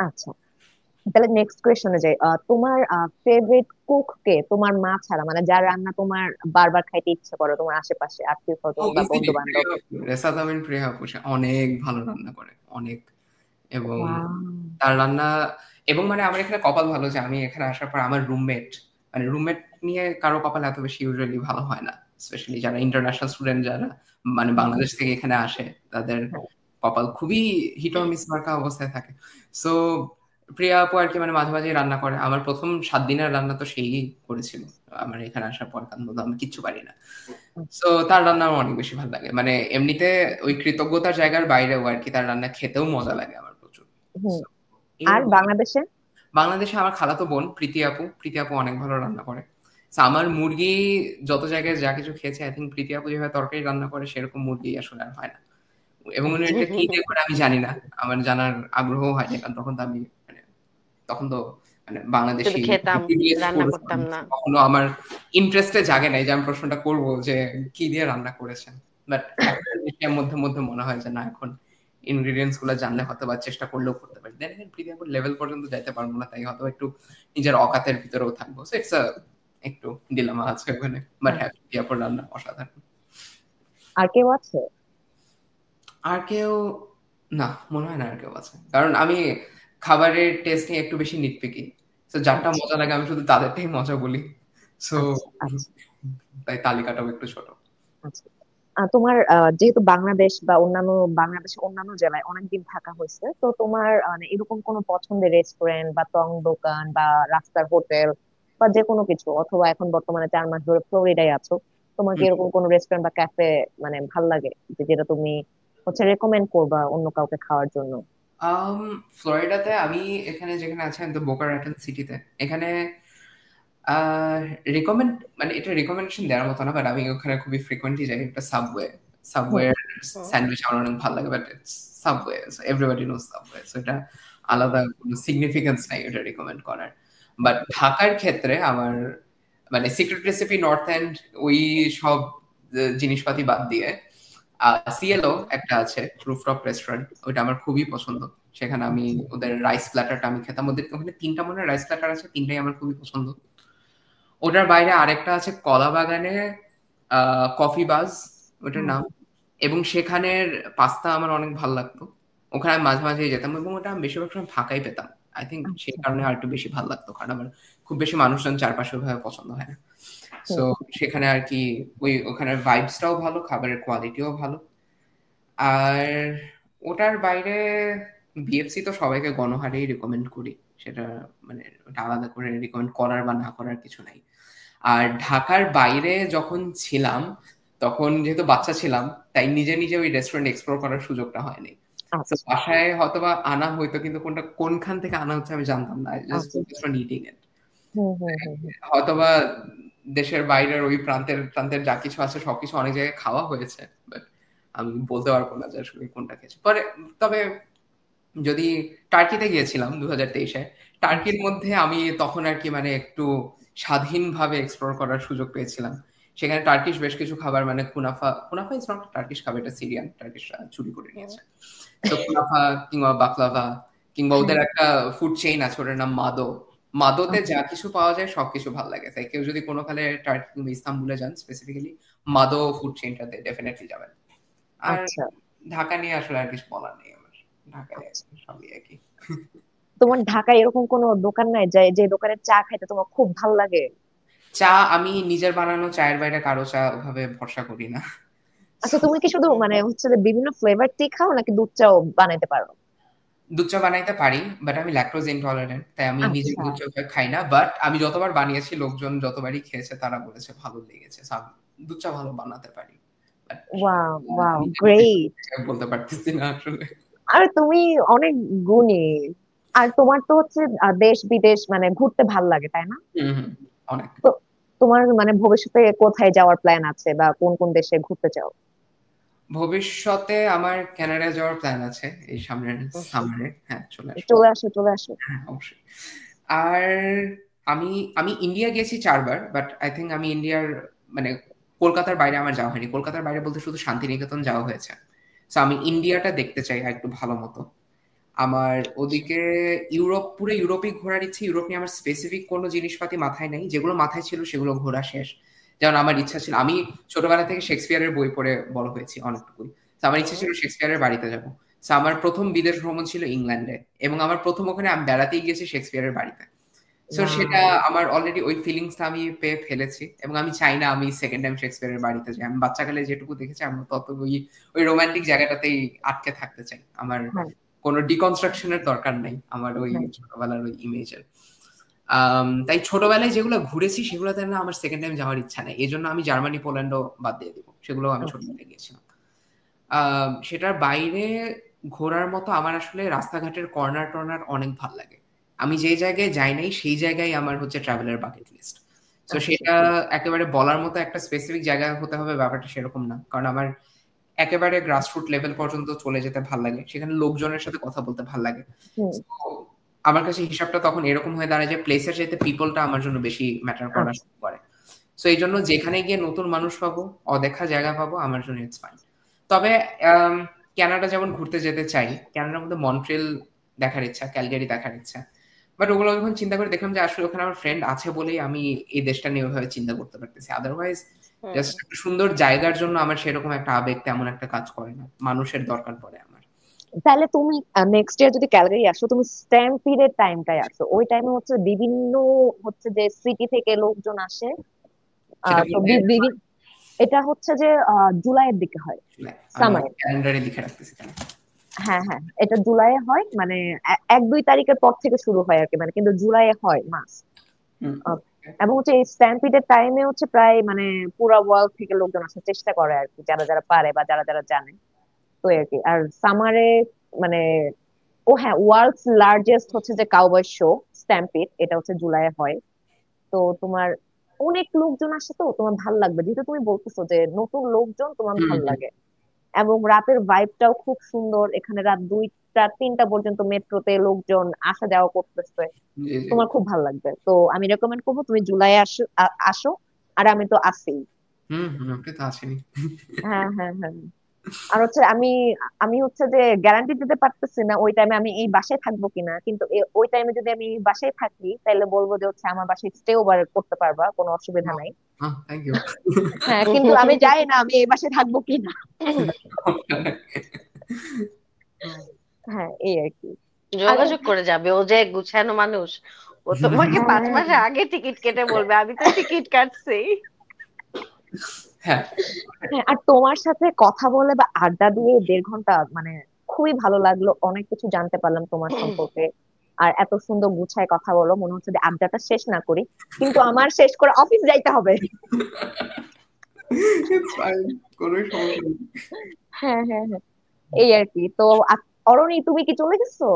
আচ্ছা, তাহলে নেক্সট কোয়েশ্চনে যাই। তোমার ফেভারিট কুক কে, তোমার মা ছাড়া, মানে যার রান্না তোমার বারবার খাইতে ইচ্ছে করো, তোমার আশেপাশে আত্মীয় ও স্বজন বা ইজিলি বন্ধু বান্ধব? রেসা তামিন প্রিয়া আপু, সে অনেক ভালো রান্না করে, অনেক। এবং ওয়াও। তার রান্না, এবং মানে আমার এখানে কপাল ভালো যে আমি এখানে আসার পর আমার রুমমেট, মানে রুমমেট নিয়ে কারো কপাল এত বেশি ইউজুয়ালি ভালো হয় না, স্পেশালি যারা ইন্টারন্যাশনাল স্টুডেন্ট, যারা মানে বাংলাদেশ থেকে এখানে আসে, তাদের কপাল খুবই হিট অর মিস মার্কা অবস্থায় থাকে। সো প্রিয়া আপু আর কি মানে মাঝে মাঝে রান্না করে। আমার প্রথম 7 দিনের রান্না তো সেই করেছিল আমার এখানে আসার পর, কারণ আমি কিচ্ছু পারি না। সো তার রান্না আমার অনেক বেশি ভালো লাগে, মানে এমনিতে ওই কৃতজ্ঞতার জায়গার বাইরেও আর কি তার রান্না খেতেও মজা লাগে আমার প্রচুর। হুম। So, এর আর বাংলাদেশে? বাংলাদেশে আমার খালাতো বোন প্রীতি আপু, প্রীতি আপু অনেক ভালো রান্না করে। So, আমার মুরগি যত জায়গায় যা কিছু খেয়েছে, আই থিঙ্ক প্রীতি আপু যেভাবে তরকারি রান্না করে সেরকম মুরগি আসলে আর হয় না। এবং উনি আচ্ছা। এটা কি দিয়ে করে আমি জানি না, আমার জানার আগ্রহ হয়নি, কারণ তখন তো আমি মানে তখন তো মানে শুধু বাংলাদেশি খেতাম, privileged রান্না পুরুষ করতাম মানুষ। না। কখনো আমার ইন্টারেস্টে জাগে নাই যে আমি প্রশ্নটা করব যে কি দিয়ে রান্না করেছেন। বাট একটা জিনিসের মধ্যে মধ্যে মনে হয় যে না, এখন ইনগ্রেডিয়েন্টস গুলো জানলে হয়তো বা চেষ্টা করলেও করতে পারি। দেন এগেইন প্রিমিয়াম লেভেল পর্যন্ত যাইতে পারবো না, তাই হয়তো একটু নিজের অকাতের ভিতরেও থাকবো। সো ইটস একটু ডিলেমা আছে ওখানে, বাট হ্যাঁ প্রিয়াপুর রান্না অসাধারণ। আর কেউ আছে? আর কেউ না, মনে হয় না আর কেউ আছে, কারণ আমি খাবারের টেস্ট নিয়ে একটু বেশি নিটপিকি। তো যারটা আচ্ছা মজা লাগে আমি শুধু তাদেরটাই মজা বলি। সো আচ্ছা আচ্ছা তাই তালিকাটাও একটু ছোট। আচ্ছা। তোমার যেহেতু বাংলাদেশ বা অন্যান্য, বাংলাদেশের অন্যান্য জেলায় অনেকদিন থাকা হয়েছে, তো তোমার মানে এরকম কোনো পছন্দের রেস্টুরেন্ট বা টং দোকান বা রাস্তার হোটেল বা যে কোনো কিছু, অথবা এখন বর্তমানে 4 মাস ধরে ফ্লোরিডায় আছো, তোমার কি হুম। এরকম কোনো রেস্টুরেন্ট বা ক্যাফে মানে ভাল লাগে, যেটা তুমি হচ্ছে রেকমেন্ড করবা অন্য কাউকে খাওয়ার জন্য? আম ফ্লোরিডাতে আমি এখানে যেখানে আছি, আমি তো বোকা র্যাটন সিটিতে। এখানে রিকমেন্ড মানে এটা রিকমেন্ডেশন দেওয়ার মতো না, বাট আমি ওখানে খুবই ফ্রিকোয়েন্টলি যাই। একটা সাবওয়ে, হুম সাবওয়ের হুম। স্যান্ডউইচ আমার অনেক ভালো লাগে, but it's subway, so everybody knows subway, so এটা আলাদা কোনো সিগনিফিকেন্স নাই এটা রিকমেন্ড করার। বাট ঢাকার ক্ষেত্রে আমার মানে সিক্রেট রেসিপি, নর্থ এন্ড, ওই সব জিনিসপাতি বাদ দিয়ে সিএলও একটা আছে রুফটপ রেস্টুরেন্ট, ওইটা আমার খুবই পছন্দ। সেখানে আমি ওদের রাইস প্ল্যাটারটা আমি খেতাম, ওদের ওখানে 3টা মনে রাইস প্ল্যাটার আছে, 3টাই আমার খুবই পছন্দ। ওটার বাইরে আরেকটা আছে কলা বাগানে, কফি বাজ ওটার হুম নাম, এবং সেখানের পাস্তা আমার অনেক ভালো লাগতো। ওখানে আমি মাঝে মাঝে যেতাম, এবং ওটা আমি বেশিরভাগ সময় ফাঁকাই পেতাম। আই থিঙ্ক সেই আচ্ছা। কারণে আর একটু বেশি ভালো লাগতো, কারণ আমার খুব বেশি মানুষজন চারপাশে ওইভাবে পছন্দ হয় না। সো হুম সেখানে আর কি ওই ওখানের ভাইবসটাও ভালো, খাবারের কোয়ালিটিও ভালো। আর ওটার বাইরে বিএফসি তো সবাইকে গণহারেই রিকমেন্ড করি, সেটা মানে ওটা আলাদা করে রিকমেন্ড করার বা না করার কিছু নাই। আর ঢাকার বাইরে যখন ছিলাম, তখন যেহেতু বাচ্চা ছিলাম, তাই নিজে নিজে ওই রেস্টুরেন্ট এক্সপ্লোর করার সুযোগটা হয়নি। তো আচ্ছা বাসায় হয়তোবা আনা হয়তো, কিন্তু কোনটা কোনখান থেকে আনা হচ্ছে আমি জানতাম না, জাস্ট আচ্ছা ফোকাসড অন ইটিং ইট। হুম হুম হুম হুম। হয়তোবা দেশের বাইরের ওই প্রান্তের প্রান্তের যা কিছু আছে সবকিছু অনেক জায়গায় খাওয়া হয়েছে, বাট আমি বলতে পারবো না যে আসলে কোনটা খেয়েছি পরে। তবে যদি টার্কিতে গিয়েছিলাম 2023-এ, টার্কির আচ্ছা মধ্যে আমি তখন আর কি মানে একটু স্বাধীনভাবে এক্সপ্লোর করার সুযোগ পেয়েছিলাম। সেখানে টার্কিশ বেশ কিছু খাবার মানে কুনাফা, কুনাফা ইজ নট টার্কিশ খাবার, এটা সিরিয়ান, টার্কিশরা চুরি করে নিয়েছে। তো কুনাফা কিংবা বাকলাভা কিংবা ওদের হ্যাঁ একটা ফুড চেইন আছে ওটার নাম মাদো। মাদোতে আচ্ছা যা কিছু পাওয়া যায় সবকিছু ভালো লাগে, তাই কেউ যদি কোনো কালে টার্কি কিংবা ইস্তাম্বুলে যান স্পেসিফিক্যালি মাদো ফুড চেইনটাতে ডেফিনেটলি যাবেন। আর আচ্ছা ঢাকা নিয়ে আসলে আর কিছু বলার নেই আমার, ঢাকায় আচ্ছা। সবই একই। তোমার ঢাকায় এরকম কোনো দোকান নাই যে যে দোকানে চা খাইতে তোমার খুব ভালো লাগে? চা আমি নিজের বানানো চায়ের বাইরে কারো চা ওভাবে ভরসা করি না। আচ্ছা তুমি কি শুধু মানে হচ্ছে যে বিভিন্ন ফ্লেভার টি খাও নাকি দুধ চাও বানাইতে পারো? দুধ চা বানাইতে পারি, বাট আমি ল্যাকটোজ ইনটলারেন্ট, তাই আমি নিজে আচ্ছা দুধ চা খাই না। বাট আমি যতবার বানিয়েছি লোকজন যতবারই খেয়েছে তারা বলেছে ভালো লেগেছে। So, আমি দুধ চা ভালো বানাতে পারি, বাট ওয়াও ওয়াও নিজে গ্রেট। বলতে পারতেছি না আসলে। আর তুমি অনেক গুণী। আর তোমার তো হচ্ছে দেশ বিদেশ মানে ঘুরতে ভাল লাগে তাই না? হুম হুম, অনেক। তো তোমার মানে ভবিষ্যতে কোথায় যাওয়ার প্ল্যান আছে বা কোন কোন দেশে ঘুরতে চাও? ভবিষ্যতে আমার কানাডা যাওয়ার প্ল্যান আছে এই সামনের সামারে। হ্যাঁ, চলে আসবো। চলে আসো চলে আসো। হ্যাঁ, অবশ্যই। আর আমি আমি ইন্ডিয়া গেছি ৪ বার, বাট আই থিংক আমি ইন্ডিয়ার মানে কলকাতার বাইরে আমার যাওয়া হয়নি। কলকাতার বাইরে বলতে শুধু শান্তিনিকেতন যাওয়া হয়েছে। সো আমি ইন্ডিয়াটা দেখতে চাই আরেকটু ভালো মতো। আমার ওদিকে ইউরোপ, পুরো ইউরোপই ঘোরার ইচ্ছে। ইউরোপ নিয়ে আমার স্পেসিফিক কোনো জিনিসপাতি মাথায় নাই। যেগুলো মাথায় ছিল সেগুলো ঘোরা শেষ। যেমন আমার ইচ্ছা ছিল, আমি ছোটবেলা থেকে শেক্সপিয়ারের বই পড়ে বড় হয়েছি অনেকটুকুই। তো আমার ইচ্ছা ছিল শেক্সপিয়ারের বাড়িতে যাব। সো আমার প্রথম বিদেশ ভ্রমণ ছিল ইংল্যান্ডে, এবং আমার প্রথম ওখানে আমি বেড়াতেই গেছি শেক্সপিয়ারের বাড়িতে। সো সেটা ওয়াও আমার অলরেডি ওই ফিলিংসটা আমি পেয়ে ফেলেছি, এবং আমি চাই না আমি সেকেন্ড টাইম শেক্সপিয়ারের বাড়িতে যাই। আমি বাচ্চাকালে যেটুকু দেখেছি আমি তত ওই ওই রোমান্টিক জায়গাটাতেই আটকে থাকতে চাই। আমার হ্যাঁ কোনো ডিকনস্ট্রাকশনের দরকার নেই আমার ওই হ্যাঁ। ছোটবেলার ওই ইমেজের। তাই ছোটবেলায় যেগুলো ঘুরেছি সেগুলোতে না আমার সেকেন্ড টাইম যাওয়ার ইচ্ছা নেই। এই জন্য আমি জার্মানি পোল্যান্ডও বাদ দিয়ে দিব, সেগুলো আমি আচ্ছা ছোটবেলায় গিয়েছিলাম। সেটার বাইরে ঘোরার মতো আমার আসলে রাস্তাঘাটের কর্নার টর্নার অনেক ভাল লাগে। আমি যে জায়গায় যাই নাই সেই জায়গায় আমার হচ্ছে ট্রাভেলের বাকেট লিস্ট। সো আচ্ছা সেটা একেবারে বলার মতো একটা স্পেসিফিক জায়গা হতে হবে ব্যাপারটা সেরকম না, কারণ আমার একেবারে গ্রাসরুট লেভেল পর্যন্ত চলে যেতে ভাল লাগে, সেখানে লোকজনের সাথে কথা বলতে ভাল লাগে। হুম So, আমার কাছে হিসাবটা তখন এরকম হয়ে দাঁড়ায় যে প্লেসের চাইতে পিপলটা আমার জন্য বেশি ম্যাটার করা আচ্ছা শুরু করে। সো এই জন্য যেখানে গিয়ে নতুন মানুষ পাবো, অদেখা জায়গা পাবো, আমার জন্য ইটস ফাইন। তবে আম, কানাডা যেমন ঘুরতে যেতে চাই, কানাডার মধ্যে মন্ট্রিল দেখার ইচ্ছা, ক্যালগারি দেখার ইচ্ছা। বাট ওগুলো যখন চিন্তা করে দেখলাম যে আসলে ওখানে আমার ফ্রেন্ড আছে বলেই আমি এই দেশটা নিয়ে ওইভাবে চিন্তা করতে পারতেছি। আদারওয়াইজ জাস্ট একটা সুন্দর জায়গার জন্য আমার সেরকম একটা আবেগ তেমন একটা কাজ করে না, মানুষের দরকার পড়ে আমার। তাহলে তুমি নেক্সট ইয়ার যদি ক্যালগারি আসো তুমি স্ট্যাম্পিডের টাইমটাই আসো। ওই টাইমে হচ্ছে বিভিন্ন হচ্ছে যে সিটি থেকে লোকজন আসে। সেটা তো বলতে এটা হচ্ছে যে জুলাইয়ের দিকে হয়, আমি সামারে। ক্যালেন্ডারে লিখে রাখতেছি তাহলে। হ্যাঁ হ্যাঁ এটা জুলাইয়ে হয় মানে 1-2 তারিখের পর থেকে শুরু হয় আর কি, মানে কিন্তু জুলাইয়ে হয় মাস। হুম। এবং হচ্ছে এই স্ট্যাম্পিডের টাইমে হচ্ছে প্রায় মানে পুরা ওয়ার্ল্ড থেকে লোকজন আসার চেষ্টা করে আর কি, যারা যারা পারে বা যারা যারা জানে। তো আর কি আর সামারে মানে ও হ্যাঁ ওয়ার্ল্ডস লার্জেস্ট হচ্ছে যে কাউবয় শো স্ট্যাম্পিড, এটা হচ্ছে জুলাইয়ে হয়। তো তোমার অনেক লোকজন আসে, তো তোমার ভাল লাগবে যেহেতু তুমি বলতেছো যে নতুন লোকজন তোমার হুম ভাল হুম, লাগে। এবং রাতের ভাইবটাও খুব সুন্দর, এখানে রাত 2টা 3টা পর্যন্ত মেট্রোতে লোকজন আসা যাওয়া করতেছে। জি জি। তোমার খুব ভালো লাগবে, তো আমি রেকমেন্ড করবো তুমি জুলাইয়ে আসো আসো। আর আমি তো আছি। হুম হুম, আপনি তো আছেনই। হ্যাঁ হ্যাঁ হ্যাঁ। আর হচ্ছে আমি আমি হচ্ছে যে গ্যারান্টি দিতে পারতেছি না ওই টাইমে আমি এই বাসায় থাকবো কিনা, কিন্তু ওই টাইমে যদি আমি এই বাসায় থাকি তাহলে বলবো যে হচ্ছে আমার বাসায় স্টে ওভার করতে পারবা, কোনো অসুবিধা নাই। Thank you. হ্যাঁ কিন্তু আমি জানি না আমি এই বাসায় থাকবো কিনা। হ্যাঁ এই আর কি। আর যোগাযোগ করে যাবে, ও যে গুছানো মানুষ, ও তোমাকে হ্যাঁ 5 মাস আগে টিকিট কেটে বলবে আমি তো টিকিট কাটছি। হ্যাঁ। হ্যাঁ আর তোমার সাথে কথা বলে বা আড্ডা দিয়ে 1.5 ঘন্টা মানে খুবই ভালো লাগলো, অনেক কিছু জানতে পারলাম তোমার সম্পর্কে। আর এত সুন্দর গুছায় কথা বলো, মনে হচ্ছে যে আড্ডাটা শেষ না করি, কিন্তু আমার শেষ করে অফিস যাইতে হবে। It's fine, কোনো সমস্যা নেই। হ্যাঁ হ্যাঁ হ্যাঁ এই আর কি। তো অরণি তুমি কি চলে গেছো?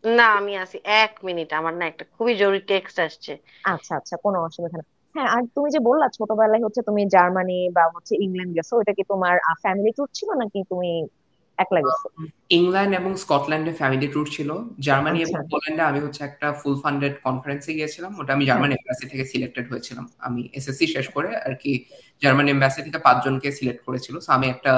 না, আমি আছি, 1 মিনিট, আমার না একটা খুবই জরুরি টেক্সট আসছে। আচ্ছা আচ্ছা, কোনো অসুবিধা নেই। হ্যাঁ, আর তুমি যে বললা ছোটবেলায় হচ্ছে তুমি জার্মানি বা হচ্ছে ইংল্যান্ড গেছো, ওইটা কি তোমার ফ্যামিলি ট্যুর ছিল নাকি তুমি একলা গেছো? ইংল্যান্ড এবং স্কটল্যান্ডে ফ্যামিলি ট্যুর ছিল। জার্মানি এবং আচ্ছা। পোল্যান্ডে আমি হচ্ছে একটা ফুল ফান্ডেড কনফারেন্সে গিয়েছিলাম। ওটা আমি হ্যাঁ। জার্মান এম্বাসি থেকে সিলেক্টেড হয়েছিলাম। আমি এসএসসি শেষ করে আর কি জার্মান এম্বাসি থেকে 5 জনকে সিলেক্ট করেছিল। সো আমি একটা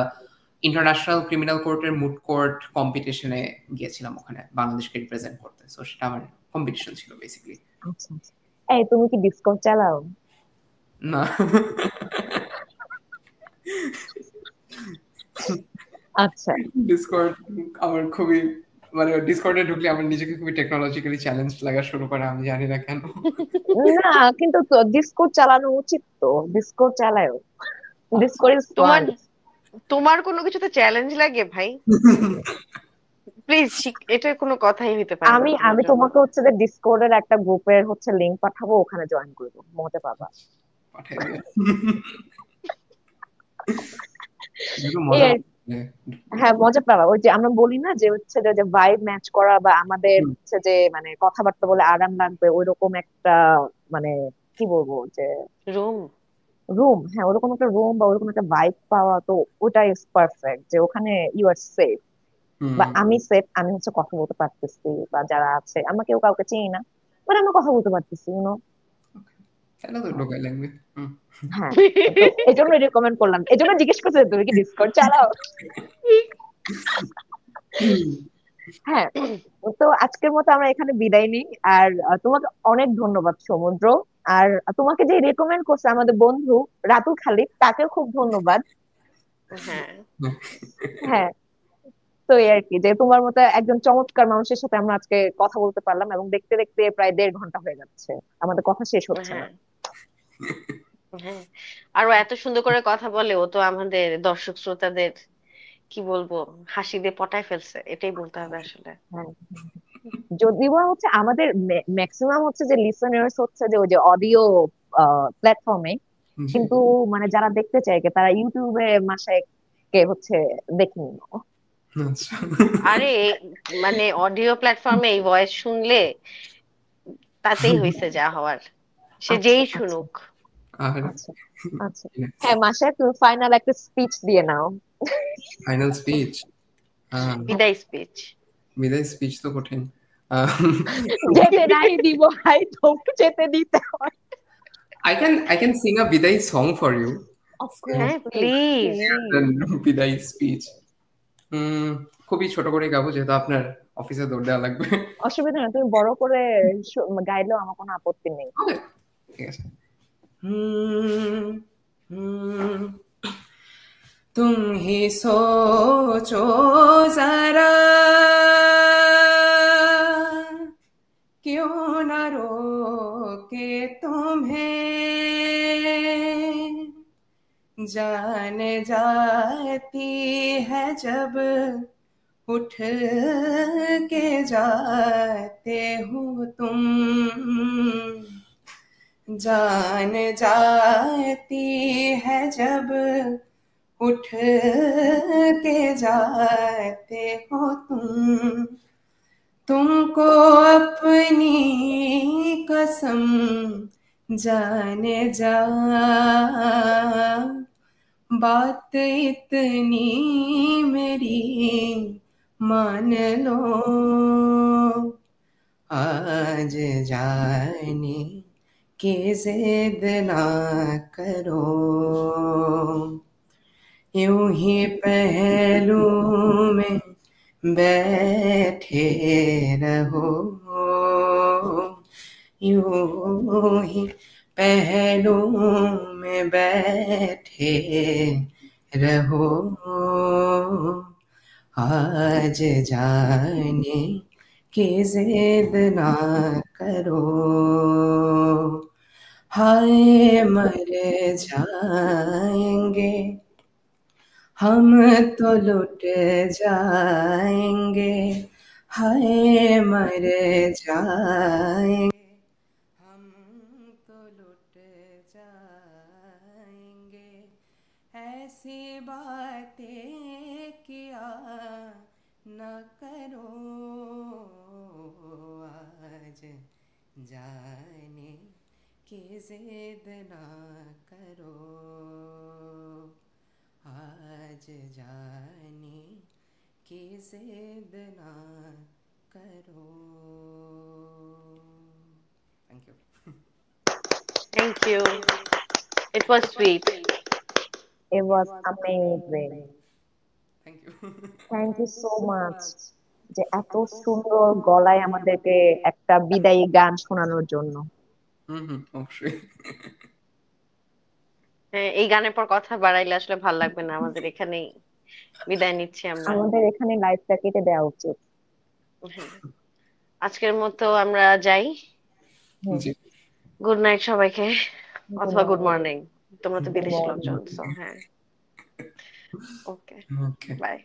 ইন্টারন্যাশনাল ক্রিমিনাল কোর্টের মুড কোর্ট কম্পিটিশনে গিয়েছিলাম ওখানে বাংলাদেশকে রিপ্রেজেন্ট করতে। সো সেটা আমার কম্পিটিশন ছিল বেসিক্যালি। আচ্ছা আচ্ছা। এই তুমি কি ডিসকর্ড চালাও? না, আচ্ছা। ডিসকর্ড আমার খুবই মানে ডিসকর্ডে ঢুকলে আমার নিজেকে খুবই টেকনোলজিক্যালি চ্যালেঞ্জ লাগা শুরু করে, আমি জানি না কেন। না, কিন্তু ডিসকর্ড চালানো উচিত তো, ডিসকর্ড চালাও, ডিসকর্ড ইজ তোমার ফান। তোমার কোনো কিছুতে চ্যালেঞ্জ লাগে ভাই? প্লিজ, এটা কোনো কথাই হইতে পারে না আমি তোমার আমি জন্য। তোমাকে হচ্ছে যে ডিসকর্ডের একটা গ্রুপের হচ্ছে লিংক পাঠাবো, ওখানে জয়েন করবো, মজা পাবা। পাঠিয়ে দিয়ে একটু এই মজা আর- লাগবে। হ্যাঁ, মজা পাবা। ওই যে আমরা বলি না যে হচ্ছে যে ভাইব ম্যাচ করা বা আমাদের হচ্ছে যে মানে কথাবার্তা বলে আরাম লাগবে, ওইরকম একটা মানে কি বলবো যে রুম। রুম, হ্যাঁ ওরকম একটা রুম বা ওরকম একটা ভাইব পাওয়া, তো ওটাই পারফেক্ট, যে ওখানে ইউ আর সেফ বা হুম, আমি সেফ, আমি হচ্ছে কথা বলতে পারতেছি, বা যারা আছে আমরা কেউ কাউকে চিনি না, বাট আমরা কথা বলতে পারতেছি, তাহলে তো ঢোকাই লাগবে। হুম। হ্যাঁ। তো এই জন্য রেকমেন্ড করলাম, এই জন্য জিজ্ঞেস করছে তুমি কি ডিসকর্ড চালাও। হ্যাঁ। তো আজকের মতো আমরা এখানে বিদায় নিই। আর তোমাকে অনেক ধন্যবাদ সমুদ্র। আর তোমাকে যে রেকমেন্ড করছে আমাদের বন্ধু রাতুল খালিদ, তাকেও খুব ধন্যবাদ। হ্যাঁ। হ্যাঁ। তো এই আর কি, যে তোমার মতো একজন চমৎকার মানুষের সাথে আমরা আজকে কথা বলতে পারলাম, এবং দেখতে দেখতে প্রায় 1.5 ঘন্টা হয়ে যাচ্ছে, আমাদের কথা শেষ হচ্ছে না। হ্যাঁ। হ্যাঁ, আরো এত সুন্দর করে কথা বলে, ও তো আমাদের দর্শক শ্রোতাদের কি বলবো, হাসি দিয়ে পটায় ফেলছে, এটাই বলতে হবে আসলে। হ্যাঁ। যদিও বা হচ্ছে আমাদের ম্যাক্সিমাম হচ্ছে যে লিসনার্স হচ্ছে যে ওই যে অডিও প্ল্যাটফর্মে, জি। কিন্তু মানে যারা দেখতে চায় তারা ইউটিউবে মাসে কে হচ্ছে দেখে নিল। আচ্ছা। আরে, মানে অডিও প্ল্যাটফর্মে এই ভয়েস শুনলে তাতেই হয়েছে যা হওয়ার, সে আচ্ছা যেই আচ্ছা শুনুক। আর আচ্ছা আচ্ছা। হ্যাঁ, মাসে তুমি ফাইনাল একটা স্পিচ দিয়ে নাও। Final speech. বিদায় স্পিচ। বিদায় স্পিচ তো কঠিন। আহ, যেতে নাই দিব ভাই, তোকে যেতে দিতে হয়। I can sing a Bidai song for you. So, of course, হ্যাঁ, please please. Please. then Bidai speech. খুবই ছোট করে গাবো যেহেতু আপনার অফিসে দৌড় দেওয়া লাগবে। অসুবিধা নেই, তুমি বড় করে গাইলেও আমার কোনো আপত্তি নেই। হবে, ঠিক আছে। हम्म, हम्म, तुम ही सोचो जरा, क्यों न रोके तुम्हें, जान जाती है जब उठ के जाते हो तुम, जान जाती है जब उठ के जाते हो तुमको अपनी कसम जाने जा, बात इतनी मेरी मान लो, आज जाने की जिद ना करो, यूं ही पहलू में बैठे रहो, यूं ही पहलू में बैठे रहो, आज जाने की जिद ना करो, हाय मर जाएंगे हम तो लुट जाएंगे, हाय मर जाएंगे हम तो लुट जाएंगे, ऐसी बातें किया ना करो आज जाने की जिद ना करो आज जाने की जिद ना करो. Thank you. Thank you. It was sweet. It was amazing. Thank you. Thank you so much যে এত সুন্দর গলায় আমাদেরকে একটা বিদায়ী গান শোনানোর জন্য। অবশ্যই। হ্যাঁ, এই গানের পর কথা বাড়াইলে আসলে ভাল লাগবে না, আমাদের এখানেই বিদায় নিচ্ছি আমরা। আমাদের এখানে লাইভটা কেটে দেওয়া উচিত। হ্যাঁ, আজকের মতো আমরা যাই। জি, গুড নাইট সবাইকে, গুড অথবা গুড নাইট। মর্নিং, তোমরা তো গুড বিদেশি মর্নিং। লোকজন, সো হ্যাঁ, ওকে, ওকে। বাই।